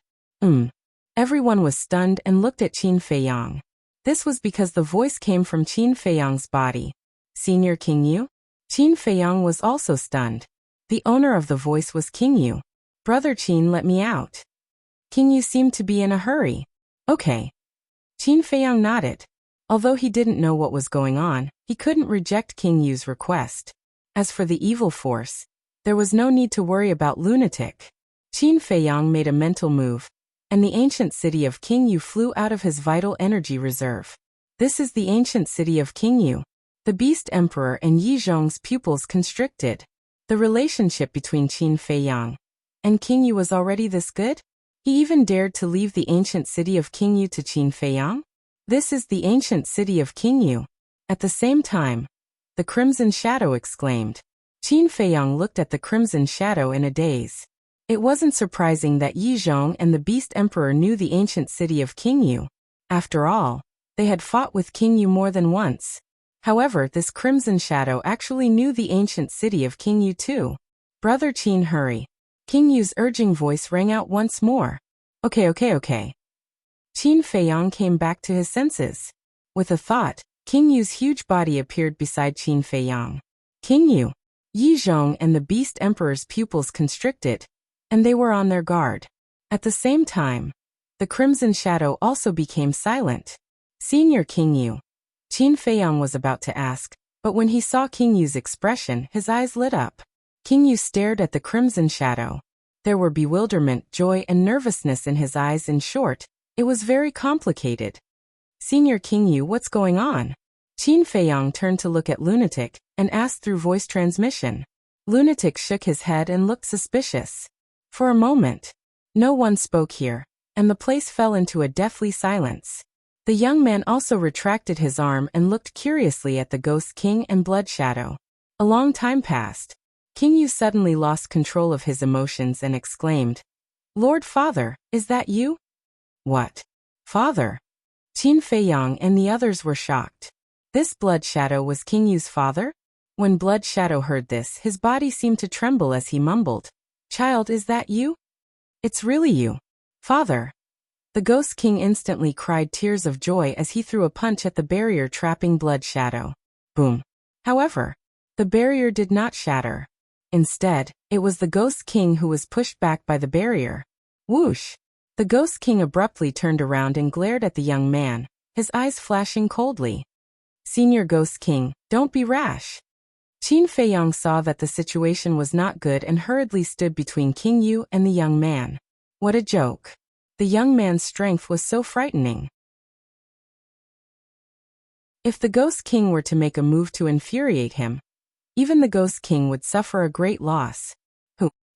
Everyone was stunned and looked at Qin Feiyang. This was because the voice came from Qin Feiyang's body. Senior King Yu? Qin Feiyang was also stunned. The owner of the voice was King Yu. Brother Qin, let me out. King Yu seemed to be in a hurry. Okay. Qin Feiyang nodded. Although he didn't know what was going on, he couldn't reject King Yu's request. As for the evil force, there was no need to worry about lunatic. Qin Feiyang made a mental move, and the ancient city of King Yu flew out of his vital energy reserve. This is the ancient city of King Yu. The Beast Emperor and Yi Zhong's pupils constricted. The relationship between Qin Feiyang and King Yu was already this good? He even dared to leave the ancient city of King Yu to Qin Feiyang? This is the ancient city of King Yu. At the same time, the Crimson Shadow exclaimed. Qin Feiyang looked at the Crimson Shadow in a daze. It wasn't surprising that Yi Zhong and the Beast Emperor knew the ancient city of King Yu. After all, they had fought with King Yu more than once. However, this Crimson Shadow actually knew the ancient city of King Yu too. Brother Qin, hurry. King Yu's urging voice rang out once more. Okay. Qin Feiyang came back to his senses. With a thought, King Yu's huge body appeared beside Qin Feiyang. King Yu, Yi Zhong and the Beast Emperor's pupils constricted, and they were on their guard. At the same time, the crimson shadow also became silent. Senior King Yu. Qin Feiyang was about to ask, but when he saw King Yu's expression, his eyes lit up. King Yu stared at the crimson shadow. There were bewilderment, joy, and nervousness in his eyes. In short, it was very complicated. Senior King Yu, what's going on? Qin Feiyang turned to look at Lunatic and asked through voice transmission. Lunatic shook his head and looked suspicious. For a moment, no one spoke here, and the place fell into a deathly silence. The young man also retracted his arm and looked curiously at the Ghost King and Blood Shadow. A long time passed. King Yu suddenly lost control of his emotions and exclaimed, "Lord Father, is that you?" "What? Father?" Qin Feiyang and the others were shocked. This Blood Shadow was King Yu's father? When Blood Shadow heard this, his body seemed to tremble as he mumbled, "Child, is that you?" "It's really you, Father." The Ghost King instantly cried tears of joy as he threw a punch at the barrier trapping Blood Shadow. Boom. However, the barrier did not shatter. Instead, it was the Ghost King who was pushed back by the barrier. Whoosh! The Ghost King abruptly turned around and glared at the young man, his eyes flashing coldly. "Senior Ghost King, don't be rash." Qin Feiyang saw that the situation was not good and hurriedly stood between King Yu and the young man. What a joke. The young man's strength was so frightening. If the Ghost King were to make a move to infuriate him, even the Ghost King would suffer a great loss.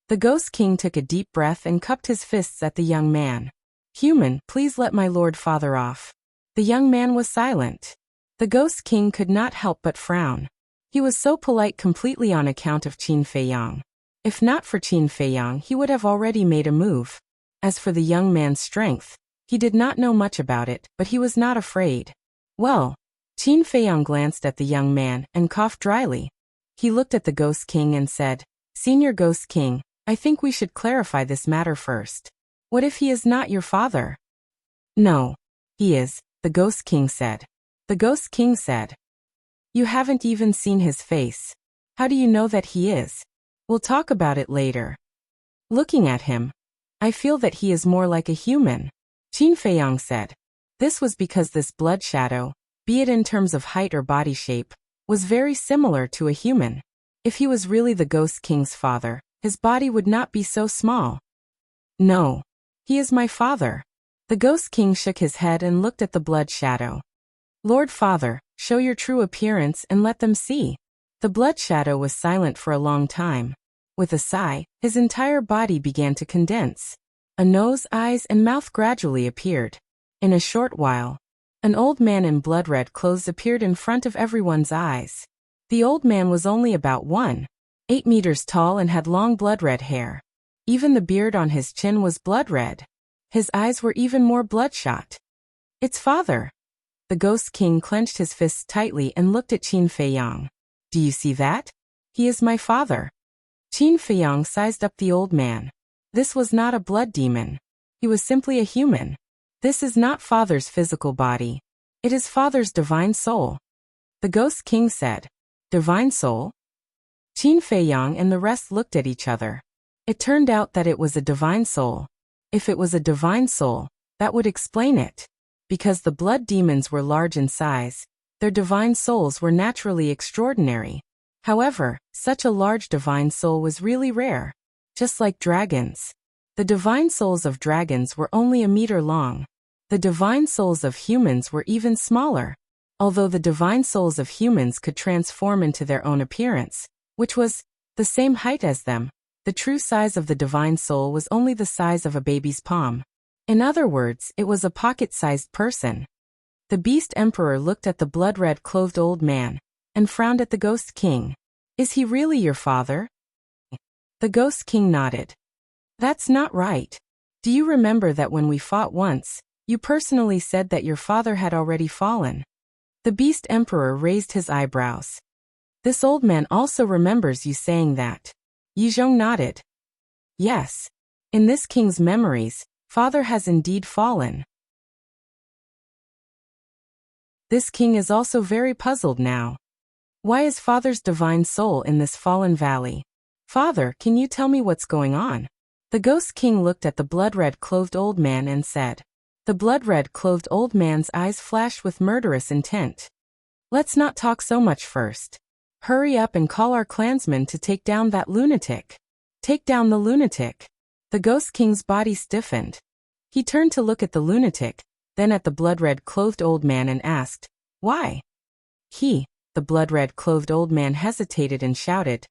The Ghost King took a deep breath and cupped his fists at the young man. "Human, please let my Lord Father off." The young man was silent. The Ghost King could not help but frown. He was so polite completely on account of Qin Feiyang. If not for Qin Feiyang, he would have already made a move. As for the young man's strength, he did not know much about it, but he was not afraid. Well, Qin Feiyang glanced at the young man and coughed dryly. He looked at the Ghost King and said, "Senior Ghost King, I think we should clarify this matter first. What if he is not your father?" "No, he is," the Ghost King said. The Ghost King said, "You haven't even seen his face. How do you know that he is? We'll talk about it later." Looking at him, "I feel that he is more like a human," Qin Feiyang said. This was because this Blood Shadow, be it in terms of height or body shape, was very similar to a human. If he was really the Ghost King's father, his body would not be so small. "No, he is my father." The Ghost King shook his head and looked at the Blood Shadow. "Lord Father, show your true appearance and let them see." The Blood Shadow was silent for a long time. With a sigh, his entire body began to condense. A nose, eyes, and mouth gradually appeared. In a short while, an old man in blood-red clothes appeared in front of everyone's eyes. The old man was only about 1.8 meters tall and had long blood-red hair. Even the beard on his chin was blood-red. His eyes were even more bloodshot. "It's Father." The Ghost King clenched his fists tightly and looked at Qin Feiyang. "Do you see that? He is my father." Qin Feiyang sized up the old man. This was not a blood demon. He was simply a human. This is not Father's physical body. It is Father's divine soul. The Ghost King said, "Divine soul?" Qin Feiyang and the rest looked at each other. It turned out that it was a divine soul. If it was a divine soul, that would explain it. Because the blood demons were large in size, their divine souls were naturally extraordinary. However, such a large divine soul was really rare. Just like dragons. The divine souls of dragons were only a meter long. The divine souls of humans were even smaller. Although the divine souls of humans could transform into their own appearance, which was the same height as them, the true size of the divine soul was only the size of a baby's palm. In other words, it was a pocket-sized person. The Beast Emperor looked at the blood-red clothed old man and frowned at the Ghost King. "Is he really your father?" The Ghost King nodded. "That's not right. Do you remember that when we fought once, you personally said that your father had already fallen?" The Beast Emperor raised his eyebrows. "This old man also remembers you saying that." Yizhong nodded. "Yes. In this king's memories, Father has indeed fallen." This king is also very puzzled now. Why is Father's divine soul in this fallen valley? "Father, can you tell me what's going on?" The Ghost King looked at the blood-red-clothed old man and said. The blood-red-clothed old man's eyes flashed with murderous intent. Let's not talk so much first. Hurry up and call our clansmen to take down that lunatic. Take down the lunatic. The Ghost King's body stiffened. He turned to look at the lunatic, then at the blood-red-clothed old man and asked, Why? The blood-red-clothed old man hesitated and shouted,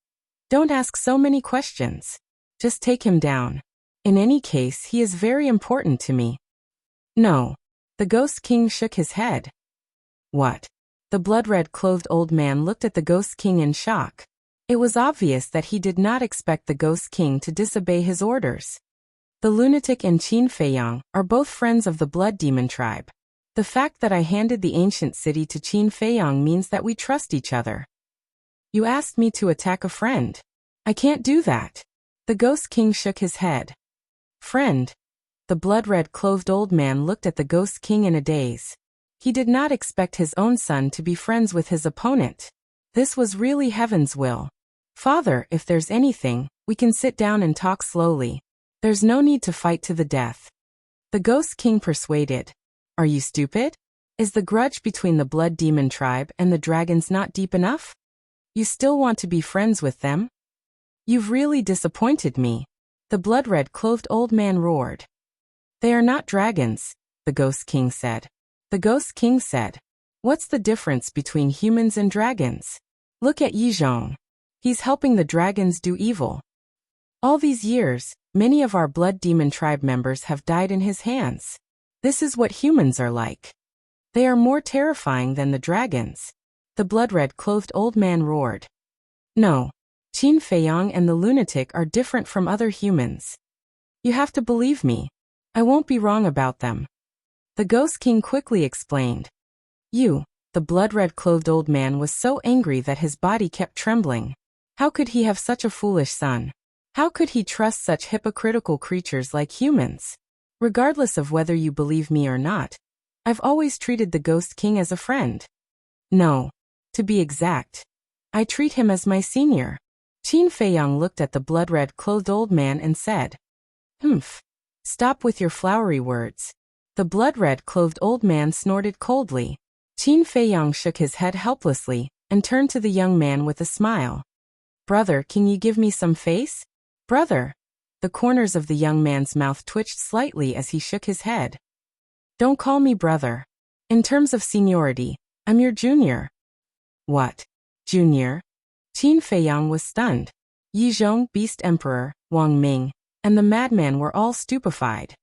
Don't ask so many questions. Just take him down. In any case, he is very important to me. No. The Ghost King shook his head. What? The blood-red-clothed old man looked at the Ghost King in shock. It was obvious that he did not expect the Ghost King to disobey his orders. The lunatic and Qin Feiyang are both friends of the Blood Demon tribe. The fact that I handed the ancient city to Qin Feiyang means that we trust each other. You asked me to attack a friend. I can't do that. The Ghost King shook his head. Friend? The blood-red-clothed old man looked at the Ghost King in a daze. He did not expect his own son to be friends with his opponent. This was really heaven's will. Father, if there's anything, we can sit down and talk slowly. There's no need to fight to the death. The Ghost King persuaded. Are you stupid? Is the grudge between the Blood Demon tribe and the dragons not deep enough? You still want to be friends with them? You've really disappointed me. The blood-red-clothed old man roared. They are not dragons, the Ghost King said. The Ghost King said, What's the difference between humans and dragons? Look at Yizhong. He's helping the dragons do evil. All these years, many of our Blood Demon tribe members have died in his hands. This is what humans are like. They are more terrifying than the dragons. The blood-red-clothed old man roared. No. Qin Feiyang and the lunatic are different from other humans. You have to believe me. I won't be wrong about them. The Ghost King quickly explained. The blood-red-clothed old man was so angry that his body kept trembling. How could he have such a foolish son? How could he trust such hypocritical creatures like humans? Regardless of whether you believe me or not, I've always treated the Ghost King as a friend. No. To be exact, I treat him as my senior. Qin Feiyang looked at the blood-red-clothed old man and said, Humph. Stop with your flowery words. The blood-red-clothed old man snorted coldly. Qin Feiyang shook his head helplessly and turned to the young man with a smile. Brother, can you give me some face? Brother. The corners of the young man's mouth twitched slightly as he shook his head. Don't call me brother. In terms of seniority, I'm your junior. What? Junior? Qin Feiyang was stunned. Yizhong, Beast Emperor, Wang Ming, and the madman were all stupefied.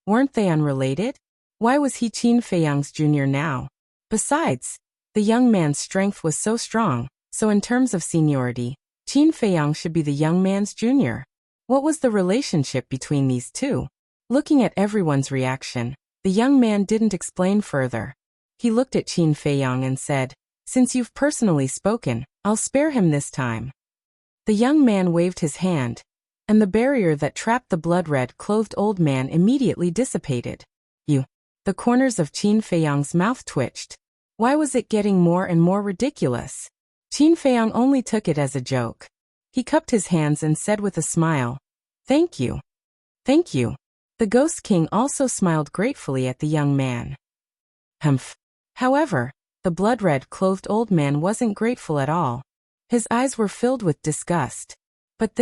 Weren't they unrelated? Why was he Qin Feiyang's junior now? Besides, the young man's strength was so strong, so in terms of seniority, Qin Feiyang should be the young man's junior. What was the relationship between these two? Looking at everyone's reaction, the young man didn't explain further. He looked at Qin Feiyang and said, Since you've personally spoken, I'll spare him this time. The young man waved his hand, and the barrier that trapped the blood-red-clothed old man immediately dissipated. The corners of Qin Feiyang's mouth twitched. Why was it getting more and more ridiculous? Qin Feiyang only took it as a joke. He cupped his hands and said with a smile, Thank you. Thank you. The Ghost King also smiled gratefully at the young man. Humph. However, the blood-red-clothed old man wasn't grateful at all. His eyes were filled with disgust. But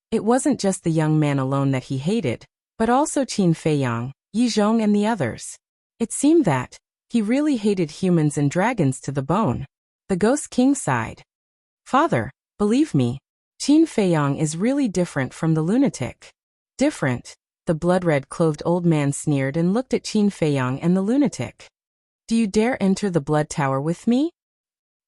it wasn't just the young man alone that he hated, but also Qin Feiyang, Yizhong and the others. It seemed that he really hated humans and dragons to the bone. The Ghost King sighed. Father, believe me, Qin Feiyang is really different from the lunatic. Different? The blood-red-clothed old man sneered and looked at Qin Feiyang and the lunatic. Do you dare enter the Blood Tower with me?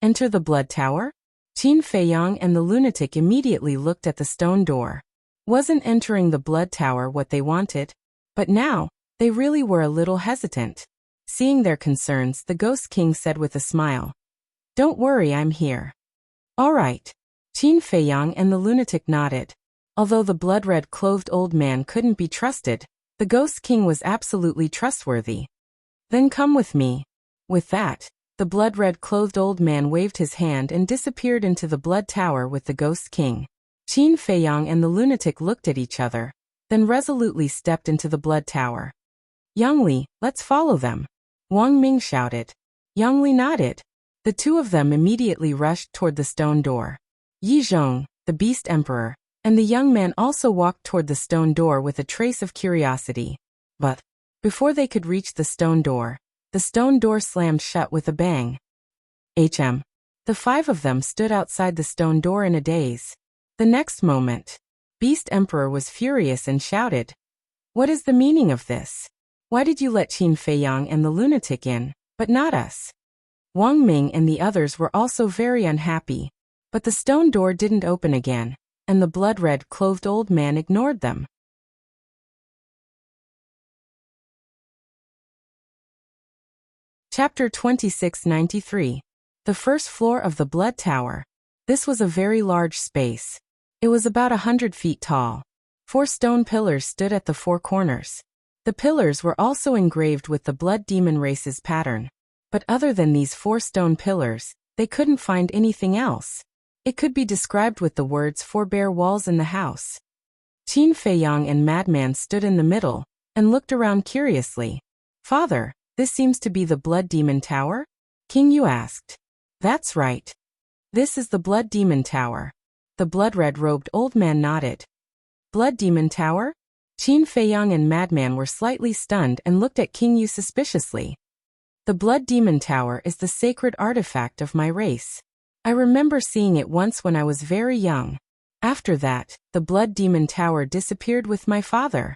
Enter the Blood Tower? Qin Feiyang and the lunatic immediately looked at the stone door. Wasn't entering the Blood Tower what they wanted? But now, they really were a little hesitant. Seeing their concerns, the Ghost King said with a smile, Don't worry, I'm here. All right. Qin Feiyang and the lunatic nodded. Although the blood-red-clothed old man couldn't be trusted, the Ghost King was absolutely trustworthy. Then come with me. With that, the blood-red-clothed old man waved his hand and disappeared into the Blood Tower with the Ghost King. Qin Feiyang and the lunatic looked at each other, then resolutely stepped into the blood tower. Yang Li, let's follow them. Wang Ming shouted. Yang Li nodded. The two of them immediately rushed toward the stone door. Yi Zhong, the Beast Emperor, and the young man also walked toward the stone door with a trace of curiosity. But before they could reach the stone door slammed shut with a bang. The five of them stood outside the stone door in a daze. The next moment, Beast Emperor was furious and shouted, "What is the meaning of this? Why did you let Qin Feiyang and the lunatic in, but not us?" Wang Ming and the others were also very unhappy, but the stone door didn't open again, and the blood-red clothed old man ignored them. Chapter 2693. The first floor of the Blood Tower. This was a very large space. It was about 100 feet tall. 4 stone pillars stood at the 4 corners. The pillars were also engraved with the Blood Demon race's pattern. But other than these 4 stone pillars, they couldn't find anything else. It could be described with the words 4 bare walls in the house. Qin Feiyang and Madman stood in the middle, and looked around curiously. "Father, this seems to be the Blood Demon Tower?" King Yu asked. "That's right. This is the Blood Demon Tower." The blood-red-robed old man nodded. "Blood Demon Tower?" Qin Feiyang and Madman were slightly stunned and looked at King Yu suspiciously. "The Blood Demon Tower is the sacred artifact of my race. I remember seeing it once when I was very young. After that, the Blood Demon Tower disappeared with my father.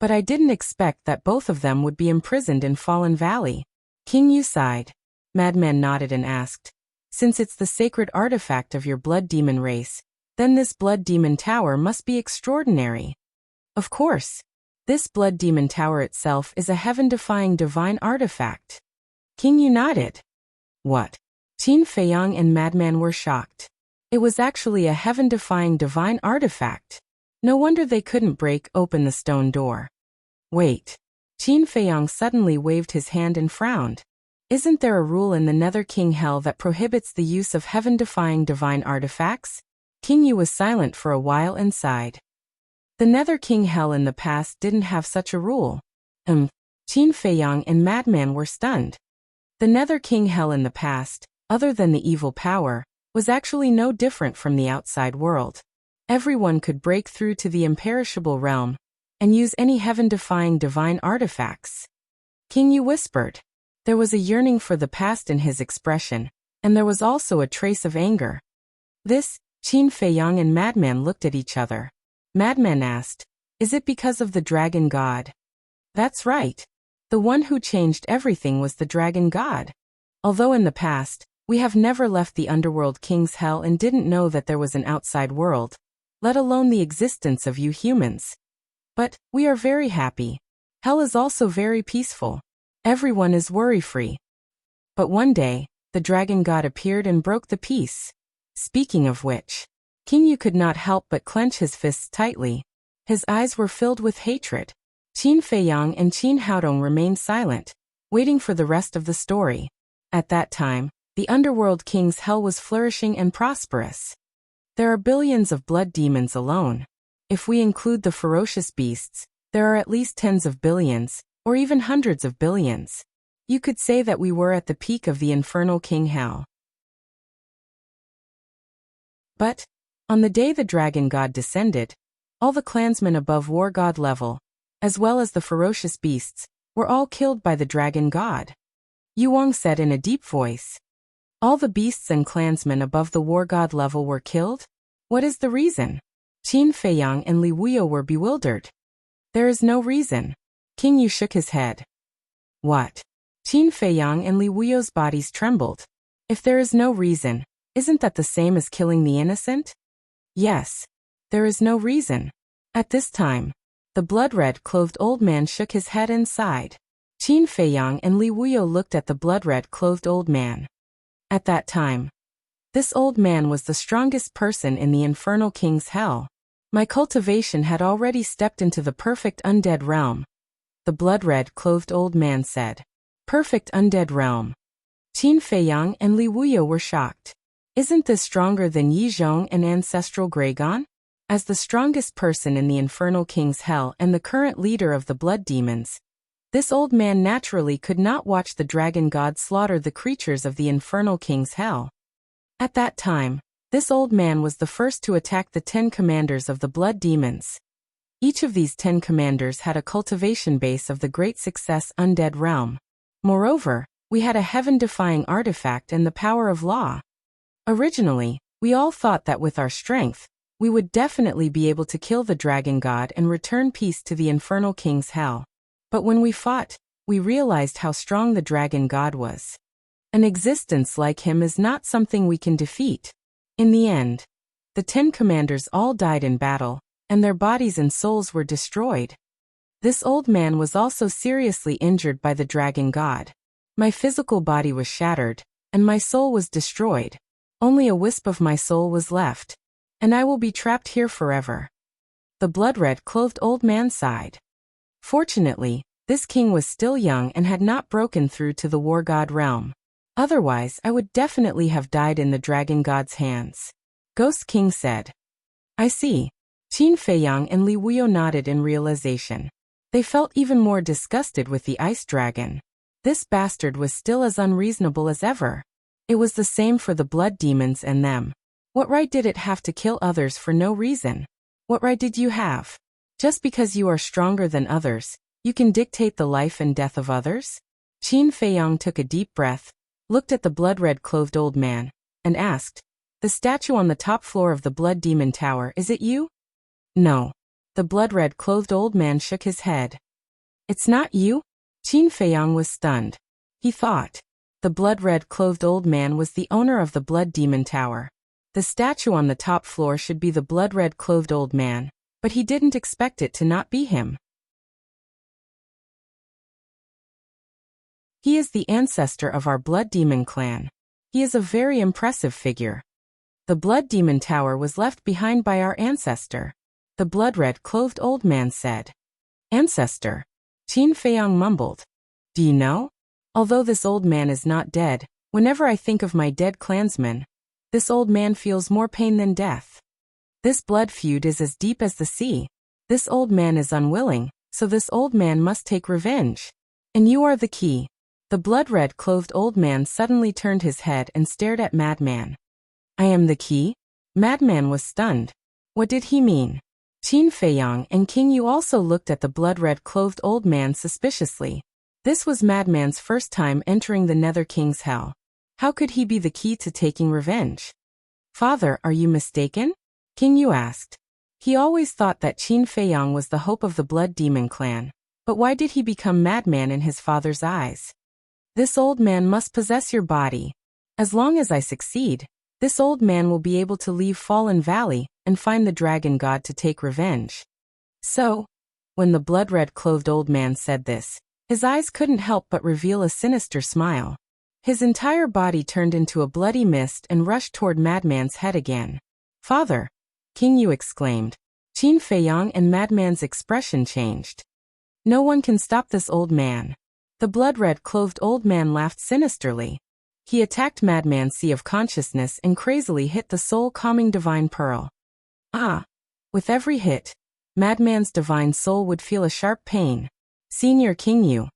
But I didn't expect that both of them would be imprisoned in Fallen Valley." King Yu sighed. Madman nodded and asked, "Since it's the sacred artifact of your Blood Demon race, then this Blood Demon Tower must be extraordinary." "Of course. This Blood Demon Tower itself is a heaven-defying divine artifact." King Yu nodded. "What?" Qin Feiyang and Madman were shocked. It was actually a heaven-defying divine artifact. No wonder they couldn't break open the stone door. "Wait." Qin Feiyang suddenly waved his hand and frowned. "Isn't there a rule in the Nether King Hell that prohibits the use of heaven-defying divine artifacts?" King Yu was silent for a while and sighed. The Nether King Hell in the past didn't have such a rule. Qin Feiyang and Madman were stunned. The Nether King Hell in the past, other than the evil power, was actually no different from the outside world. Everyone could break through to the imperishable realm and use any heaven-defying divine artifacts. King Yu whispered. There was a yearning for the past in his expression, and there was also a trace of anger. This, Qin Feiyang and Madman looked at each other. Madman asked, "Is it because of the dragon god?" "That's right. The one who changed everything was the dragon god. Although in the past, we have never left the underworld king's hell and didn't know that there was an outside world, let alone the existence of you humans. But we are very happy. Hell is also very peaceful. Everyone is worry-free." But one day, the dragon god appeared and broke the peace. Speaking of which, King Yu could not help but clench his fists tightly. His eyes were filled with hatred. Qin Feiyang and Qin Haodong remained silent, waiting for the rest of the story. At that time, the underworld king's hell was flourishing and prosperous. There are billions of blood demons alone. If we include the ferocious beasts, there are at least tens of billions, or even hundreds of billions. You could say that we were at the peak of the infernal king hell. But, on the day the dragon god descended, all the clansmen above war god level, as well as the ferocious beasts, were all killed by the dragon god. Yu Wang said in a deep voice. "All the beasts and clansmen above the war god level were killed? What is the reason?" Qin Feiyang and Li Wuyo were bewildered. "There is no reason." King Yu shook his head. "What?" Qin Feiyang and Li Wuyo's bodies trembled. "If there is no reason, isn't that the same as killing the innocent?" "Yes. There is no reason." At this time, the blood-red clothed old man shook his head and sighed. Qin Feiyang and Li Wuyo looked at the blood-red clothed old man. At that time, this old man was the strongest person in the infernal king's hell. My cultivation had already stepped into the perfect undead realm. The blood-red clothed old man said. Perfect undead realm. Qin Feiyang and Li Wuyo were shocked. Isn't this stronger than Yi Zhong and ancestral Graygon? As the strongest person in the Infernal King's hell and the current leader of the blood demons, this old man naturally could not watch the dragon god slaughter the creatures of the Infernal King's hell. At that time, this old man was the first to attack the 10 commanders of the blood demons. Each of these 10 commanders had a cultivation base of the great success undead realm. Moreover, we had a heaven-defying artifact and the power of law. Originally, we all thought that with our strength, we would definitely be able to kill the dragon god and return peace to the Infernal King's hell. But when we fought, we realized how strong the dragon god was. An existence like him is not something we can defeat. In the end, the 10 commanders all died in battle, and their bodies and souls were destroyed. This old man was also seriously injured by the dragon god. My physical body was shattered, and my soul was destroyed. Only a wisp of my soul was left, and I will be trapped here forever. The blood-red clothed old man sighed. Fortunately, this king was still young and had not broken through to the war god realm. Otherwise, I would definitely have died in the dragon god's hands. Ghost King said. I see. Qin Feiyang and Li Wuyo nodded in realization. They felt even more disgusted with the ice dragon. This bastard was still as unreasonable as ever. It was the same for the blood demons and them. What right did it have to kill others for no reason? What right did you have? Just because you are stronger than others, you can dictate the life and death of others? Qin Feiyang took a deep breath, looked at the blood-red clothed old man, and asked, the statue on the top floor of the blood demon tower, is it you? No. The blood-red clothed old man shook his head. It's not you? Qin Feiyang was stunned. He thought. The blood-red clothed old man was the owner of the blood demon tower. The statue on the top floor should be the blood-red clothed old man, but he didn't expect it to not be him. He is the ancestor of our blood demon clan. He is a very impressive figure. The blood demon tower was left behind by our ancestor. The blood-red clothed old man said. Ancestor? Qin Feiyang mumbled. Do you know? Although this old man is not dead, whenever I think of my dead clansmen, this old man feels more pain than death. This blood feud is as deep as the sea. This old man is unwilling, so this old man must take revenge. And you are the key. The blood-red clothed old man suddenly turned his head and stared at Madman. I am the key? Madman was stunned. What did he mean? Qin Feiyang and King Yu also looked at the blood-red clothed old man suspiciously. This was Madman's first time entering the Nether King's hell. How could he be the key to taking revenge? Father, are you mistaken? King Yu asked. He always thought that Qin Feiyang was the hope of the blood demon clan, but why did he become Madman in his father's eyes? This old man must possess your body. As long as I succeed, this old man will be able to leave Fallen Valley and find the dragon god to take revenge. So, when the blood-red clothed old man said this, his eyes couldn't help but reveal a sinister smile. His entire body turned into a bloody mist and rushed toward Madman's head again. Father! King Yu exclaimed. Qin Feiyang and Madman's expression changed. No one can stop this old man. The blood-red clothed old man laughed sinisterly. He attacked Madman's sea of consciousness and crazily hit the soul-calming divine pearl. Ah! With every hit, Madman's divine soul would feel a sharp pain. Senior King Yu.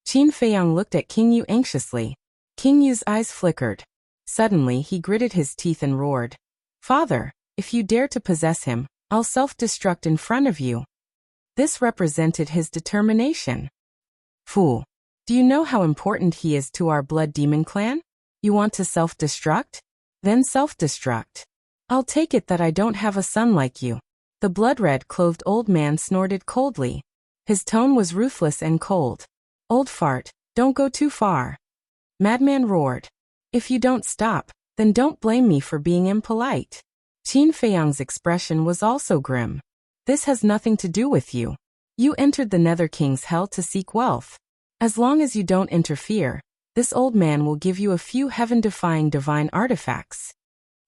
Qin Feiyang looked at King Yu anxiously. King Yu's eyes flickered. Suddenly he gritted his teeth and roared. Father, if you dare to possess him, I'll self-destruct in front of you. This represented his determination. Fool. Do you know how important he is to our blood demon clan? You want to self-destruct? Then self-destruct. I'll take it that I don't have a son like you. The blood-red clothed old man snorted coldly. His tone was ruthless and cold. Old fart, don't go too far. Madman roared. If you don't stop, then don't blame me for being impolite. Qin Feiyang's expression was also grim. This has nothing to do with you. You entered the Nether King's hell to seek wealth. As long as you don't interfere, this old man will give you a few heaven-defying divine artifacts.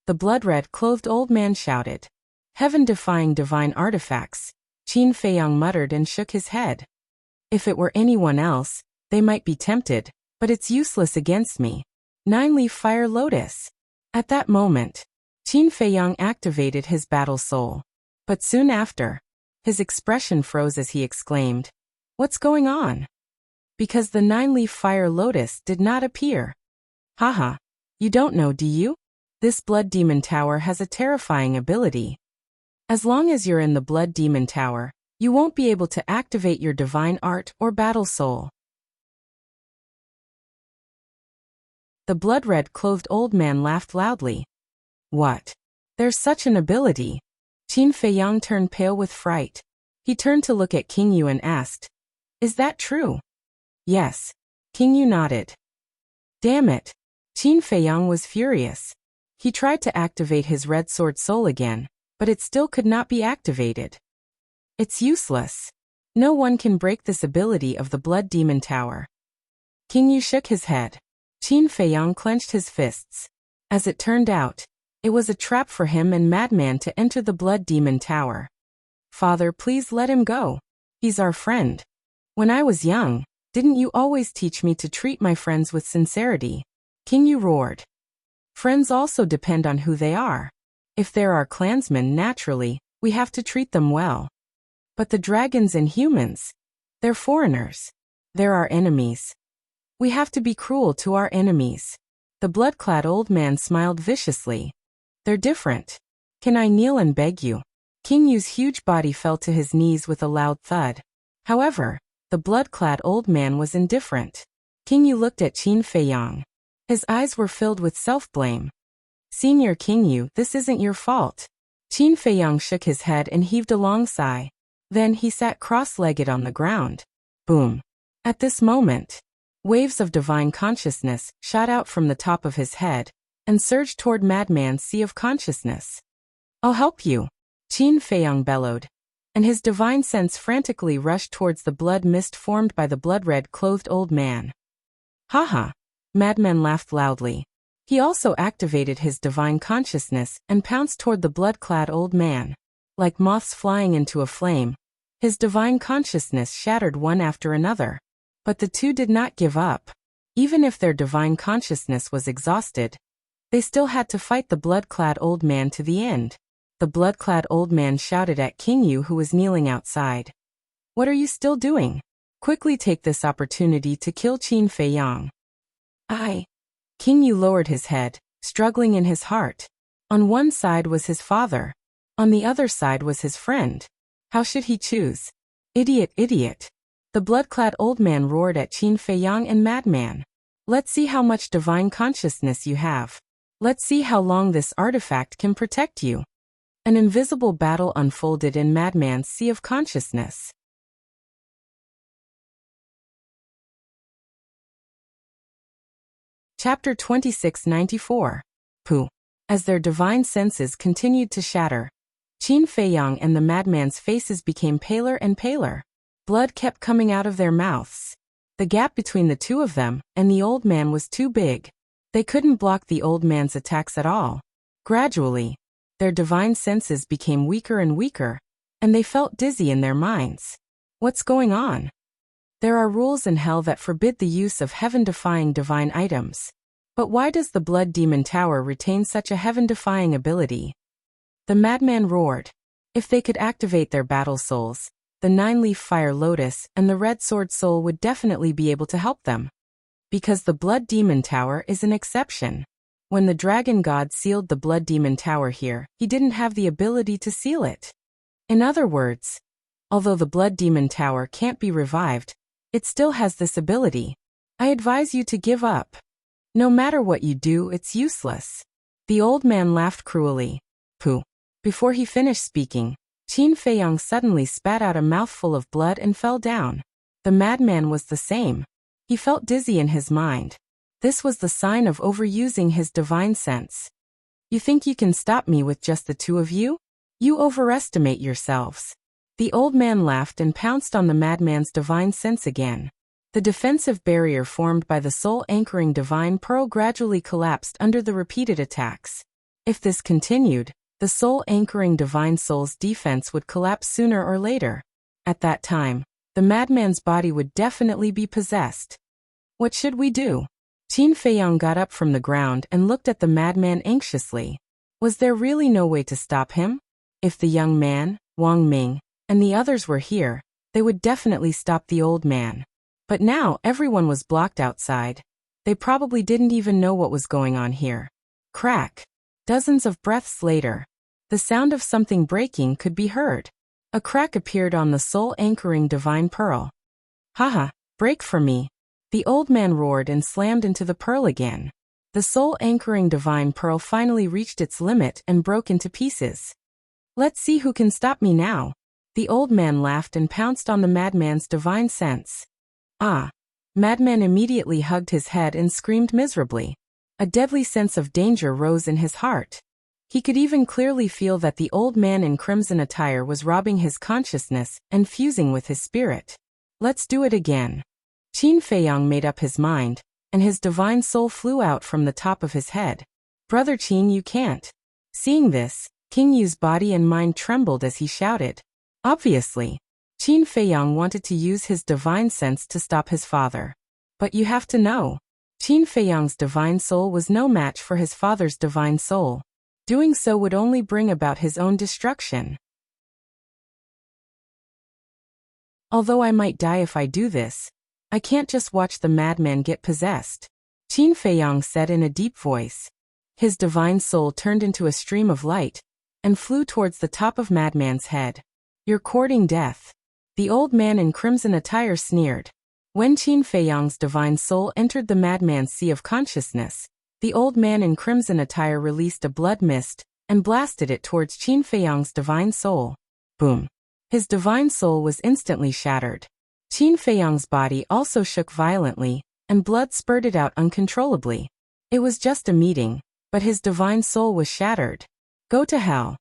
The blood-red clothed old man shouted. Heaven-defying divine artifacts, Qin Feiyang muttered and shook his head. If it were anyone else, they might be tempted, but it's useless against me. 9-leaf fire lotus. At that moment, Qin Feiyang activated his battle soul. But soon after, his expression froze as he exclaimed, "What's going on?" Because the 9-leaf fire lotus did not appear. Haha, you don't know, do you? This Blood Demon Tower has a terrifying ability. As long as you're in the Blood Demon Tower, you won't be able to activate your divine art or battle soul. The blood-red clothed old man laughed loudly. What? There's such an ability. Qin Feiyang turned pale with fright. He turned to look at King Yu and asked, "Is that true?" "Yes." King Yu nodded. Damn it. Qin Feiyang was furious. He tried to activate his red sword soul again, but it still could not be activated. It's useless. No one can break this ability of the Blood Demon Tower. King Yu shook his head. Qin Feiyang clenched his fists. As it turned out, it was a trap for him and Madman to enter the Blood Demon Tower. Father, please let him go. He's our friend. When I was young, didn't you always teach me to treat my friends with sincerity? King Yu roared. Friends also depend on who they are. If they're our clansmen, naturally, we have to treat them well. But the dragons and humans, they're foreigners. They're our enemies. We have to be cruel to our enemies. The blood-clad old man smiled viciously. They're different. Can I kneel and beg you? King Yu's huge body fell to his knees with a loud thud. However, the blood-clad old man was indifferent. King Yu looked at Qin Feiyang. His eyes were filled with self-blame. Senior King Yu, this isn't your fault. Qin Feiyang shook his head and heaved a long sigh. Then he sat cross-legged on the ground. Boom. At this moment, waves of divine consciousness shot out from the top of his head and surged toward Madman's sea of consciousness. I'll help you, Qin Feiyang bellowed, and his divine sense frantically rushed towards the blood mist formed by the blood-red clothed old man. Haha, Madman laughed loudly. He also activated his divine consciousness and pounced toward the blood-clad old man. Like moths flying into a flame, his divine consciousness shattered one after another. But the two did not give up. Even if their divine consciousness was exhausted, they still had to fight the blood-clad old man to the end. The blood-clad old man shouted at King Yu, who was kneeling outside. What are you still doing? Quickly take this opportunity to kill Qin Feiyang. King Yu lowered his head, struggling in his heart. On one side was his father. On the other side was his friend. How should he choose? Idiot, idiot. The blood-clad old man roared at Qin Feiyang and Madman. Let's see how much divine consciousness you have. Let's see how long this artifact can protect you. An invisible battle unfolded in Madman's sea of consciousness. Chapter 2694. Pooh. As their divine senses continued to shatter, Qin Feiyang and the Madman's faces became paler and paler. Blood kept coming out of their mouths. The gap between the two of them and the old man was too big. They couldn't block the old man's attacks at all. Gradually, their divine senses became weaker and weaker, and they felt dizzy in their minds. What's going on? There are rules in hell that forbid the use of heaven-defying divine items. But why does the Blood Demon Tower retain such a heaven-defying ability? The Madman roared. If they could activate their battle souls, the 9-leaf fire lotus and the red sword soul would definitely be able to help them. Because the Blood Demon Tower is an exception. When the dragon god sealed the Blood Demon Tower here, he didn't have the ability to seal it. In other words, although the Blood Demon Tower can't be revived, it still has this ability. I advise you to give up. No matter what you do, it's useless. The old man laughed cruelly. Pooh. Before he finished speaking, Qin Feiyang suddenly spat out a mouthful of blood and fell down. The madman was the same. He felt dizzy in his mind. This was the sign of overusing his divine sense. You think you can stop me with just the two of you? You overestimate yourselves. The old man laughed and pounced on the madman's divine sense again. The defensive barrier formed by the soul-anchoring divine pearl gradually collapsed under the repeated attacks. If this continued, the soul-anchoring divine soul's defense would collapse sooner or later. At that time, the madman's body would definitely be possessed. What should we do? Qin Feiyang got up from the ground and looked at the madman anxiously. Was there really no way to stop him? If the young man, Wang Ming, and the others were here, they would definitely stop the old man. But now everyone was blocked outside. They probably didn't even know what was going on here. Crack. Dozens of breaths later, the sound of something breaking could be heard. A crack appeared on the soul-anchoring divine pearl. Haha, break for me. The old man roared and slammed into the pearl again. The soul-anchoring divine pearl finally reached its limit and broke into pieces. Let's see who can stop me now. The old man laughed and pounced on the madman's divine sense. Ah! Madman immediately hugged his head and screamed miserably. A deadly sense of danger rose in his heart. He could even clearly feel that the old man in crimson attire was robbing his consciousness and fusing with his spirit. Let's do it again. Qin Feiyang made up his mind, and his divine soul flew out from the top of his head. Brother Qin, you can't. Seeing this, King Yu's body and mind trembled as he shouted. Obviously, Qin Feiyang wanted to use his divine sense to stop his father. But you have to know, Qin Feiyang's divine soul was no match for his father's divine soul. Doing so would only bring about his own destruction. Although I might die if I do this, I can't just watch the madman get possessed, Qin Feiyang said in a deep voice. His divine soul turned into a stream of light and flew towards the top of madman's head. You're courting death. The old man in crimson attire sneered. When Qin Feiyang's divine soul entered the madman's sea of consciousness, the old man in crimson attire released a blood mist and blasted it towards Qin Feiyang's divine soul. Boom. His divine soul was instantly shattered. Qin Feiyang's body also shook violently, and blood spurted out uncontrollably. It was just a meeting, but his divine soul was shattered. Go to hell.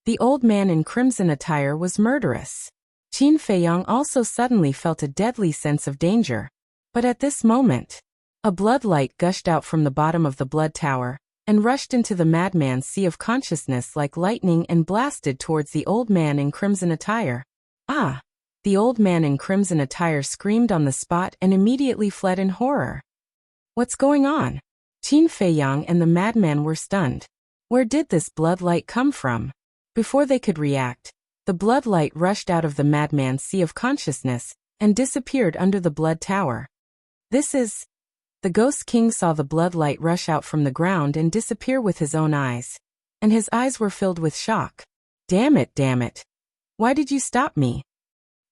The old man in crimson attire was murderous. Qin Feiyang also suddenly felt a deadly sense of danger. But at this moment, a blood light gushed out from the bottom of the blood tower, and rushed into the madman's sea of consciousness like lightning and blasted towards the old man in crimson attire. Ah! The old man in crimson attire screamed on the spot and immediately fled in horror. What's going on? Qin Feiyang and the madman were stunned. Where did this blood light come from? Before they could react, the blood light rushed out of the madman's sea of consciousness and disappeared under the blood tower. This is... The Ghost King saw the blood light rush out from the ground and disappear with his own eyes, and his eyes were filled with shock. Damn it, damn it. Why did you stop me?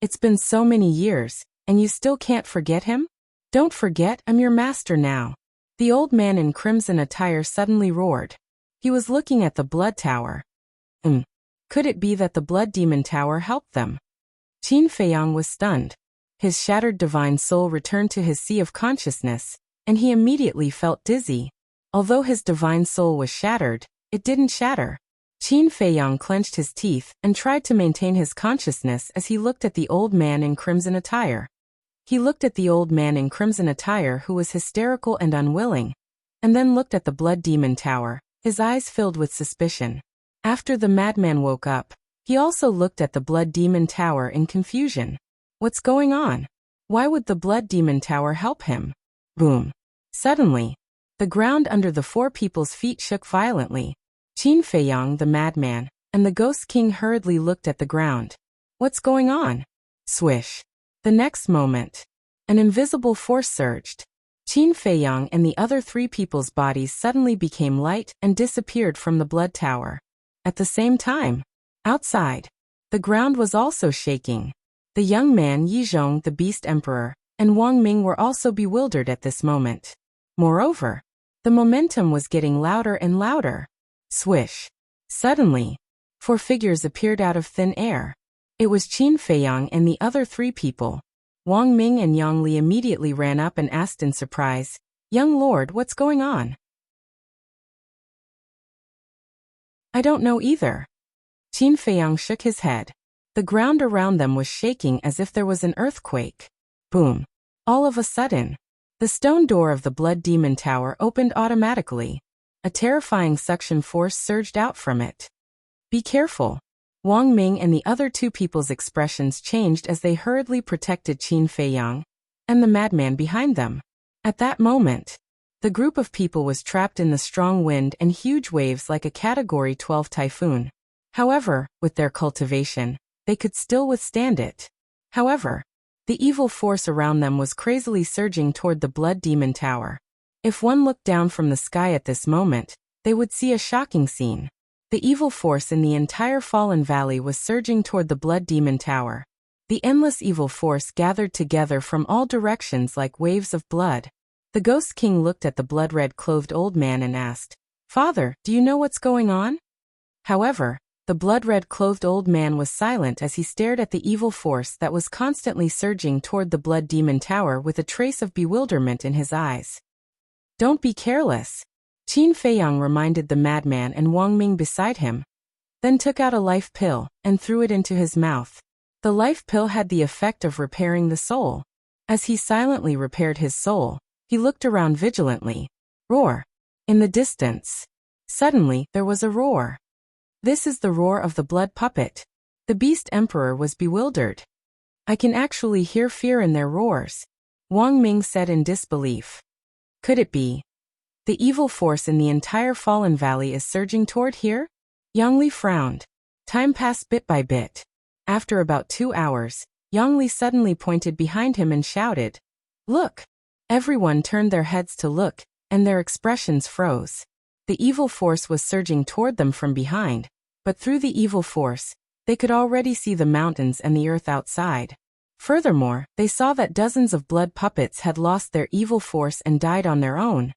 It's been so many years, and you still can't forget him? Don't forget, I'm your master now. The old man in crimson attire suddenly roared. He was looking at the blood tower. Could it be that the blood demon tower helped them? Qin Feiyang was stunned. His shattered divine soul returned to his sea of consciousness, and he immediately felt dizzy. Although his divine soul was shattered, it didn't shatter. Qin Feiyang clenched his teeth and tried to maintain his consciousness as he looked at the old man in crimson attire. He looked at the old man in crimson attire who was hysterical and unwilling, and then looked at the blood demon tower, his eyes filled with suspicion. After the madman woke up, he also looked at the blood demon tower in confusion. What's going on? Why would the blood demon tower help him? Boom. Suddenly, the ground under the four people's feet shook violently. Qin Feiyang, the madman, and the Ghost King hurriedly looked at the ground. What's going on? Swish. The next moment, an invisible force surged. Qin Feiyang and the other three people's bodies suddenly became light and disappeared from the blood tower. At the same time, outside, the ground was also shaking. The young man Yizhong, the Beast Emperor, and Wang Ming were also bewildered at this moment. Moreover, the momentum was getting louder and louder. Swish. Suddenly, four figures appeared out of thin air. It was Qin Feiyang and the other three people. Wang Ming and Yang Li immediately ran up and asked in surprise, "Young Lord, what's going on?" I don't know either. Qin Feiyang shook his head. The ground around them was shaking as if there was an earthquake. Boom. All of a sudden, the stone door of the blood demon tower opened automatically. A terrifying suction force surged out from it. Be careful. Wang Ming and the other two people's expressions changed as they hurriedly protected Qin Feiyang and the madman behind them. At that moment, the group of people was trapped in the strong wind and huge waves like a Category 12 typhoon. However, with their cultivation, they could still withstand it. However, the evil force around them was crazily surging toward the Blood Demon Tower. If one looked down from the sky at this moment, they would see a shocking scene. The evil force in the entire Fallen Valley was surging toward the Blood Demon Tower. The endless evil force gathered together from all directions like waves of blood. The Ghost King looked at the blood-red clothed old man and asked, "Father, do you know what's going on?" However, the blood-red clothed old man was silent as he stared at the evil force that was constantly surging toward the Blood Demon Tower with a trace of bewilderment in his eyes. "Don't be careless," Qin Feiyang reminded the madman and Wang Ming beside him, then took out a life pill and threw it into his mouth. The life pill had the effect of repairing the soul. As he silently repaired his soul, he looked around vigilantly. Roar! In the distance. Suddenly, there was a roar. This is the roar of the blood puppet. The Beast Emperor was bewildered. I can actually hear fear in their roars, Wang Ming said in disbelief. Could it be? The evil force in the entire Fallen Valley is surging toward here? Yang Li frowned. Time passed bit by bit. After about 2 hours, Yang Li suddenly pointed behind him and shouted, "Look!" Everyone turned their heads to look, and their expressions froze. The evil force was surging toward them from behind, but through the evil force, they could already see the mountains and the earth outside. Furthermore, they saw that dozens of blood puppets had lost their evil force and died on their own,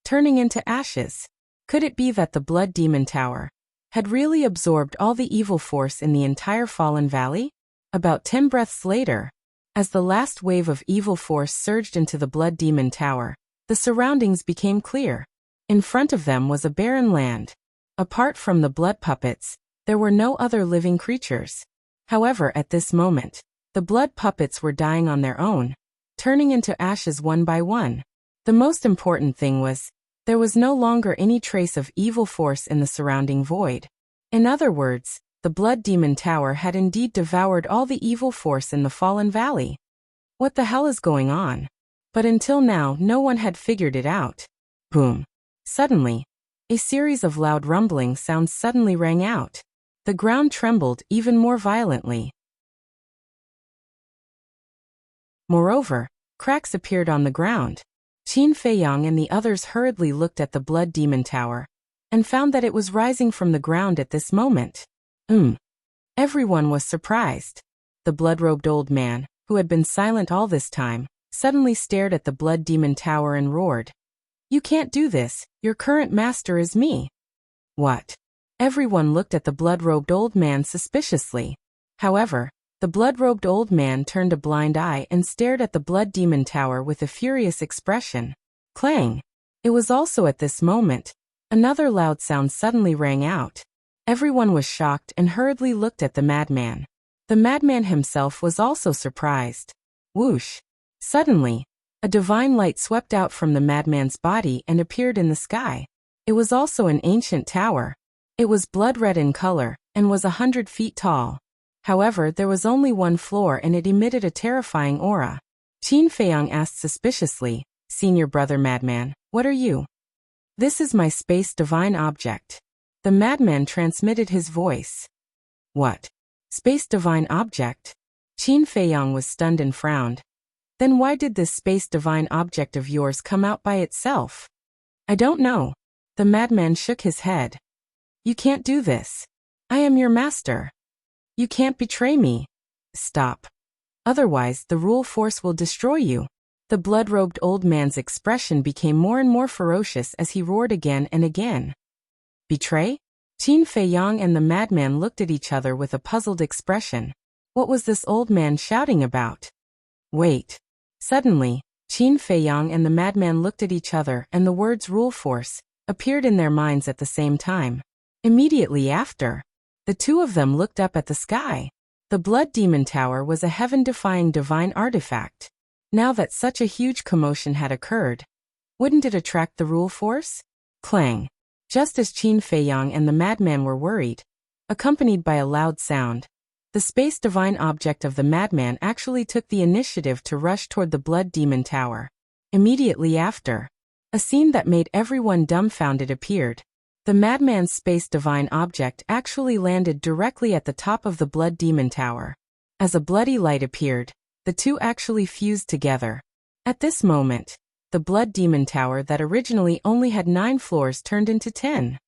turning into ashes. Could it be that the Blood Demon Tower had really absorbed all the evil force in the entire Fallen Valley? About 10 breaths later, as the last wave of evil force surged into the Blood Demon Tower, the surroundings became clear. In front of them was a barren land. Apart from the blood puppets, there were no other living creatures. However, at this moment, the blood puppets were dying on their own, turning into ashes one by one. The most important thing was, there was no longer any trace of evil force in the surrounding void. In other words, the Blood Demon Tower had indeed devoured all the evil force in the Fallen Valley. What the hell is going on? But until now, no one had figured it out. Boom. Suddenly, a series of loud rumbling sounds suddenly rang out. The ground trembled even more violently. Moreover, cracks appeared on the ground. Qin Feiyang and the others hurriedly looked at the Blood Demon Tower, and found that it was rising from the ground at this moment. Everyone was surprised. The blood-robed old man, who had been silent all this time, suddenly stared at the Blood Demon Tower and roared, "You can't do this, your current master is me." What? Everyone looked at the blood-robed old man suspiciously. However, the blood-robed old man turned a blind eye and stared at the Blood Demon Tower with a furious expression. Clang! It was also at this moment, another loud sound suddenly rang out. Everyone was shocked and hurriedly looked at the madman. The madman himself was also surprised. Whoosh! Suddenly, a divine light swept out from the madman's body and appeared in the sky. It was also an ancient tower. It was blood-red in color, and was 100 feet tall. However, there was only one floor and it emitted a terrifying aura. Qin Feiyang asked suspiciously, "Senior brother madman, what are you?" "This is my space divine object." The madman transmitted his voice. What? Space divine object? Qin Feiyang was stunned and frowned. Then why did this space divine object of yours come out by itself? I don't know. The madman shook his head. You can't do this. I am your master. You can't betray me. Stop. Otherwise, the rule force will destroy you. The blood-robed old man's expression became more and more ferocious as he roared again and again. Betray? Qin Feiyang and the madman looked at each other with a puzzled expression. What was this old man shouting about? Wait. Suddenly, Qin Feiyang and the madman looked at each other and the words rule force appeared in their minds at the same time. Immediately after, the two of them looked up at the sky. The Blood Demon Tower was a heaven-defying divine artifact. Now that such a huge commotion had occurred, wouldn't it attract the rule force? Clang! Just as Qin Feiyang and the madman were worried, accompanied by a loud sound, the space divine object of the madman actually took the initiative to rush toward the Blood Demon Tower. Immediately after, a scene that made everyone dumbfounded appeared. The madman's space divine object actually landed directly at the top of the blood demon tower. As a bloody light appeared, the two actually fused together. At this moment, the blood demon tower that originally only had 9 floors turned into 10.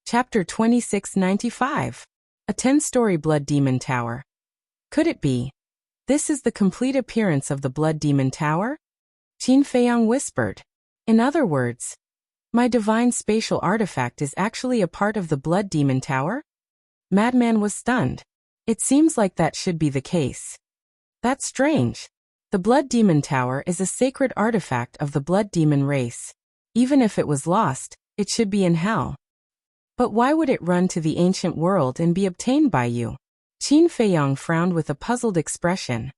Chapter 2695. A 10-story blood demon tower. Could it be? This is the complete appearance of the blood demon tower? Qin Feiyang whispered. In other words, my divine spatial artifact is actually a part of the blood demon tower? Madman was stunned. It seems like that should be the case. That's strange. The blood demon tower is a sacred artifact of the blood demon race. Even if it was lost, it should be in hell. But why would it run to the ancient world and be obtained by you? Qin Feiyang frowned with a puzzled expression.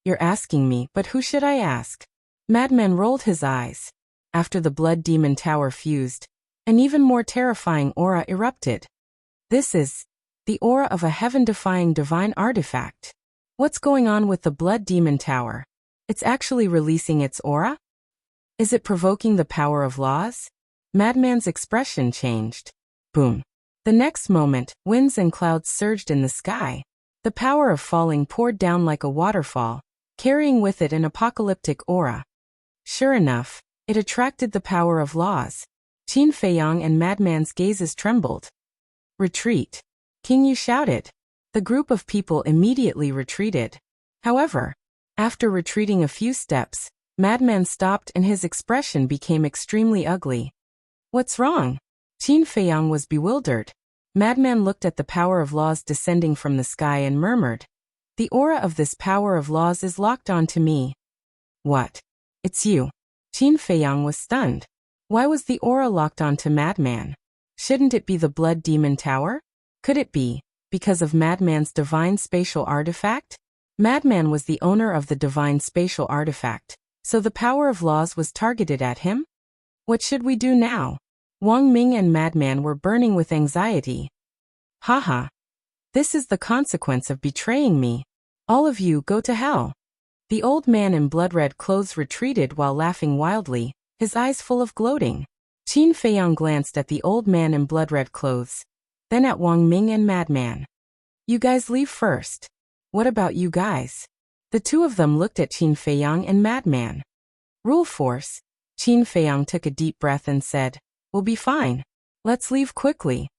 You're asking me, but who should I ask? Madman rolled his eyes. After the blood demon tower fused, an even more terrifying aura erupted. This is the aura of a heaven-defying divine artifact. What's going on with the blood demon tower? It's actually releasing its aura? Is it provoking the power of laws? Madman's expression changed. Boom. The next moment, winds and clouds surged in the sky. The power of falling poured down like a waterfall, carrying with it an apocalyptic aura. Sure enough, it attracted the power of laws. Qin Feiyang and Madman's gazes trembled. Retreat. King Yu shouted. The group of people immediately retreated. However, after retreating a few steps, Madman stopped and his expression became extremely ugly. What's wrong? Qin Feiyang was bewildered. Madman looked at the power of laws descending from the sky and murmured, "The aura of this power of laws is locked onto me." What? It's you. Qin Feiyang was stunned. Why was the aura locked onto Madman? Shouldn't it be the blood demon tower? Could it be because of Madman's divine spatial artifact? Madman was the owner of the divine spatial artifact, so the power of laws was targeted at him? What should we do now? Wang Ming and Madman were burning with anxiety. Haha. This is the consequence of betraying me. All of you go to hell. The old man in blood-red clothes retreated while laughing wildly, his eyes full of gloating. Qin Feiyang glanced at the old man in blood-red clothes, then at Wang Ming and Madman. You guys leave first. What about you guys? The two of them looked at Qin Feiyang and Madman. Rule force. Qin Feiyang took a deep breath and said, "We'll be fine. Let's leave quickly."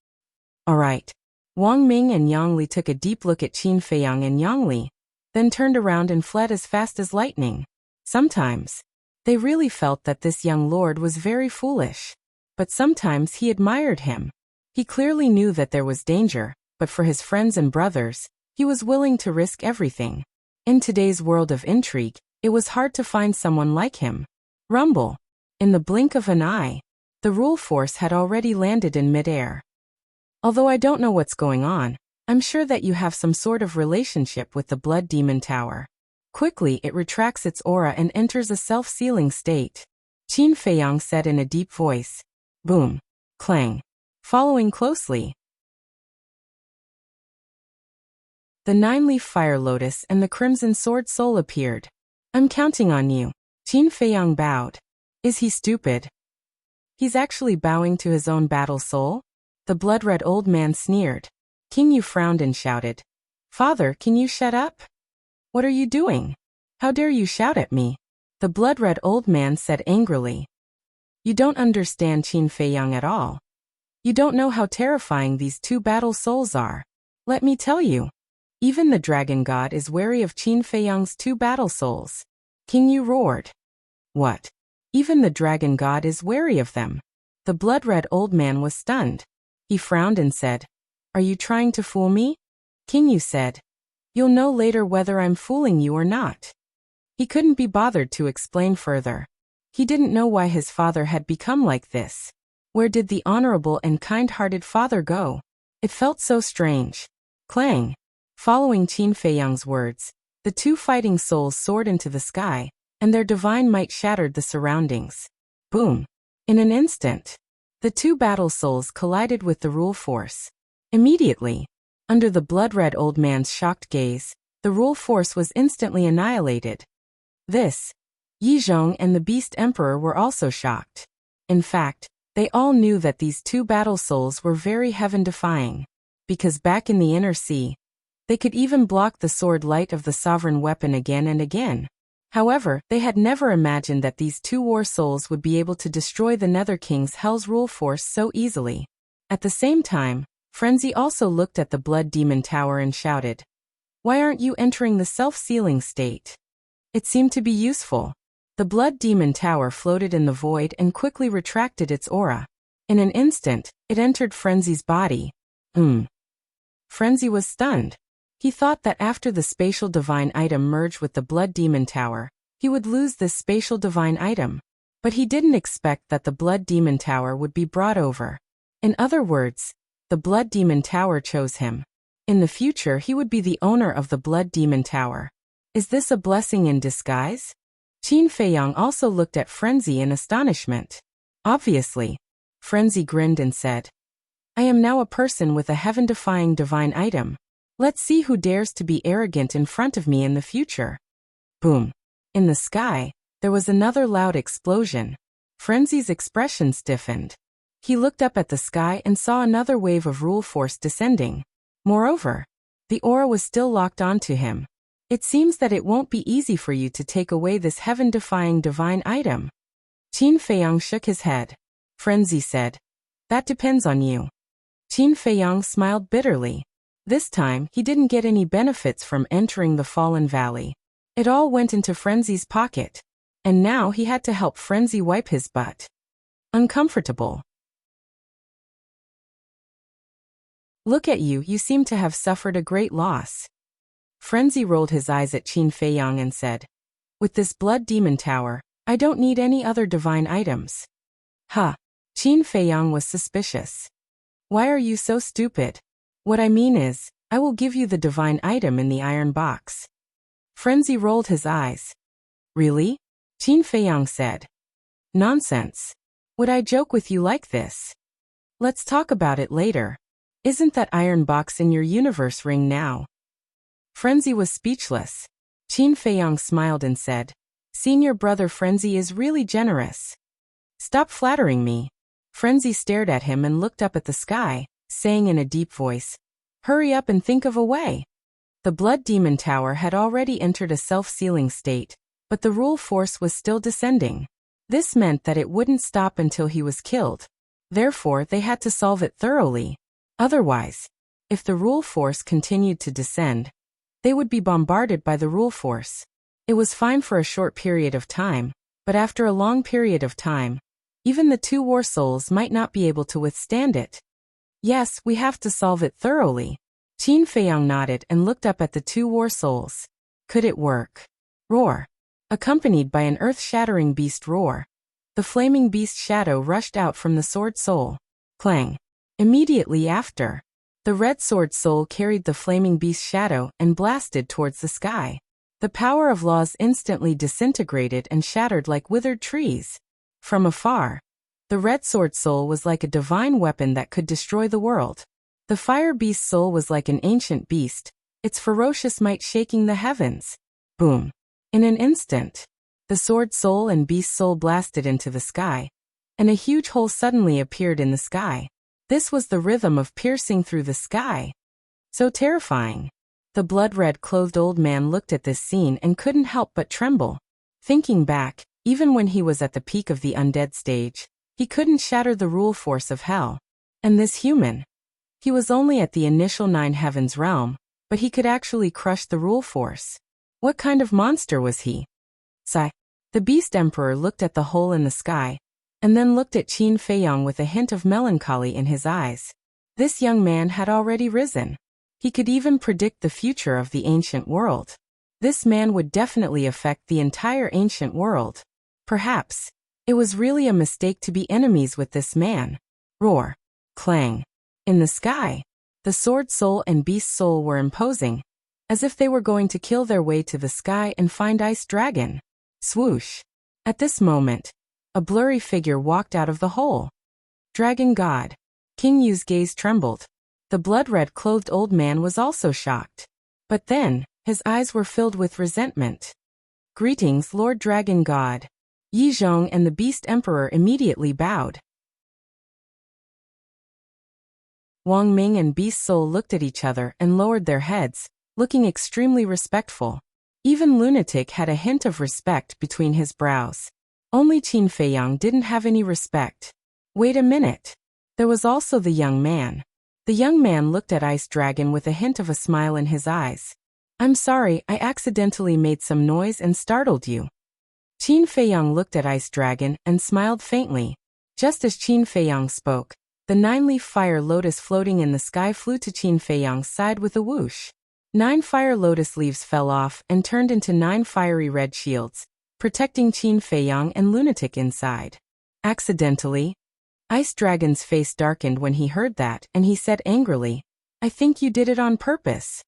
All right. Wang Ming and Yang Li took a deep look at Qin Feiyang and Yang Li, then turned around and fled as fast as lightning. Sometimes, they really felt that this young lord was very foolish. But sometimes he admired him. He clearly knew that there was danger, but for his friends and brothers, he was willing to risk everything. In today's world of intrigue, it was hard to find someone like him. Rumble. In the blink of an eye, the rule force had already landed in midair. Although I don't know what's going on, I'm sure that you have some sort of relationship with the blood demon tower. Quickly it retracts its aura and enters a self-sealing state. Qin Feiyang said in a deep voice. Boom. Clang. Following closely, the 9-leaf fire lotus and the crimson sword soul appeared. I'm counting on you. Qin Feiyang bowed. Is he stupid? He's actually bowing to his own battle soul? The blood-red old man sneered. King Yu frowned and shouted. Father, can you shut up? What are you doing? How dare you shout at me? The blood-red old man said angrily. You don't understand Qin Feiyang at all. You don't know how terrifying these two battle souls are. Let me tell you. Even the dragon god is wary of Qin Feiyang's two battle souls. King Yu roared. What? Even the dragon god is wary of them. The blood-red old man was stunned. He frowned and said, Are you trying to fool me? King Yu said, You'll know later whether I'm fooling you or not. He couldn't be bothered to explain further. He didn't know why his father had become like this. Where did the honorable and kind-hearted father go? It felt so strange. Clang. Following Qin Feiyang's words, the two fighting souls soared into the sky, and their divine might shattered the surroundings. Boom. In an instant, the two battle souls collided with the rule force. Immediately, under the blood-red old man's shocked gaze, the rule force was instantly annihilated. This Yizhong and the Beast Emperor were also shocked. In fact, they all knew that these two battle souls were very heaven-defying, because back in the inner sea, they could even block the sword light of the sovereign weapon again and again. However, they had never imagined that these two war souls would be able to destroy the Nether King's Hell's Rule Force so easily. At the same time, Frenzy also looked at the Blood Demon Tower and shouted, "Why aren't you entering the self-sealing state?" It seemed to be useful. The Blood Demon Tower floated in the void and quickly retracted its aura. In an instant, it entered Frenzy's body. Frenzy was stunned. He thought that after the spatial divine item merged with the Blood Demon Tower, he would lose this spatial divine item. But he didn't expect that the Blood Demon Tower would be brought over. In other words, the Blood Demon Tower chose him. In the future he would be the owner of the Blood Demon Tower. Is this a blessing in disguise? Qin Feiyang also looked at Frenzy in astonishment. Obviously. Frenzy grinned and said, "I am now a person with a heaven-defying divine item. Let's see who dares to be arrogant in front of me in the future." Boom. In the sky, there was another loud explosion. Frenzy's expression stiffened. He looked up at the sky and saw another wave of rule force descending. Moreover, the aura was still locked onto him. It seems that it won't be easy for you to take away this heaven-defying divine item. Qin Feiyang shook his head. Frenzy said, "That depends on you." Qin Feiyang smiled bitterly. This time, he didn't get any benefits from entering the Fallen Valley. It all went into Frenzy's pocket. And now he had to help Frenzy wipe his butt. Uncomfortable. "Look at you, you seem to have suffered a great loss." Frenzy rolled his eyes at Qin Feiyang and said, "With this Blood Demon Tower, I don't need any other divine items." Huh. Qin Feiyang was suspicious. "Why are you so stupid? What I mean is, I will give you the divine item in the iron box." Frenzy rolled his eyes. "Really?" Qin Feiyang said. "Nonsense. Would I joke with you like this? Let's talk about it later. Isn't that iron box in your universe ring now?" Frenzy was speechless. Qin Feiyang smiled and said, "Senior brother Frenzy is really generous. Stop flattering me." Frenzy stared at him and looked up at the sky, saying in a deep voice, "Hurry up and think of a way." The Blood Demon Tower had already entered a self-sealing state, but the rule force was still descending. This meant that it wouldn't stop until he was killed. Therefore, they had to solve it thoroughly. Otherwise, if the rule force continued to descend, they would be bombarded by the rule force. It was fine for a short period of time, but after a long period of time, even the two war souls might not be able to withstand it. "Yes, we have to solve it thoroughly." Qin Feiyang nodded and looked up at the two war souls. Could it work? Roar. Accompanied by an earth-shattering beast roar, the flaming beast shadow rushed out from the sword soul. Clang. Immediately after, the red sword soul carried the flaming beast shadow and blasted towards the sky. The power of laws instantly disintegrated and shattered like withered trees. From afar, the red sword soul was like a divine weapon that could destroy the world. The fire beast soul was like an ancient beast, its ferocious might shaking the heavens. Boom. In an instant, the sword soul and beast soul blasted into the sky, and a huge hole suddenly appeared in the sky. This was the rhythm of piercing through the sky. So terrifying. The blood-red clothed old man looked at this scene and couldn't help but tremble. Thinking back, even when he was at the peak of the undead stage, he couldn't shatter the rule force of hell. And this human? He was only at the initial 9 heavens realm, but he could actually crush the rule force. What kind of monster was he? Sigh. The Beast Emperor looked at the hole in the sky, and then looked at Qin Feiyang with a hint of melancholy in his eyes. This young man had already risen. He could even predict the future of the ancient world. This man would definitely affect the entire ancient world. Perhaps, it was really a mistake to be enemies with this man. Roar. Clang. In the sky, the sword soul and beast soul were imposing, as if they were going to kill their way to the sky and find Ice Dragon. Swoosh. At this moment, a blurry figure walked out of the hole. Dragon God. King Yu's gaze trembled. The blood-red clothed old man was also shocked. But then, his eyes were filled with resentment. Greetings, Lord Dragon God. Yi Zhong and the Beast Emperor immediately bowed. Wang Ming and Beast Soul looked at each other and lowered their heads, looking extremely respectful. Even Lunatic had a hint of respect between his brows. Only Qin Feiyang didn't have any respect. Wait a minute. There was also the young man. The young man looked at Ice Dragon with a hint of a smile in his eyes. I'm sorry, I accidentally made some noise and startled you. Qin Feiyang looked at Ice Dragon and smiled faintly. Just as Qin Feiyang spoke, the 9-leaf fire lotus floating in the sky flew to Qin Feiyang's side with a whoosh. 9 fire lotus leaves fell off and turned into 9 fiery red shields, protecting Qin Feiyang and Lunatic inside. Accidentally? Ice Dragon's face darkened when he heard that, and he said angrily, I think you did it on purpose.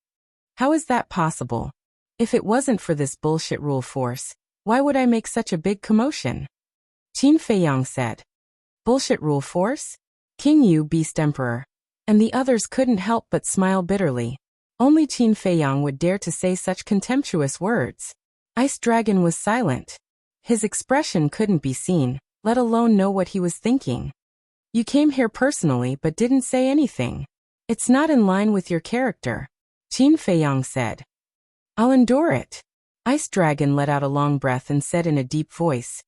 How is that possible? If it wasn't for this bullshit rule force, why would I make such a big commotion? Qin Feiyang said. Bullshit rule force? King Yu, Beast Emperor. And the others couldn't help but smile bitterly. Only Qin Feiyang would dare to say such contemptuous words. Ice Dragon was silent. His expression couldn't be seen, let alone know what he was thinking. You came here personally but didn't say anything. It's not in line with your character. Qin Feiyang said. I'll endure it. Ice Dragon let out a long breath and said in a deep voice.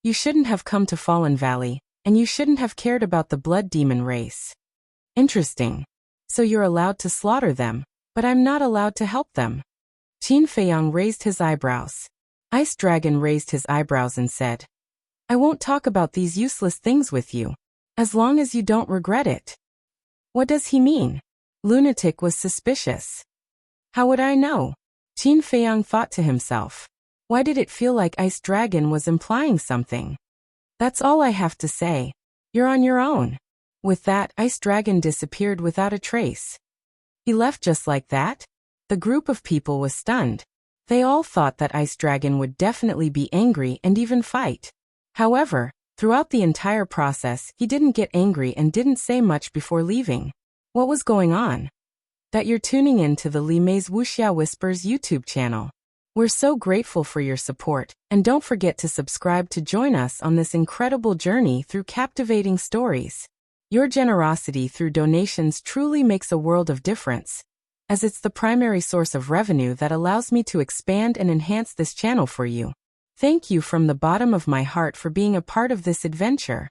You shouldn't have come to Fallen Valley, and you shouldn't have cared about the blood demon race. Interesting. So you're allowed to slaughter them, but I'm not allowed to help them. Qin Feiyang raised his eyebrows. Ice Dragon raised his eyebrows and said, I won't talk about these useless things with you, as long as you don't regret it. What does he mean? Lunatic was suspicious. How would I know? Qin Feiyang thought to himself. Why did it feel like Ice Dragon was implying something? That's all I have to say. You're on your own. With that, Ice Dragon disappeared without a trace. He left just like that? The group of people was stunned. They all thought that Ice Dragon would definitely be angry and even fight. However, throughout the entire process, he didn't get angry and didn't say much before leaving. What was going on? That you're tuning in to the Li Mei's Wuxia Whispers YouTube channel. We're so grateful for your support, and don't forget to subscribe to join us on this incredible journey through captivating stories. Your generosity through donations truly makes a world of difference, as it's the primary source of revenue that allows me to expand and enhance this channel for you. Thank you from the bottom of my heart for being a part of this adventure.